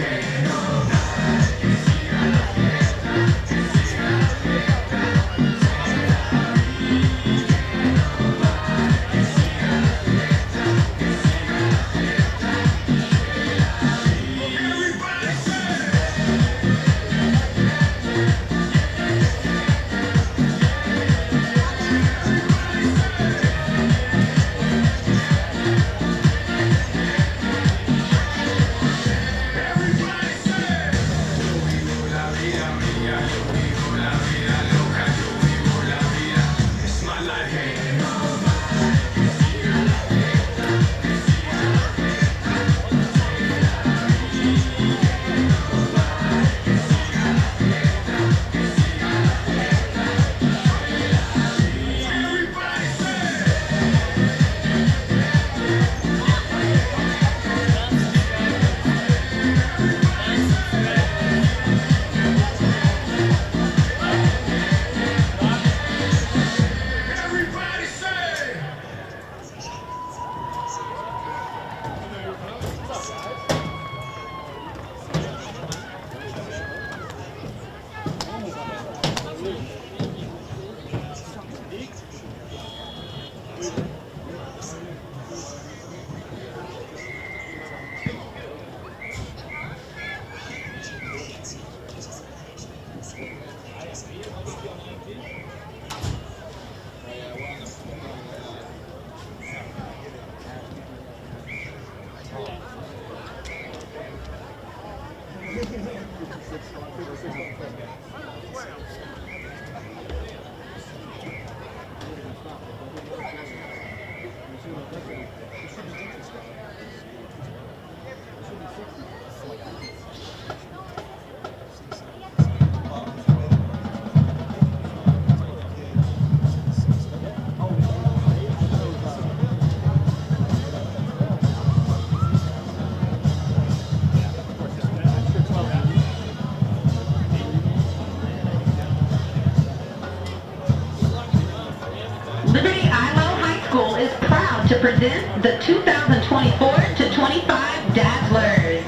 Liberty-Eylau High School is proud to present the 2024-25 Dazzlers.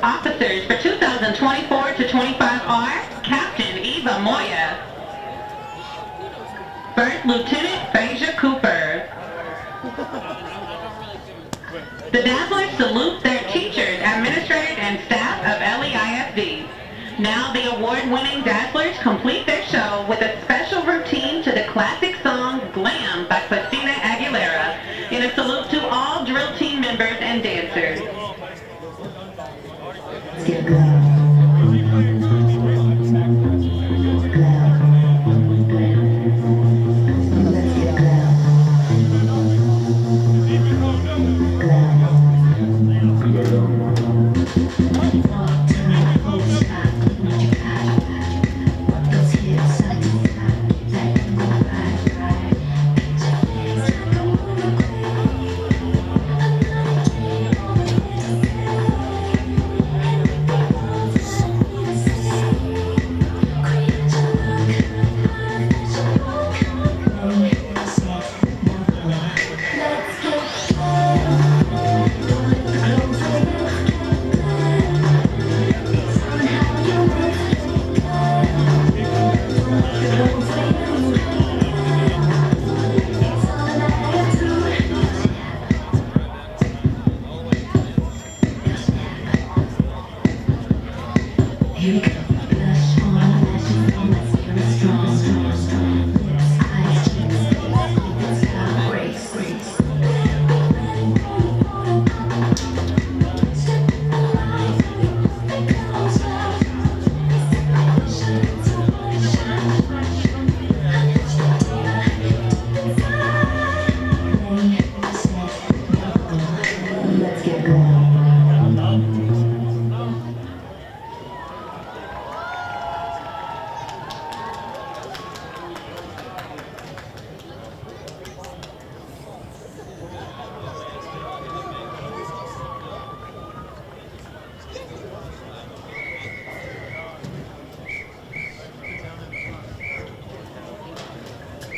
Officers for 2024-25 are Captain Eva Moya, First Lieutenant Phasia Cooper. The Dazzlers salute their teachers, administrators, and staff of LEISD. Now the award-winning Dazzlers complete their show with a special routine to the classic song Glam by Christina Aguilera in a salute to all drill team members and dancers. let's get going.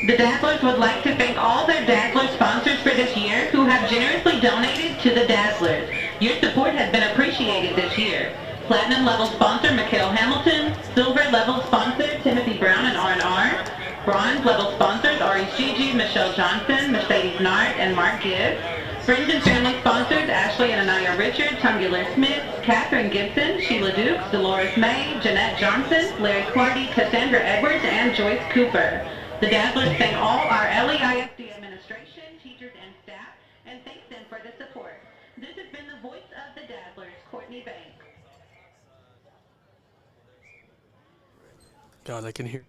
The Dazzlers would like to thank all their Dazzler sponsors for this year who have generously donated to the Dazzlers. Your support has been appreciated this year. Platinum level sponsor Mikhail Hamilton, Silver level sponsor Timothy Brown and R&R, Bronze level sponsors Ari Gigi, Michelle Johnson, Mercedes Nart, and Mark Gibbs. Friends and family sponsors Ashley and Anaya Richards, Tungula Smith, Catherine Gibson, Sheila Dukes, Dolores May, Jeanette Johnson, Larry Clardy, Cassandra Edwards, and Joyce Cooper. The Dazzlers thank all our LEISD administration, teachers, and staff, and thanks them for the support. This has been the voice of the Dazzlers, Courtney Banks. God, I can hear.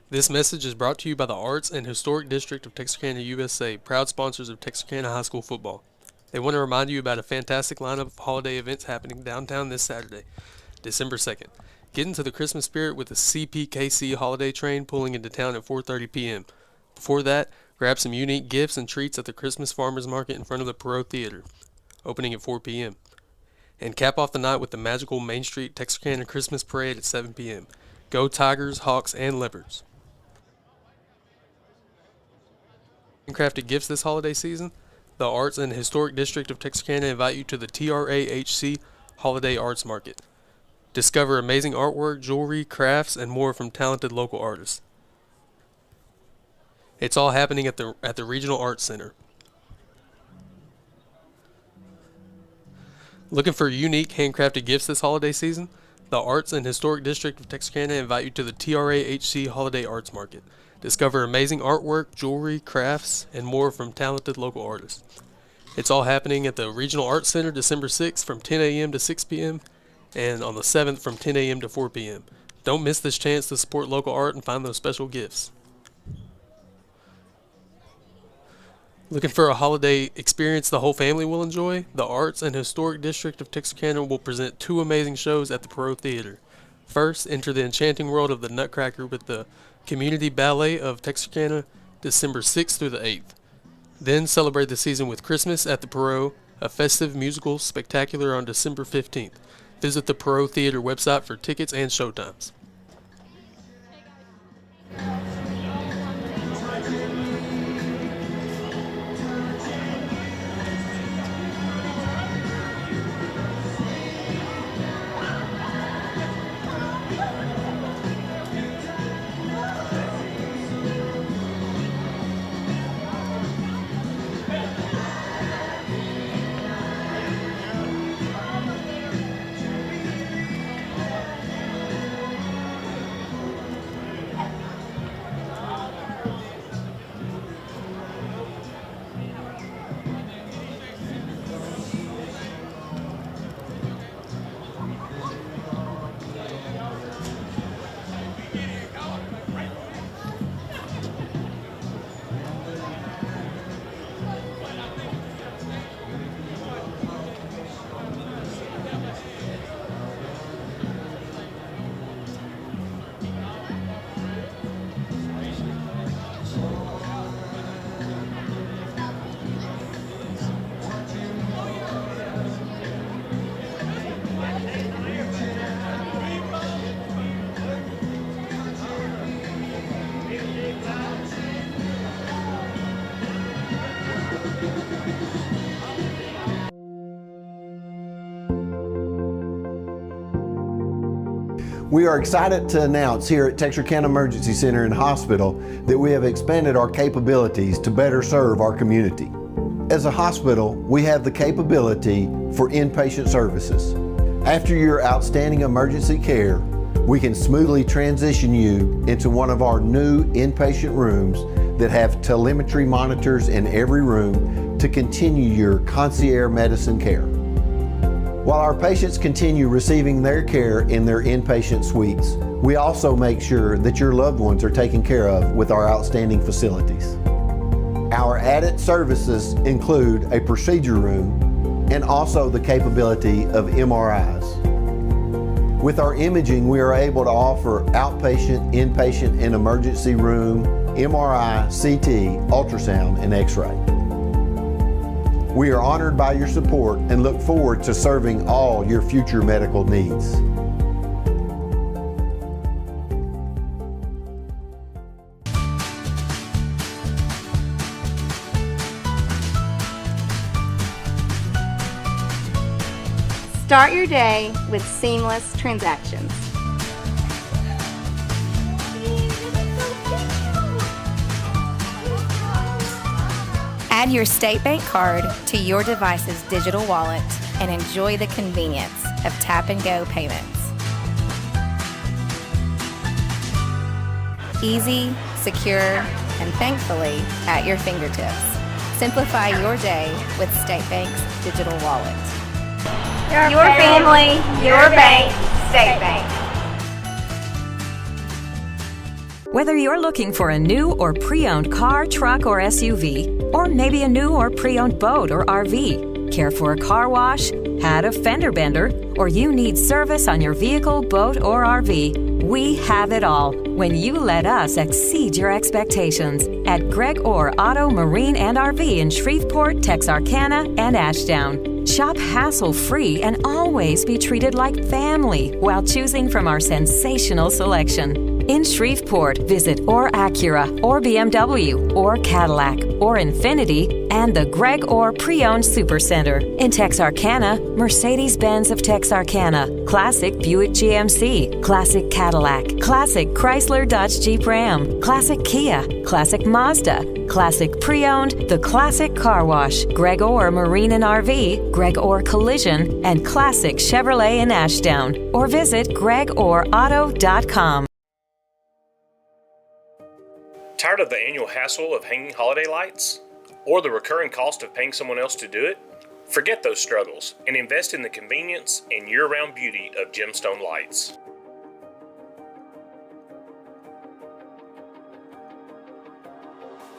This message is brought to you by the Arts and Historic District of Texarkana, USA, proud sponsors of Texarkana High School football. They want to remind you about a fantastic lineup of holiday events happening downtown this Saturday, December 2nd. Get into the Christmas spirit with the CPKC holiday train pulling into town at 4:30 p.m. Before that, grab some unique gifts and treats at the Christmas Farmers Market in front of the Perot Theater, opening at 4 p.m. And cap off the night with the magical Main Street Texarkana Christmas Parade at 7 p.m. Go Tigers, Hawks, and Leopards. Handcrafted gifts this holiday season, the Arts and Historic District of Texarkana invite you to the TRAHC Holiday Arts Market. Discover amazing artwork, jewelry, crafts, and more from talented local artists. It's all happening at the Regional Arts Center. Looking for unique handcrafted gifts this holiday season? The Arts and Historic District of Texarkana invite you to the TRAHC Holiday Arts Market. Discover amazing artwork, jewelry, crafts, and more from talented local artists. It's all happening at the Regional Arts Center December 6th from 10 a.m. to 6 p.m. and on the 7th from 10 a.m. to 4 p.m. Don't miss this chance to support local art and find those special gifts. Looking for a holiday experience the whole family will enjoy? The Arts and Historic District of Texarkana will present two amazing shows at the Perot Theater. First, enter the enchanting world of the Nutcracker with the Community Ballet of Texarkana, December 6th through the 8th. Then celebrate the season with Christmas at the Perot, a festive musical spectacular on December 15th. Visit the Perot Theater website for tickets and showtimes. We are excited to announce here at Texarkana Emergency Center and Hospital that we have expanded our capabilities to better serve our community. As a hospital, we have the capability for inpatient services. After your outstanding emergency care, we can smoothly transition you into one of our new inpatient rooms that have telemetry monitors in every room to continue your concierge medicine care. While our patients continue receiving their care in their inpatient suites, we also make sure that your loved ones are taken care of with our outstanding facilities. Our added services include a procedure room and also the capability of MRIs. With our imaging, we are able to offer outpatient, inpatient, and emergency room, MRI, CT, ultrasound, and X-ray. We are honored by your support and look forward to serving all your future medical needs. Start your day with seamless transactions. Add your State Bank card to your device's digital wallet and enjoy the convenience of tap-and-go payments. Easy, secure, and thankfully at your fingertips. Simplify your day with State Bank's digital wallet. Your family, your bank, State Bank. Whether you're looking for a new or pre-owned car, truck, or SUV, or maybe a new or pre-owned boat or RV, care for a car wash, had a fender bender, or you need service on your vehicle, boat, or RV, we have it all when you let us exceed your expectations at Greg Orr Auto, Marine, and RV in Shreveport, Texarkana, and Ashdown. Shop hassle-free and always be treated like family while choosing from our sensational selection. In Shreveport, visit Orr Acura, or BMW, or Cadillac, or Infiniti, and the Greg Orr Pre-Owned Supercenter. In Texarkana, Mercedes-Benz of Texarkana, Classic Buick GMC, Classic Cadillac, Classic Chrysler Dodge Jeep Ram, Classic Kia, Classic Mazda, Classic Pre-Owned, The Classic Car Wash, Greg Orr Marine and RV, Greg Orr Collision, and Classic Chevrolet in Ashdown. Or visit gregorrauto.com. Tired of the annual hassle of hanging holiday lights? Or the recurring cost of paying someone else to do it? Forget those struggles and invest in the convenience and year-round beauty of Gemstone Lights.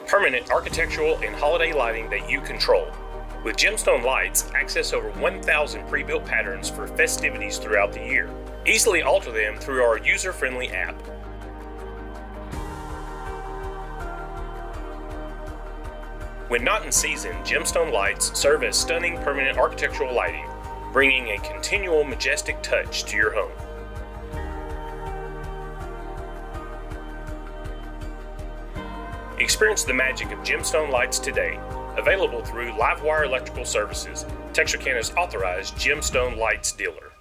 Permanent architectural and holiday lighting that you control. With Gemstone Lights, access over 1,000 pre-built patterns for festivities throughout the year. Easily alter them through our user-friendly app. When not in season, Gemstone Lights serve as stunning permanent architectural lighting, bringing a continual majestic touch to your home. Experience the magic of Gemstone Lights today. Available through Livewire Electrical Services, Texarkana's authorized Gemstone Lights dealer.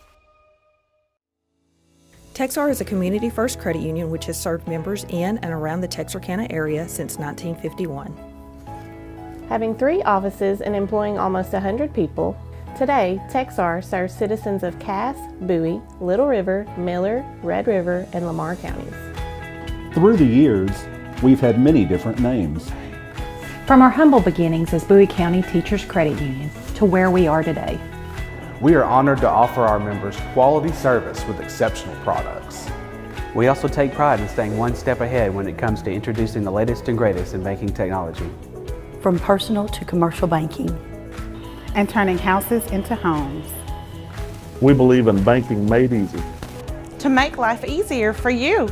Texar is a community-first credit union which has served members in and around the Texarkana area since 1951. Having 3 offices and employing almost 100 people, today Texar serves citizens of Cass, Bowie, Little River, Miller, Red River, and Lamar counties. Through the years, we've had many different names. From our humble beginnings as Bowie County Teachers Credit Union to where we are today. We are honored to offer our members quality service with exceptional products. We also take pride in staying one step ahead when it comes to introducing the latest and greatest in banking technology. From personal to commercial banking. And turning houses into homes. We believe in banking made easy. To make life easier for you.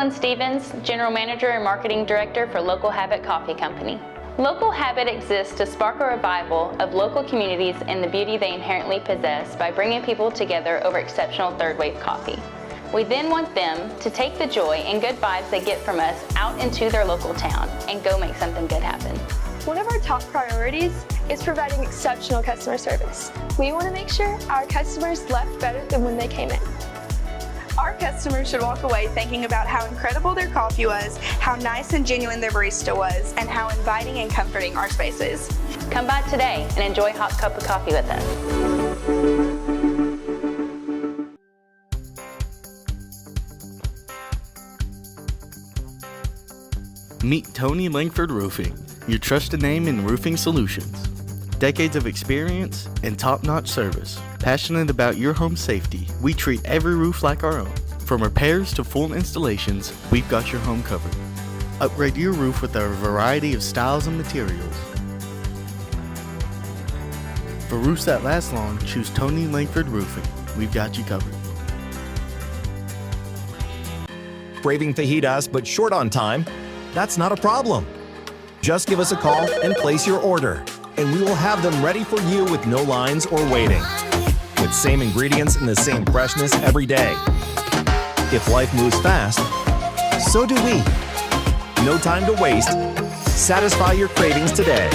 Jacqueline Stevens, General Manager and Marketing Director for Local Habit Coffee Company. Local Habit exists to spark a revival of local communities and the beauty they inherently possess by bringing people together over exceptional third-wave coffee. We then want them to take the joy and good vibes they get from us out into their local town and go make something good happen. One of our top priorities is providing exceptional customer service. We want to make sure our customers left better than when they came in. Our customers should walk away thinking about how incredible their coffee was, how nice and genuine their barista was, and how inviting and comforting our space is. Come by today and enjoy a hot cup of coffee with us. Meet Tony Langford Roofing, your trusted name in roofing solutions. Decades of experience and top-notch service. Passionate about your home safety, we treat every roof like our own. From repairs to full installations, we've got your home covered. Upgrade your roof with our variety of styles and materials. For roofs that last long, choose Tony Langford Roofing. We've got you covered. Craving fajitas but short on time? That's not a problem. Just give us a call and place your order, and we will have them ready for you with no lines or waiting. With same ingredients and the same freshness every day. If life moves fast, so do we. No time to waste. Satisfy your cravings today.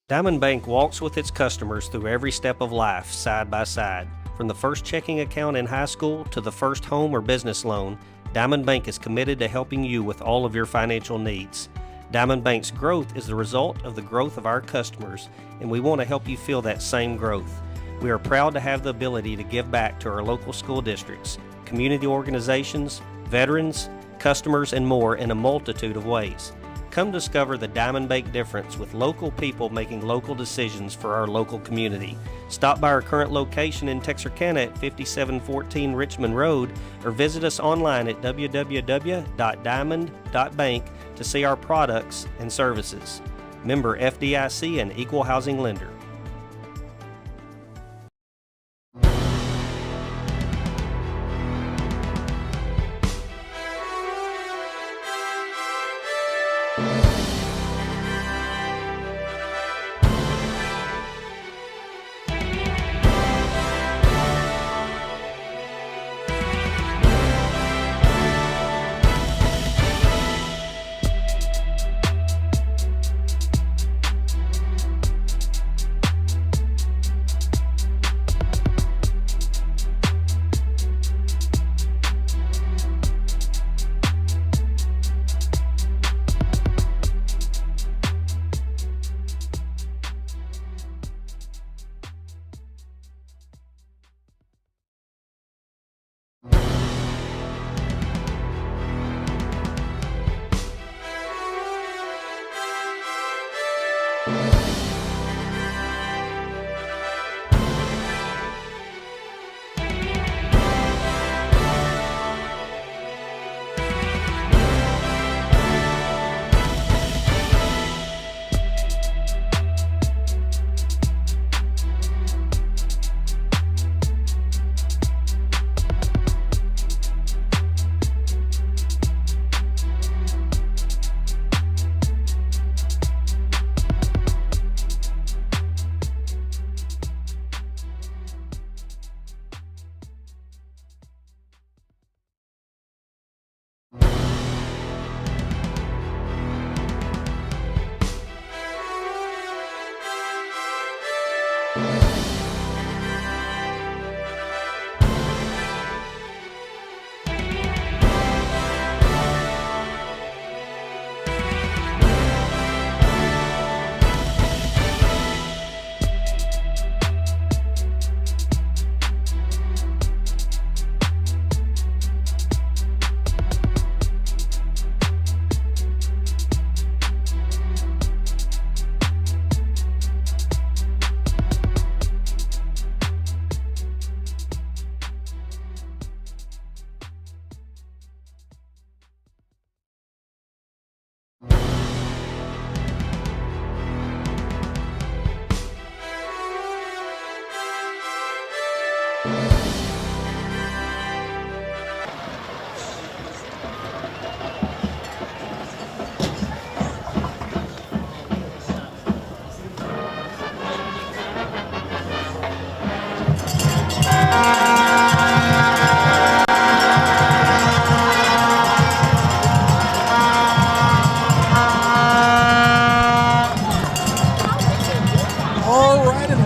Diamond Bank walks with its customers through every step of life, side by side. From the first checking account in high school to the first home or business loan, Diamond Bank is committed to helping you with all of your financial needs. Diamond Bank's growth is the result of the growth of our customers, and we want to help you feel that same growth. We are proud to have the ability to give back to our local school districts, community organizations, veterans, customers, and more in a multitude of ways. Come discover the Diamond Bank difference with local people making local decisions for our local community. Stop by our current location in Texarkana at 5714 Richmond Road or visit us online at www.diamond.bank to see our products and services. Member FDIC and Equal Housing Lender.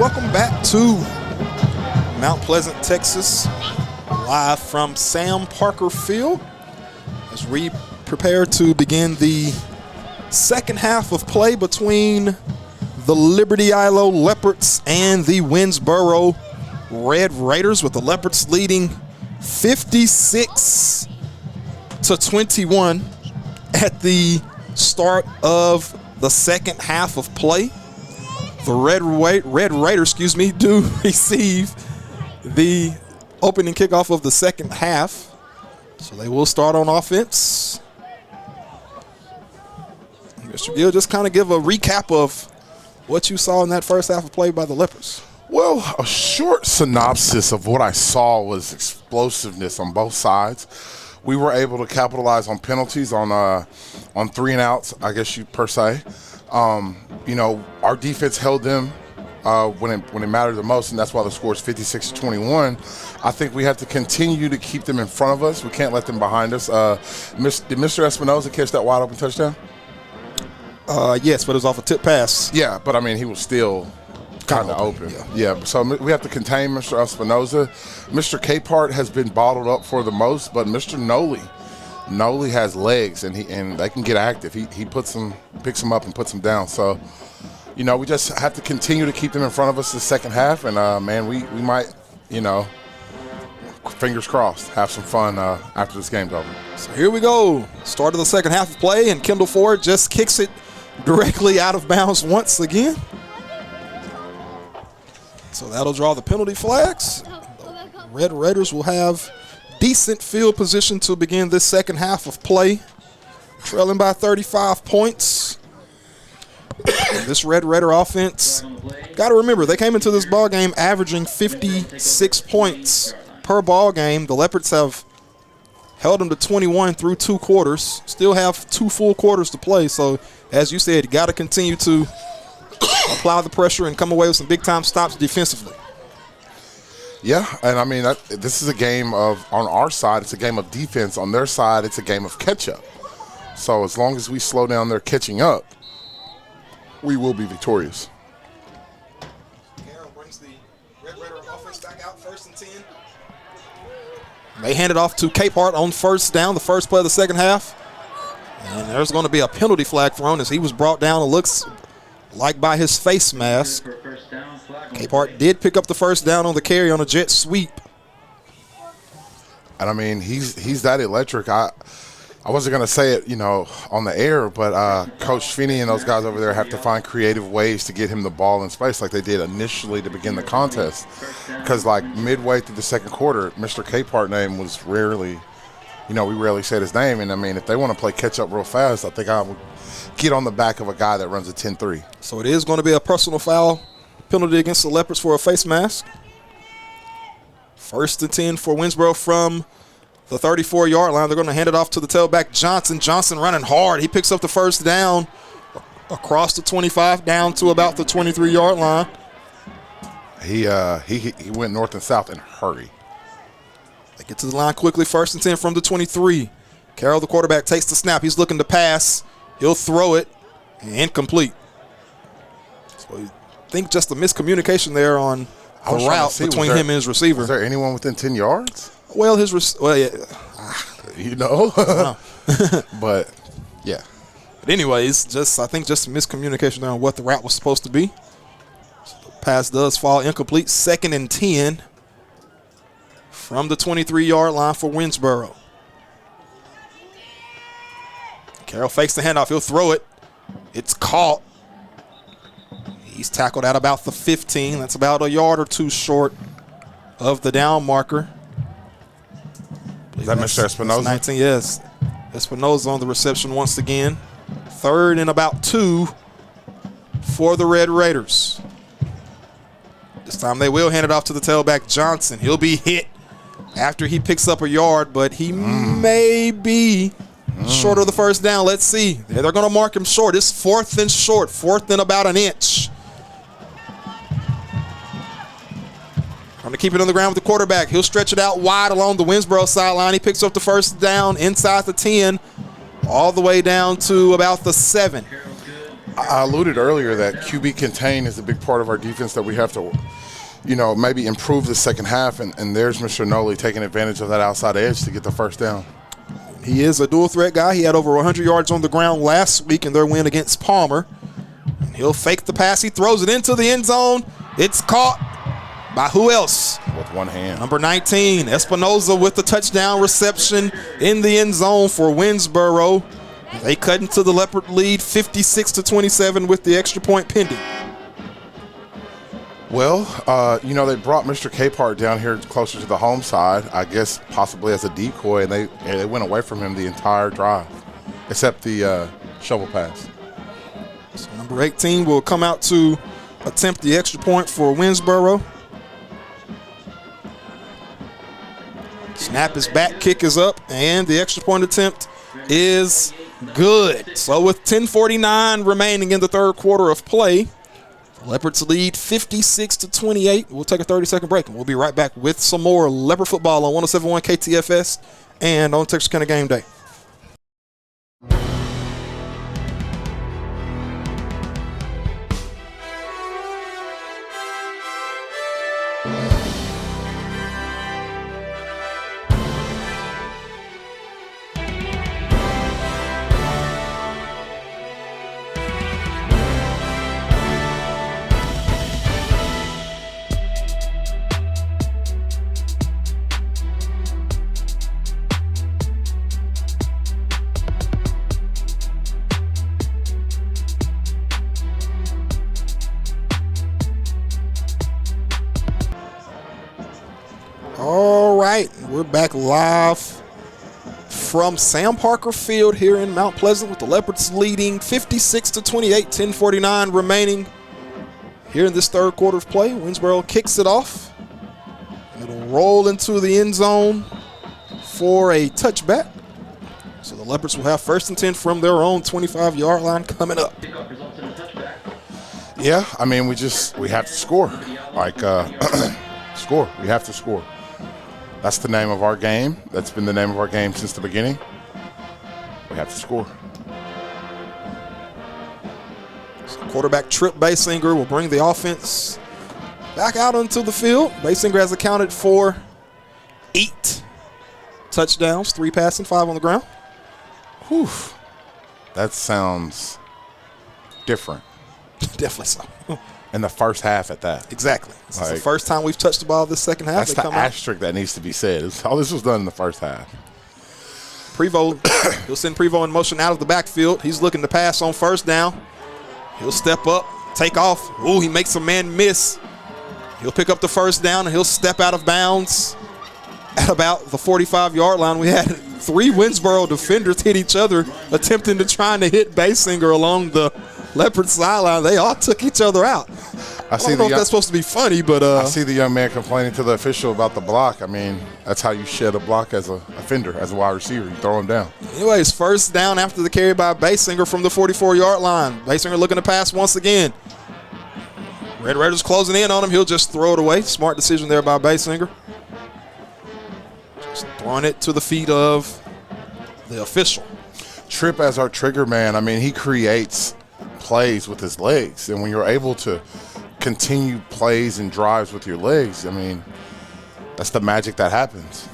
welcome back to Mount Pleasant, Texas, live from Sam Parker Field as we prepare to begin the second half of play between the Liberty-Eylau Leopards and the Winnsboro Red Raiders, with the Leopards leading 56-21 at the start of the second half of play. The Red Raiders, do receive the opening kickoff of the second half. So they will start on offense. Mr. Gill, just kind of give a recap of what you saw in that first half of play by the Leopards. Well, a short synopsis of what I saw was explosiveness on both sides. We were able to capitalize on penalties on 3 and outs, I guess per se. Our defense held them when it mattered the most, and that's why the score is 56-21. I think we have to continue to keep them in front of us. We can't let them behind us. Did Mr. Espinoza catch that wide open touchdown? Yes, but it was off a tip pass. Yeah, but I mean, he was still kind of open. Yeah, so we have to contain Mr. Espinoza. Mr. Capehart has been bottled up for the most, but Mr. Noli has legs, and they can get active. He picks them up and puts them down. So, we just have to continue to keep them in front of us the second half, and we might, fingers crossed, have some fun after this game's over. So here we go. Start of the second half of play, and Kendall Ford just kicks it directly out of bounds once again. So that'll draw the penalty flags. The Red Raiders will have decent field position to begin this second half of play, trailing by 35 points. And this Red Raider offense, got to remember, they came into this ball game averaging 56 points per ball game. The Leopards have held them to 21 through 2 quarters, still have 2 full quarters to play. So, as you said, you got to continue to apply the pressure and come away with some big-time stops defensively. Yeah, and I mean, this is a game of, on our side, it's a game of defense. On their side, it's a game of catch-up. So as long as we slow down their catching up, we will be victorious. Carroll brings the Red Raider offense back out, 1st and 10. They hand it off to Capehart on first down, the first play of the second half. And there's going to be a penalty flag thrown as he was brought down, it looks like, by his face mask. Capehart did pick up the first down on the carry on a jet sweep. And I mean, he's that electric. I wasn't going to say it, on the air, but Coach Finney and those guys over there have to find creative ways to get him the ball in space like they did initially to begin the contest. Because, midway through the second quarter, Mr. Capehart's name was rarely, we rarely said his name. And, I mean, if they want to play catch-up real fast, I think I would get on the back of a guy that runs a 10-3. So it is going to be a personal foul penalty against the Leopards for a face mask. 1st and 10 for Winnsboro from the 34-yard line. They're going to hand it off to the tailback, Johnson. Johnson running hard. He picks up the first down across the 25 down to about the 23-yard line. He went north and south in a hurry. They get to the line quickly. 1st and 10 from the 23. Carroll, the quarterback, takes the snap. He's looking to pass. He'll throw it. Incomplete. So I think just a miscommunication there on the route between him and his receiver. Is there anyone within 10 yards? Well, yeah. But, yeah. But anyways, I think just a miscommunication there on what the route was supposed to be. So the pass does fall incomplete. 2nd and 10 from the 23-yard line for Winnsboro. Carroll fakes the handoff. He'll throw it. It's caught. He's tackled at about the 15. That's about a yard or 2 short of the down marker. Is that Mr. Espinoza? 19, yes. Espinoza on the reception once again. 3rd and about 2 for the Red Raiders. This time they will hand it off to the tailback, Johnson. He'll be hit after he picks up a yard, but he may be short of the first down. Let's see. They're going to mark him short. It's 4th and short, 4th and about an inch. Trying to keep it on the ground with the quarterback. He'll stretch it out wide along the Winnsboro sideline. He picks up the first down inside the 10, all the way down to about the 7. I alluded earlier that QB contain is a big part of our defense that we have to, maybe improve the second half. And there's Mr. Noli taking advantage of that outside edge to get the first down. He is a dual threat guy. He had over 100 yards on the ground last week in their win against Palmer. And he'll fake the pass. He throws it into the end zone. It's caught by who else? With one hand. Number 19, Espinoza with the touchdown reception in the end zone for Winnsboro. They cut into the Leopard lead 56-27 with the extra point pending. Well, they brought Mr. Capehart down here closer to the home side, I guess possibly as a decoy, and they went away from him the entire drive, except the shovel pass. So number 18 will come out to attempt the extra point for Winnsboro. Snap is back, kick is up, and the extra point attempt is good. So with 10:49 remaining in the third quarter of play, the Leopards lead 56-28. We'll take a 30-second break, and we'll be right back with some more Leopard football on 107.1 KTFS and on Texarkana Game Day. All right, we're back live from Sam Parker Field here in Mount Pleasant with the Leopards leading 56-28, 10:49 remaining here in this third quarter of play. Winnsboro kicks it off. It'll roll into the end zone for a touchback. So the Leopards will have 1st and 10 from their own 25-yard line coming up. Yeah, I mean, we have to score. Score. We have to score. That's the name of our game. That's been the name of our game since the beginning. We have to score. So quarterback Trip Basinger will bring the offense back out onto the field. Basinger has accounted for 8 touchdowns, 3 passing, 5 on the ground. Whew. That sounds different. Definitely so. In the first half at that. Exactly. This is the first time we've touched the ball this second half. That's the asterisk that needs to be said. All this was done in the first half. Prevost, he'll send Prevost in motion out of the backfield. He's looking to pass on 1st down. He'll step up, take off. Ooh, he makes a man miss. He'll pick up the 1st down, and he'll step out of bounds at about the 45-yard line. We had 3 Winnsboro defenders hit each other, attempting to try to hit Basinger along the Leopard sideline. They all took each other out. I don't know if that's supposed to be funny, but I see the young man complaining to the official about the block. I mean, that's how you shed a block as a offender, as a wide receiver. You throw him down. Anyways, 1st down after the carry by Basinger from the 44-yard line. Basinger looking to pass once again. Red Raiders closing in on him. He'll just throw it away. Smart decision there by Basinger. Just throwing it to the feet of the official. Tripp as our trigger man. I mean, he creates plays with his legs, and when you're able to continue plays and drives with your legs, I mean, that's the magic that happens.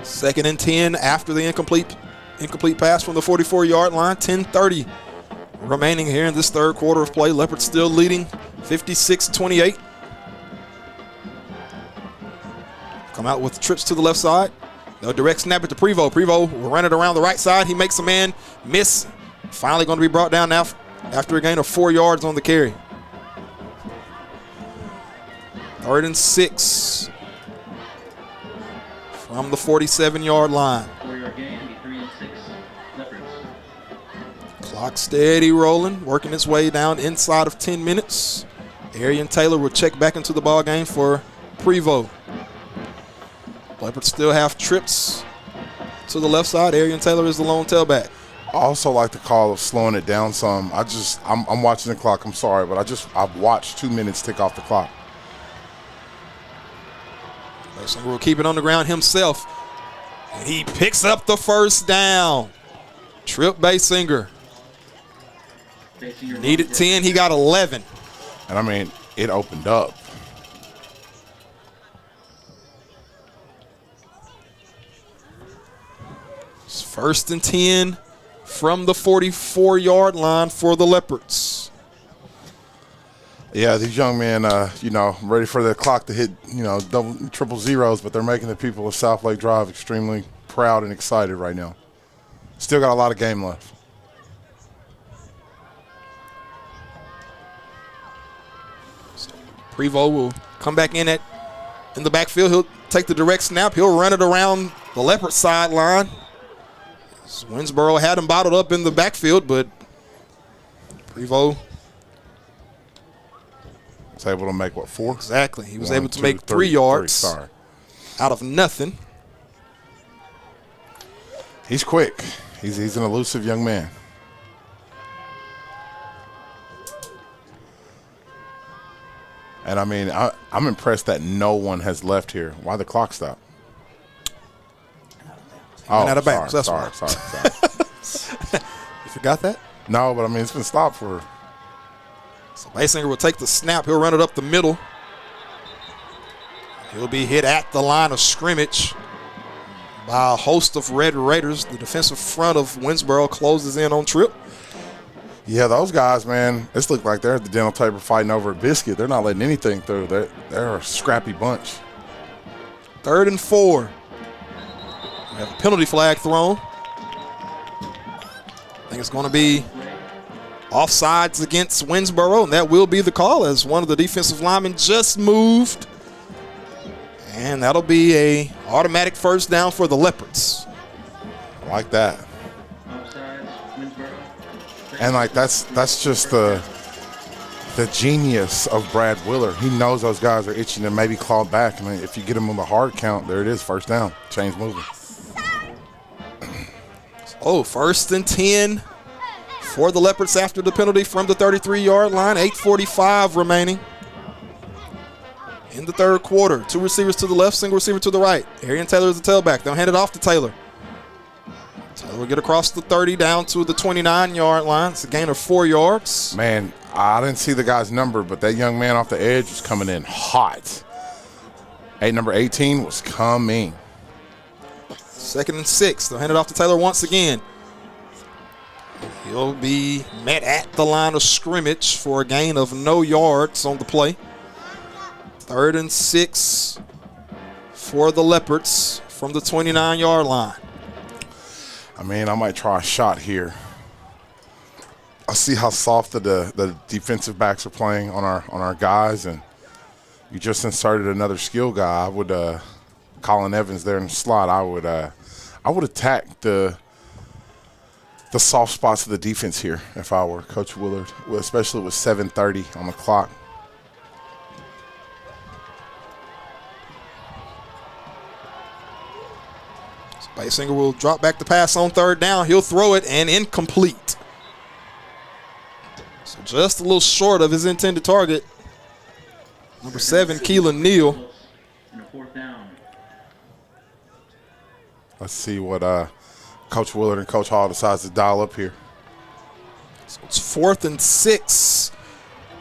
2nd and 10 after the incomplete pass from the 44-yard line. 10:30 remaining here in this third quarter of play. Leopards still leading 56-28. Come out with trips to the left side. No direct snap it to Prevost. Prevost will run it around the right side. He makes a man miss. Finally going to be brought down now after a gain of 4 yards on the carry. 3rd and 6 from the 47-yard line. Clock steady rolling, working its way down inside of 10 minutes. Arian Taylor will check back into the ball game for Prevost. Leopards still have trips to the left side. Arian Taylor is the lone tailback. I also like the call of slowing it down some. I'm watching the clock. I'm sorry, but I've watched 2 minutes tick off the clock. Basinger will keep it on the ground himself. And he picks up the 1st down. Trip Basinger. Needed 10, he got 11. And I mean, it opened up. It's 1st and 10 from the 44-yard line for the Leopards. Yeah, these young men, ready for the clock to hit, double, triple zeros, but they're making the people of South Lake Drive extremely proud and excited right now. Still got a lot of game left. Prevost will come back in the backfield. He'll take the direct snap. He'll run it around the Leopard sideline. Winnsboro had him bottled up in the backfield, but Prevost was able to make, 4? Exactly. He was able to make 3 yards out of nothing. He's quick. He's an elusive young man. And, I mean, I'm impressed that no one has left here. Why the clock stop? Out of bounds. That's sorry. You forgot that? No, but, I mean, it's been stopped for. So Basinger will take the snap. He'll run it up the middle. He'll be hit at the line of scrimmage by a host of Red Raiders. The defensive front of Winnsboro closes in on Tripp. Yeah, those guys, man, this looked like they're at the dental table fighting over a biscuit. They're not letting anything through. They're a scrappy bunch. 3rd and 4. We have a penalty flag thrown. I think it's going to be offsides against Winnsboro, and that will be the call as one of the defensive linemen just moved. And that'll be a automatic first down for the Leopards. I like that. And that's just the genius of Brad Willer. He knows those guys are itching to maybe claw back. I mean, if you get them on the hard count, there it is, first down. Chains moving. 1st and 10 for the Leopards after the penalty from the 33-yard line. 8:45 remaining in the 3rd quarter. 2 receivers to the left, single receiver to the right. Arian Taylor is the tailback. They'll hand it off to Taylor. Taylor will get across the 30 down to the 29-yard line. It's a gain of 4 yards. Man, I didn't see the guy's number, but that young man off the edge was coming in hot. Number 18 was coming. 2nd and 6. They'll hand it off to Taylor once again. He'll be met at the line of scrimmage for a gain of no yards on the play. 3rd and 6 for the Leopards from the 29-yard line. I mean, I might try a shot here. I see how soft the defensive backs are playing on our guys, and you just inserted another skill guy. I would Colin Evans there in the slot. I would attack the soft spots of the defense here if I were Coach Willard, especially with 7:30 on the clock. Basinger will drop back the pass on 3rd down. He'll throw it and incomplete. So just a little short of his intended target. Number 7, Keelan Neal. Let's see what Coach Willard and Coach Hall decides to dial up here. So it's 4th and 6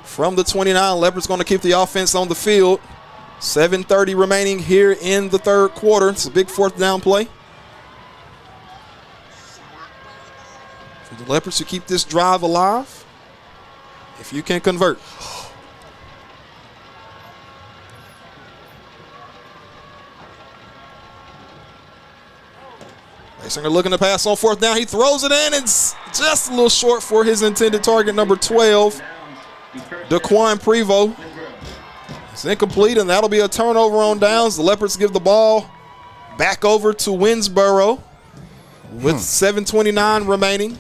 from the 29. Leopards going to keep the offense on the field. 7:30 remaining here in the 3rd quarter. It's a big 4th down play for the Leopards to keep this drive alive. If you can convert. Basinger looking to pass on 4th down. He throws it in. It's just a little short for his intended target, number 12, Daquan Prevost. It's incomplete, and that'll be a turnover on downs. The Leopards give the ball back over to Winnsboro with 7:29 remaining.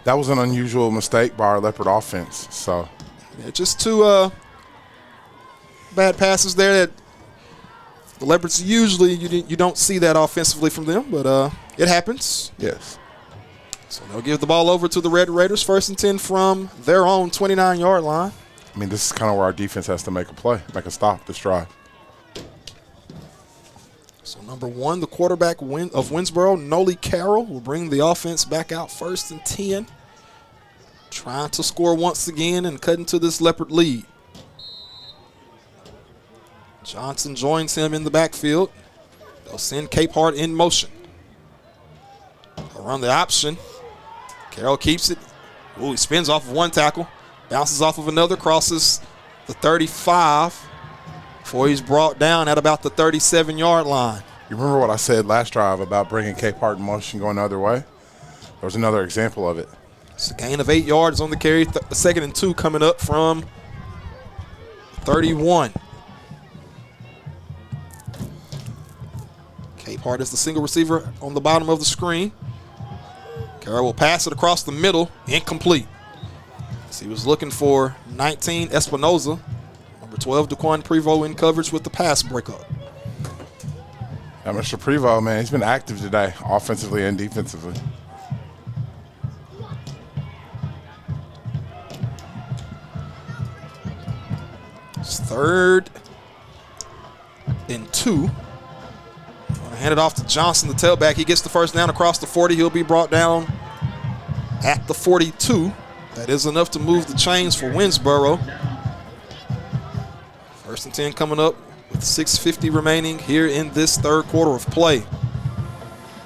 That was an unusual mistake by our Leopard offense. So, yeah, just 2 bad passes there that the Leopards usually you don't see that offensively from them, but it happens. Yes. So they'll give the ball over to the Red Raiders, 1st and 10 from their own 29-yard line. I mean, this is kind of where our defense has to make a play, make a stop this drive. So number 1, the quarterback of Winnsboro, Noli Carroll, will bring the offense back out 1st and 10. trying to score once again and cut into this Leopard lead. Johnson joins him in the backfield. They'll send Capehart in motion. They'll run the option. Carroll keeps it. Ooh, he spins off of one tackle. Bounces off of another, crosses the 35 before he's brought down at about the 37-yard line. You remember what I said last drive about bringing Capehart in motion going the other way? There was another example of it. It's a gain of 8 yards on the carry. Second and 2 coming up from 31. Capehart is the single receiver on the bottom of the screen. Carroll will pass it across the middle, incomplete. So he was looking for 19 Espinoza. Number 12, Daquan Prevost in coverage with the pass breakup. Now, Mr. Prevost, man, he's been active today, offensively and defensively. It's 3rd and 2. Hand it off to Johnson, the tailback. He gets the first down across the 40. He'll be brought down at the 42. That is enough to move the chains for Winnsboro. 1st and 10 coming up with 6:50 remaining here in this third quarter of play.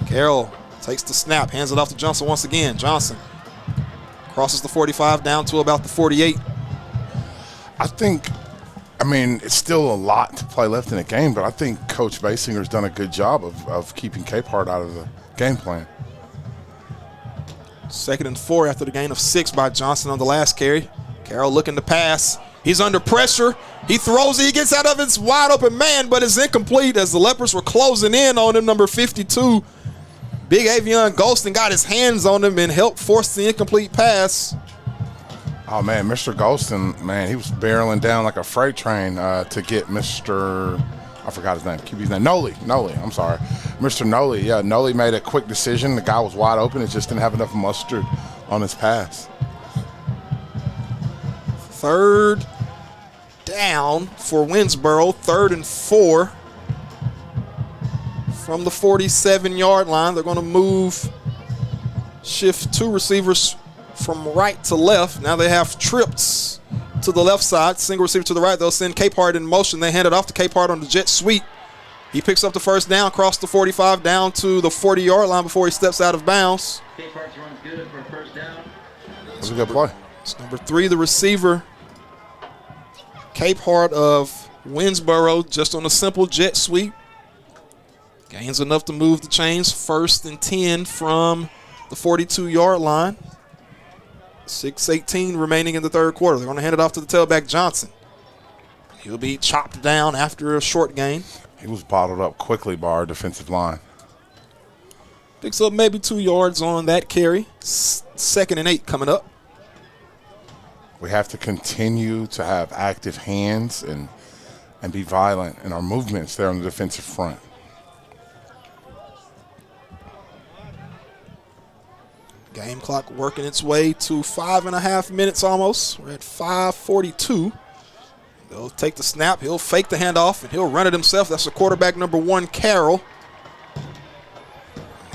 Carroll takes the snap, hands it off to Johnson once again. Johnson crosses the 45 down to about the 48. I mean, it's still a lot to play left in the game, but I think Coach Basinger's done a good job of keeping Capehart out of the game plan. 2nd and 4 after the gain of 6 by Johnson on the last carry. Carroll looking to pass. He's under pressure. He throws it. He gets out of his wide open man, but it's incomplete as the Leopards were closing in on him, number 52. Big Avion Golston got his hands on him and helped force the incomplete pass. Oh, man, Mr. Golston, man, he was barreling down like a freight train to get Mr. I forgot his name. QB's name. Noli, I'm sorry. Mr. Noli, yeah, Noli made a quick decision. The guy was wide open. It just didn't have enough mustard on his pass. 3rd down for Winnsboro. 3rd and 4 from the 47-yard line. They're going to shift 2 receivers from right to left. Now they have trips to the left side, single receiver to the right. They'll send Capehart in motion. They hand it off to Capehart on the jet sweep. He picks up the first down, across the 45 down to the 40-yard line before he steps out of bounds. Capehart's run's good for a first down. That's a good play. It's number 3, the receiver, Capehart of Winnsboro, just on a simple jet sweep. Gains enough to move the chains. 1st and 10 from the 42-yard line. 6:18 remaining in the third quarter. They're going to hand it off to the tailback, Johnson. He'll be chopped down after a short gain. He was bottled up quickly by our defensive line. Picks up maybe 2 yards on that carry. 2nd and 8 coming up. We have to continue to have active hands and be violent in our movements there on the defensive front. Game clock working its way to 5.5 minutes almost. We're at 5:42. They'll take the snap. He'll fake the handoff, and he'll run it himself. That's the quarterback, number 1, Carroll.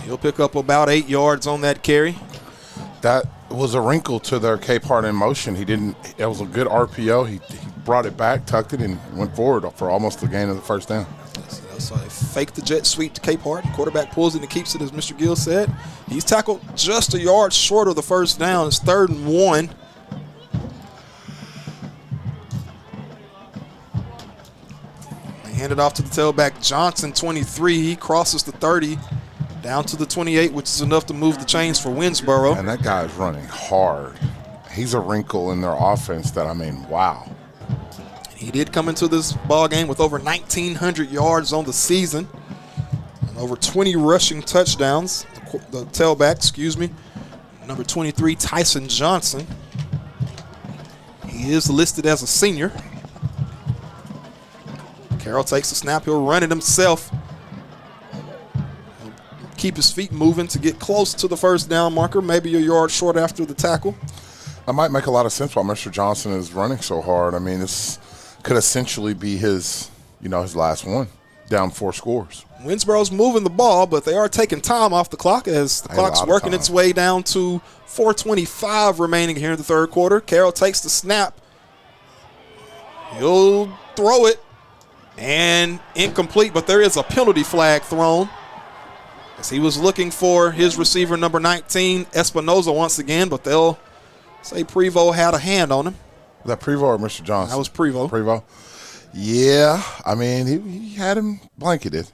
He'll pick up about 8 yards on that carry. That was a wrinkle to their Capehart in motion. It was a good RPO. He brought it back, tucked it, and went forward for almost the gain of the first down. So they fake the jet sweep to Capehart. Quarterback pulls it and keeps it, as Mr. Gill said. He's tackled just a yard short of the first down. It's 3rd and 1. They hand it off to the tailback, Johnson, 23. He crosses the 30 down to the 28, which is enough to move the chains for Winnsboro. And that guy is running hard. He's a wrinkle in their offense that, I mean, wow. He did come into this ball game with over 1,900 yards on the season and over 20 rushing touchdowns. The tailback, number 23, Tyson Johnson. He is listed as a senior. Carroll takes the snap. He'll run it himself. He'll keep his feet moving to get close to the first down marker, maybe a yard short after the tackle. That might make a lot of sense why Mr. Johnson is running so hard. I mean, this could essentially be his last one. down 4 scores. Winnsboro's moving the ball, but they are taking time off the clock as the clock's working its way down to 4:25 remaining here in the third quarter. Carroll takes the snap. He'll throw it, and incomplete, but there is a penalty flag thrown as he was looking for his receiver number 19, Espinoza, once again, but they'll say Prevost had a hand on him. Was that Prevost or Mr. Johnson? That was Prevost. Prevost. Yeah, I mean, he had him blanketed.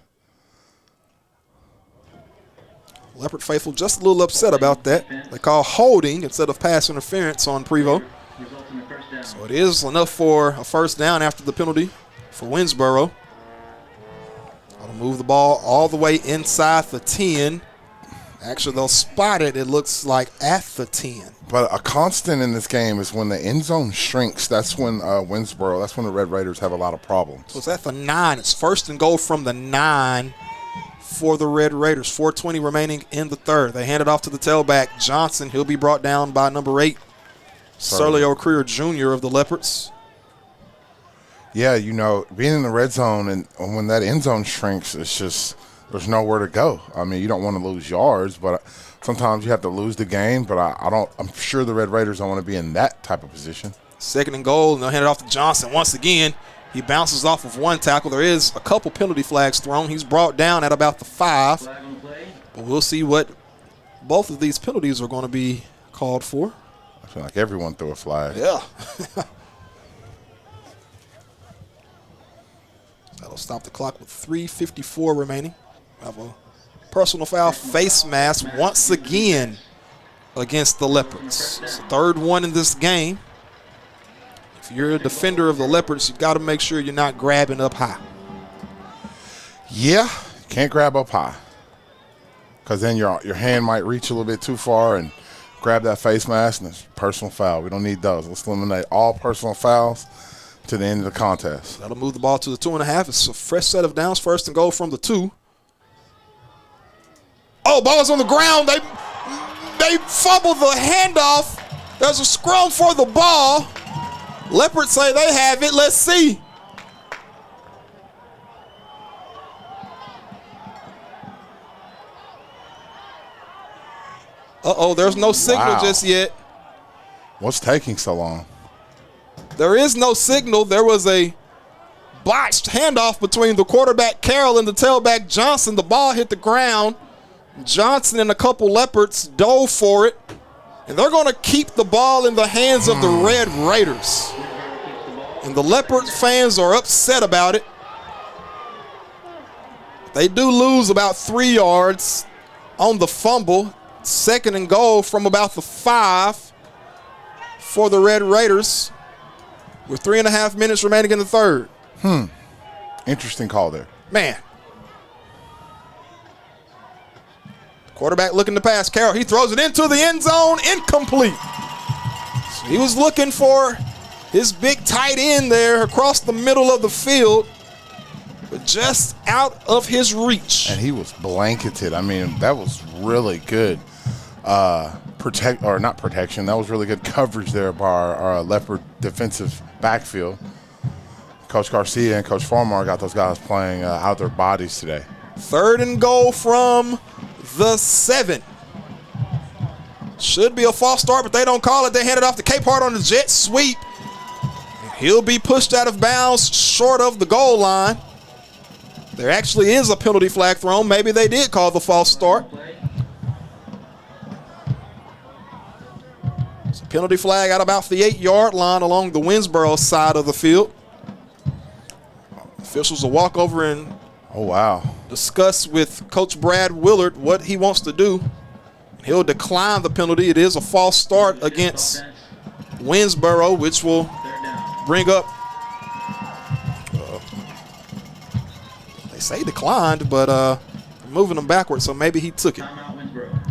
Leopard faithful just a little upset about that. They call holding instead of pass interference on Prevost. So it is enough for a first down after the penalty for Winnsboro. I'll move the ball all the way inside the 10. Actually, they'll spot it, it looks like, at the 10. But a constant in this game is when the end zone shrinks, that's when Winnsboro, that's when the Red Raiders have a lot of problems. So it's at the 9. It's first and goal from the 9 for the Red Raiders. 4:20 remaining in the third. They hand it off to the tailback, Johnson. He'll be brought down by number 8, Surly O'Creer Jr. of the Leopards. Yeah, you know, being in the red zone and when that end zone shrinks, it's just there's nowhere to go. I mean, you don't want to lose yards, but sometimes you have to lose the game. But I'm sure the Red Raiders don't want to be in that type of position. Second and goal, and they'll hand it off to Johnson once again. He bounces off of one tackle. There is a couple penalty flags thrown. He's brought down at about the 5. But we'll see what both of these penalties are going to be called for. I feel like everyone threw a flag. Yeah. That'll stop the clock with 3:54 remaining. Have a personal foul face mask once again against the Leopards. It's the third one in this game. If you're a defender of the Leopards, you've got to make sure you're not grabbing up high. Yeah, can't grab up high because then your hand might reach a little bit too far and grab that face mask, and it's personal foul. We don't need those. Let's eliminate all personal fouls to the end of the contest. That'll move the ball to the 2.5. It's a fresh set of downs. First and goal from the 2. Oh, ball's on the ground. They fumbled the handoff. There's a scrum for the ball. Leopards say they have it. Let's see. Uh-oh, there's no signal just yet. What's taking so long? There is no signal. There was a botched handoff between the quarterback, Carroll, and the tailback, Johnson. The ball hit the ground. Johnson and a couple Leopards dove for it. And they're going to keep the ball in the hands of the Red Raiders. And the Leopard fans are upset about it. They do lose about 3 yards on the fumble. Second and goal from about the 5 for the Red Raiders with 3.5 minutes remaining in the third. Interesting call there. Man. Quarterback looking to pass. Carroll, he throws it into the end zone. Incomplete. So he was looking for his big tight end there across the middle of the field, but just out of his reach. And he was blanketed. I mean, that was really good not protection. That was really good coverage there by our Leopard defensive backfield. Coach Garcia and Coach Farmar got those guys playing out their bodies today. Third and goal from the 7. Should be a false start, but they don't call it. They hand it off to Capehart on the jet sweep. He'll be pushed out of bounds short of the goal line. There actually is a penalty flag thrown. Maybe they did call the false start. It's a penalty flag at about the 8-yard line along the Winnsboro side of the field. Officials will walk over and discuss with Coach Brad Willard what he wants to do. He'll decline the penalty. It is a false start against Winnsboro, which will bring up, they say declined, but moving them backwards, so maybe he took it.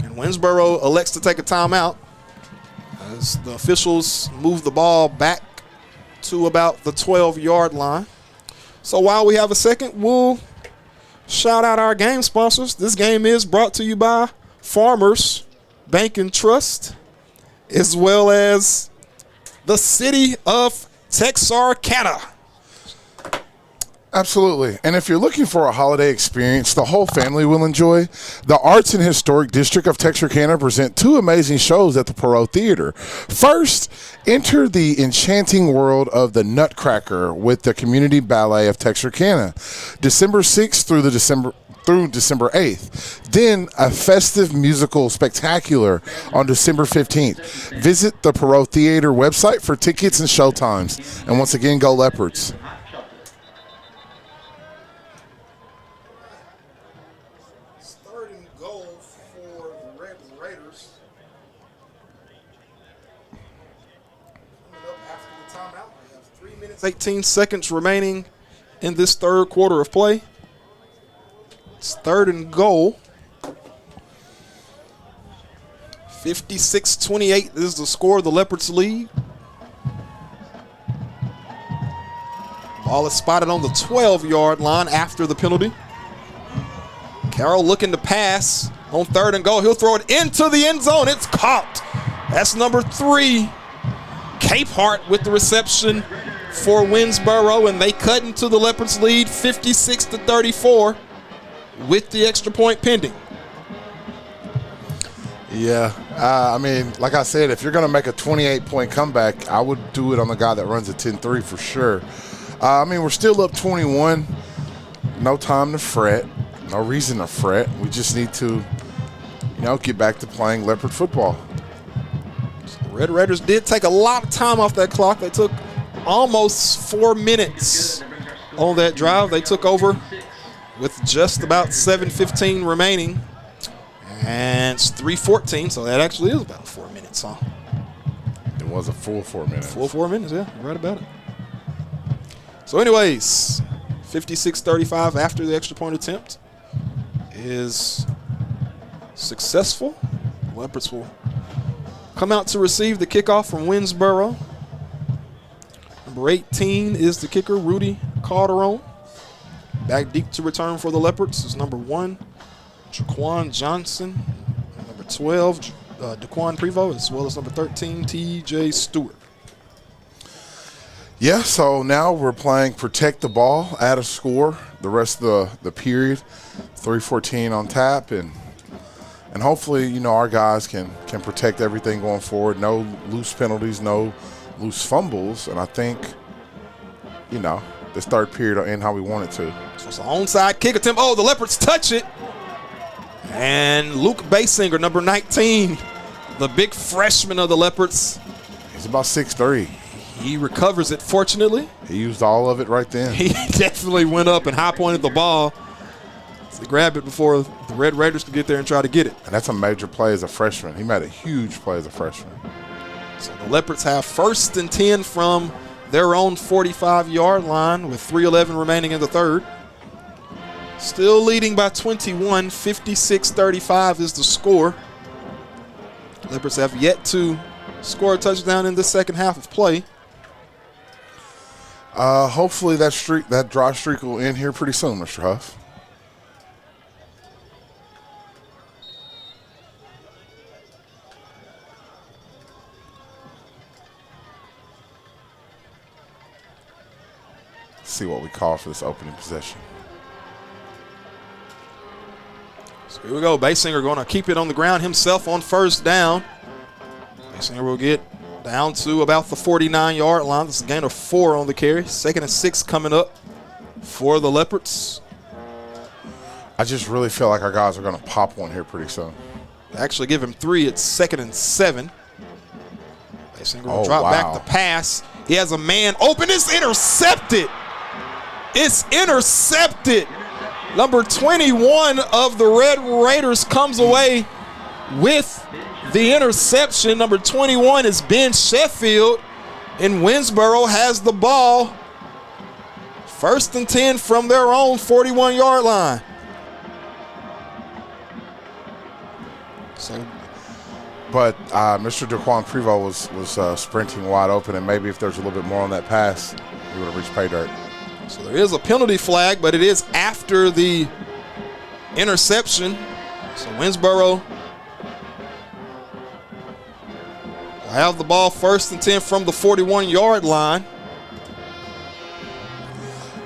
And Winnsboro elects to take a timeout as the officials move the ball back to about the 12-yard line. So while we have a second, we'll shout out our game sponsors. This game is brought to you by Farmers Bank and Trust, as well as the city of Texarkana. Absolutely. And if you're looking for a holiday experience the whole family will enjoy, the Arts and Historic District of Texarkana present 2 amazing shows at the Perot Theater. First, enter the enchanting world of the Nutcracker with the Community Ballet of Texarkana, December 6th through December 8th. Then a festive musical spectacular on December 15th. Visit the Perot Theater website for tickets and show times. And once again, go Leopards. Timeout. We have 3 minutes, 18 seconds remaining in this third quarter of play. It's 3rd and goal. 56-28 is the score. The Leopards lead. Ball is spotted on the 12-yard line after the penalty. Carroll looking to pass on 3rd and goal. He'll throw it into the end zone. It's caught. That's number 3. Capehart with the reception for Winnsboro, and they cut into the Leopards' lead 56-34 with the extra point pending. Yeah, I mean, like I said, if you're going to make a 28-point comeback, I would do it on the guy that runs a 10-3 for sure. I mean, we're still up 21. No time to fret. No reason to fret. We just need to, get back to playing Leopard football. Red Raiders did take a lot of time off that clock. They took almost 4 minutes on that drive. They took over with just about 7:15 remaining. And it's 3:14, so that actually is about 4 minutes, huh? It was a full 4 minutes. Full 4 minutes, yeah. You're right about it. So anyways, 56-35 after the extra point attempt is successful. Leopards will come out to receive the kickoff from Winnsboro. Number 18 is the kicker, Rudy Calderon. Back deep to return for the Leopards is number 1, Jaquan Johnson. Number 12, Daquan Prevost, as well as number 13, T.J. Stewart. Yeah, so now we're playing protect the ball, add a score the rest of the period. 3:14 on tap, and hopefully, our guys can protect everything going forward. No loose penalties, no loose fumbles, and I think, this third period will end how we want it to. So it's an onside kick attempt. Oh, the Leopards touch it. And Luke Basinger, number 19, the big freshman of the Leopards. He's about 6'3". He recovers it, fortunately. He used all of it right then. He definitely went up and high-pointed the ball. So he grabbed it before the Red Raiders could get there and try to get it. And that's a major play as a freshman. He made a huge play as a freshman. So the Leopards have 1st and 10 from their own 45-yard line with 3:11 remaining in the third. Still leading by 21, 56-35 is the score. Leopards have yet to score a touchdown in the second half of play. Hopefully that dry streak will end here pretty soon, Mr. Huff. See what we call for this opening possession. So here we go. Basinger going to keep it on the ground himself on 1st down. Basinger will get down to about the 49-yard line. This is a gain of 4 on the carry. 2nd and 6 coming up for the Leopards. I just really feel like our guys are going to pop one here pretty soon. Actually give him 3. It's 2nd and 7. Basinger will drop back the pass. He has a man open. It's intercepted. It's intercepted. Number 21 of the Red Raiders comes away with the interception. Number 21 is Ben Sheffield, and Winnsboro has the ball. 1st and 10 from their own 41-yard line. But Mr. Daquan Prevost was sprinting wide open, and maybe if there's a little bit more on that pass, he would have reached pay dirt. So there is a penalty flag, but it is after the interception. So Winnsboro will have the ball 1st and 10 from the 41-yard line.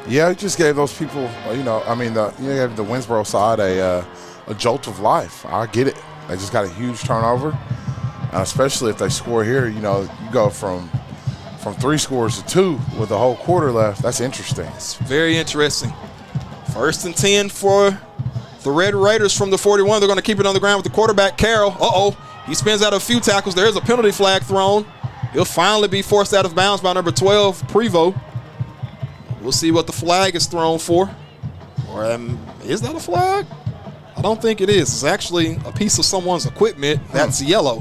Yeah, he just gave those people, you gave the Winnsboro side a jolt of life. I get it. They just got a huge turnover, and especially if they score here. You go from 3 scores to 2 with a whole quarter left. That's interesting. It's very interesting. 1st and 10 for the Red Raiders from the 41. They're going to keep it on the ground with the quarterback, Carroll. He spins out a few tackles. There's a penalty flag thrown. He'll finally be forced out of bounds by number 12, Prevost. We'll see what the flag is thrown for. Or is that a flag? I don't think it is. It's actually a piece of someone's equipment that's yellow.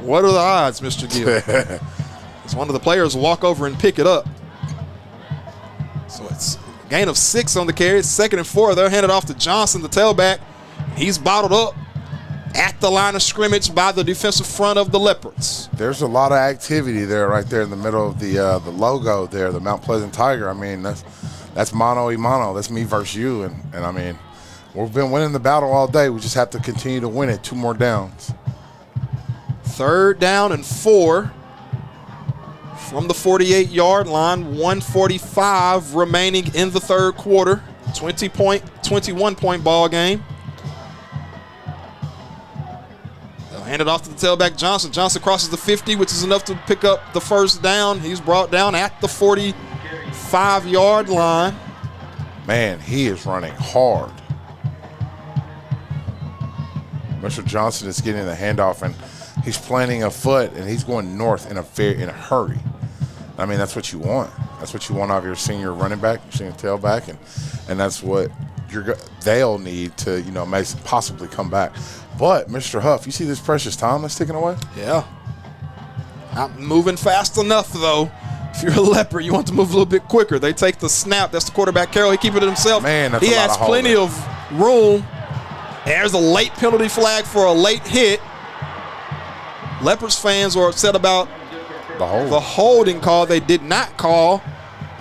What are the odds, Mr. Gill? As one of the players will walk over and pick it up. So it's a gain of 6 on the carry. It's 2nd and 4. They're handed off to Johnson, the tailback. He's bottled up at the line of scrimmage by the defensive front of the Leopards. There's a lot of activity there, right there in the middle of the logo there, the Mount Pleasant Tiger. I mean, that's mano y mano. That's me versus you. And I mean, we've been winning the battle all day. We just have to continue to win it. 2 more downs. 3rd down and 4 from the 48-yard line. 1:45 remaining in the 3rd quarter. 21-point ball game. Hand it off to the tailback, Johnson. Johnson crosses the 50, which is enough to pick up the 1st down. He's brought down at the 45-yard line. Man, he is running hard. Mr. Johnson is getting the handoff, and he's planting a foot, and he's going north in a hurry. I mean, that's what you want. That's what you want out of your senior running back, your senior tailback, and that's what they'll need to, possibly come back. But, Mr. Huff, you see this precious time that's taken away? Yeah. Not moving fast enough, though. If you're a Leopard, you want to move a little bit quicker. They take the snap. That's the quarterback, Carroll. He keeps it himself. Man, that's he a lot has of plenty of room. There's a late penalty flag for a late hit. Leopards fans are upset about the holding call they did not call,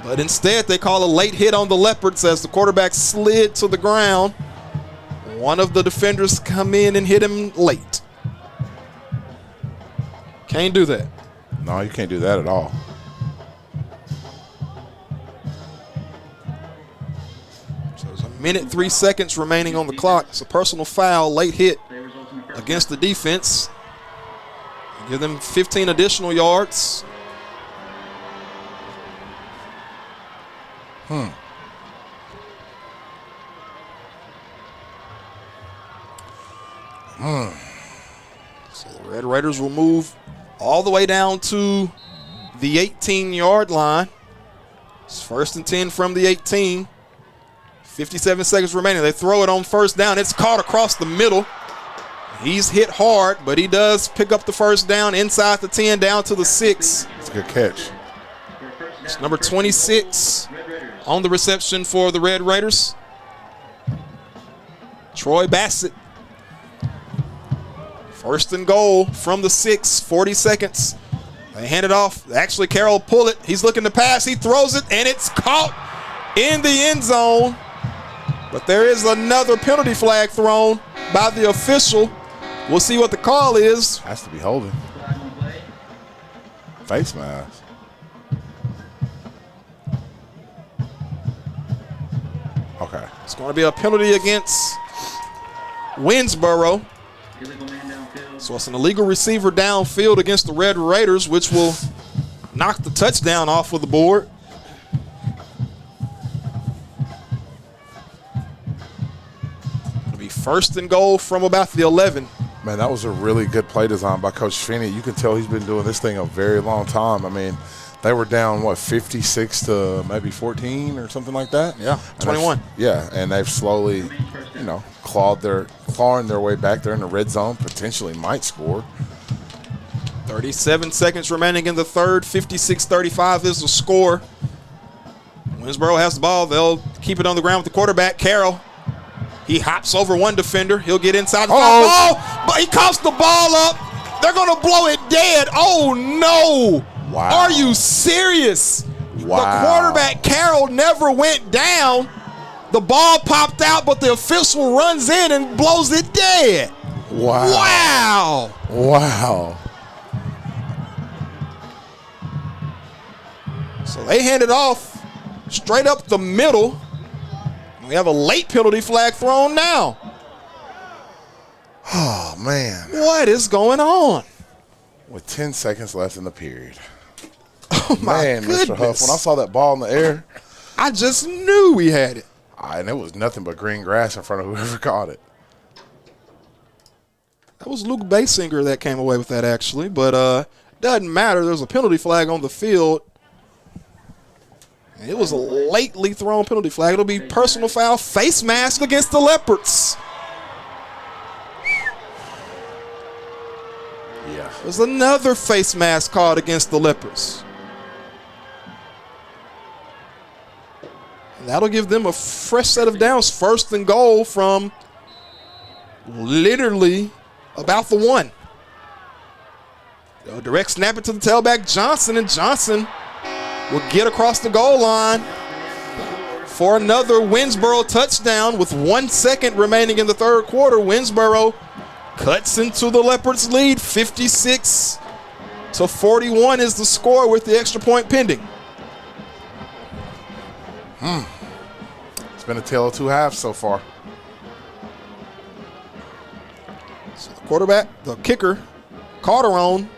but instead they call a late hit on the Leopards as the quarterback slid to the ground. One of the defenders come in and hit him late. Can't do that. No, you can't do that at all. So there's 1:03 remaining on the clock. It's a personal foul, late hit against the defense. Give them 15 additional yards. So the Red Raiders will move all the way down to the 18-yard line. It's 1st and 10 from the 18. 57 seconds remaining. They throw it on 1st down. It's caught across the middle. He's hit hard, but he does pick up the 1st down inside the 10 down to the 6. It's a good catch. It's number 26 on the reception for the Red Raiders. Troy Bassett. 1st and goal from the 6, 40 seconds. They hand it off. Actually, Carroll pull it. He's looking to pass. He throws it, and it's caught in the end zone. But there is another penalty flag thrown by the official. We'll see what the call is. Has to be holding. Face mask. Okay. It's going to be a penalty against Winnsboro. So it's an illegal receiver downfield against the Red Raiders, which will knock the touchdown off of the board. It'll be 1st and goal from about the 11. Man, that was a really good play design by Coach Finney. You can tell he's been doing this thing a very long time. I mean, they were down, 56 to maybe 14 or something like that? Yeah, 21. Yeah, and they've slowly, clawing their way back there in the red zone, potentially might score. 37 seconds remaining in the 3rd. 56-35 is the score. Winnsboro has the ball. They'll keep it on the ground with the quarterback, Carroll. He hops over one defender. He'll get inside the ball, but he coughs the ball up. They're going to blow it dead. Oh, no. Wow. Are you serious? Wow. The quarterback, Carroll, never went down. The ball popped out, but the official runs in and blows it dead. Wow. Wow. Wow. So they hand it off straight up the middle. We have a late penalty flag thrown now. Oh, man. What is going on? With 10 seconds left in the period. Oh, my goodness. Mr. Huff, when I saw that ball in the air, I just knew we had it. And it was nothing but green grass in front of whoever caught it. That was Luke Basinger that came away with that, actually. But doesn't matter. There's a penalty flag on the field. It was a lately thrown penalty flag. It'll be personal foul, face mask against the Leopards. Yeah. There's another face mask called against the Leopards. And that'll give them a fresh set of downs. 1st and goal from literally about the 1. Direct snap it to the tailback, Johnson, and Johnson will get across the goal line for another Winnsboro touchdown with 1 second remaining in the 3rd quarter. Winnsboro cuts into the Leopards' lead. 56-41 is the score with the extra point pending. It's been a tale of two halves so far. So the quarterback, the kicker, Calderon,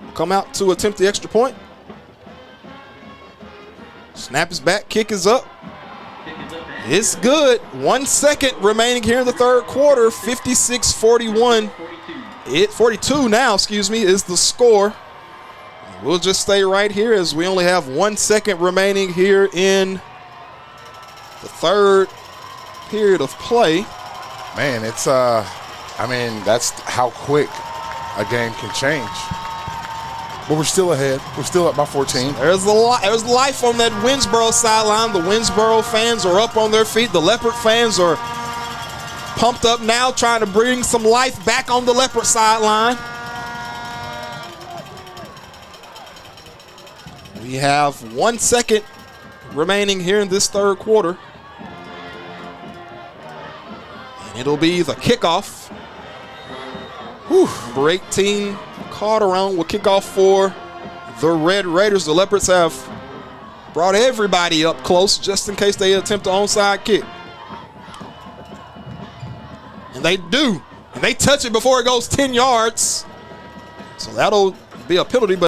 will come out to attempt the extra point. Snap is back, kick is up. It's good. 1 second remaining here in the 3rd quarter. 56-41. 42 now, excuse me, is the score. We'll just stay right here as we only have 1 second remaining here in the 3rd period of play. Man, it's I mean, that's how quick a game can change. But we're still ahead. We're still up by 14. There's life on that Winnsboro sideline. The Winnsboro fans are up on their feet. The Leopard fans are pumped up now, trying to bring some life back on the Leopard sideline. We have 1 second remaining here in this 3rd quarter. And it'll be the kickoff. Number 18, Calderon will kick off for the Red Raiders. The Leopards have brought everybody up close just in case they attempt an onside kick. And they do. And they touch it before it goes 10 yards. So that'll be a penalty. But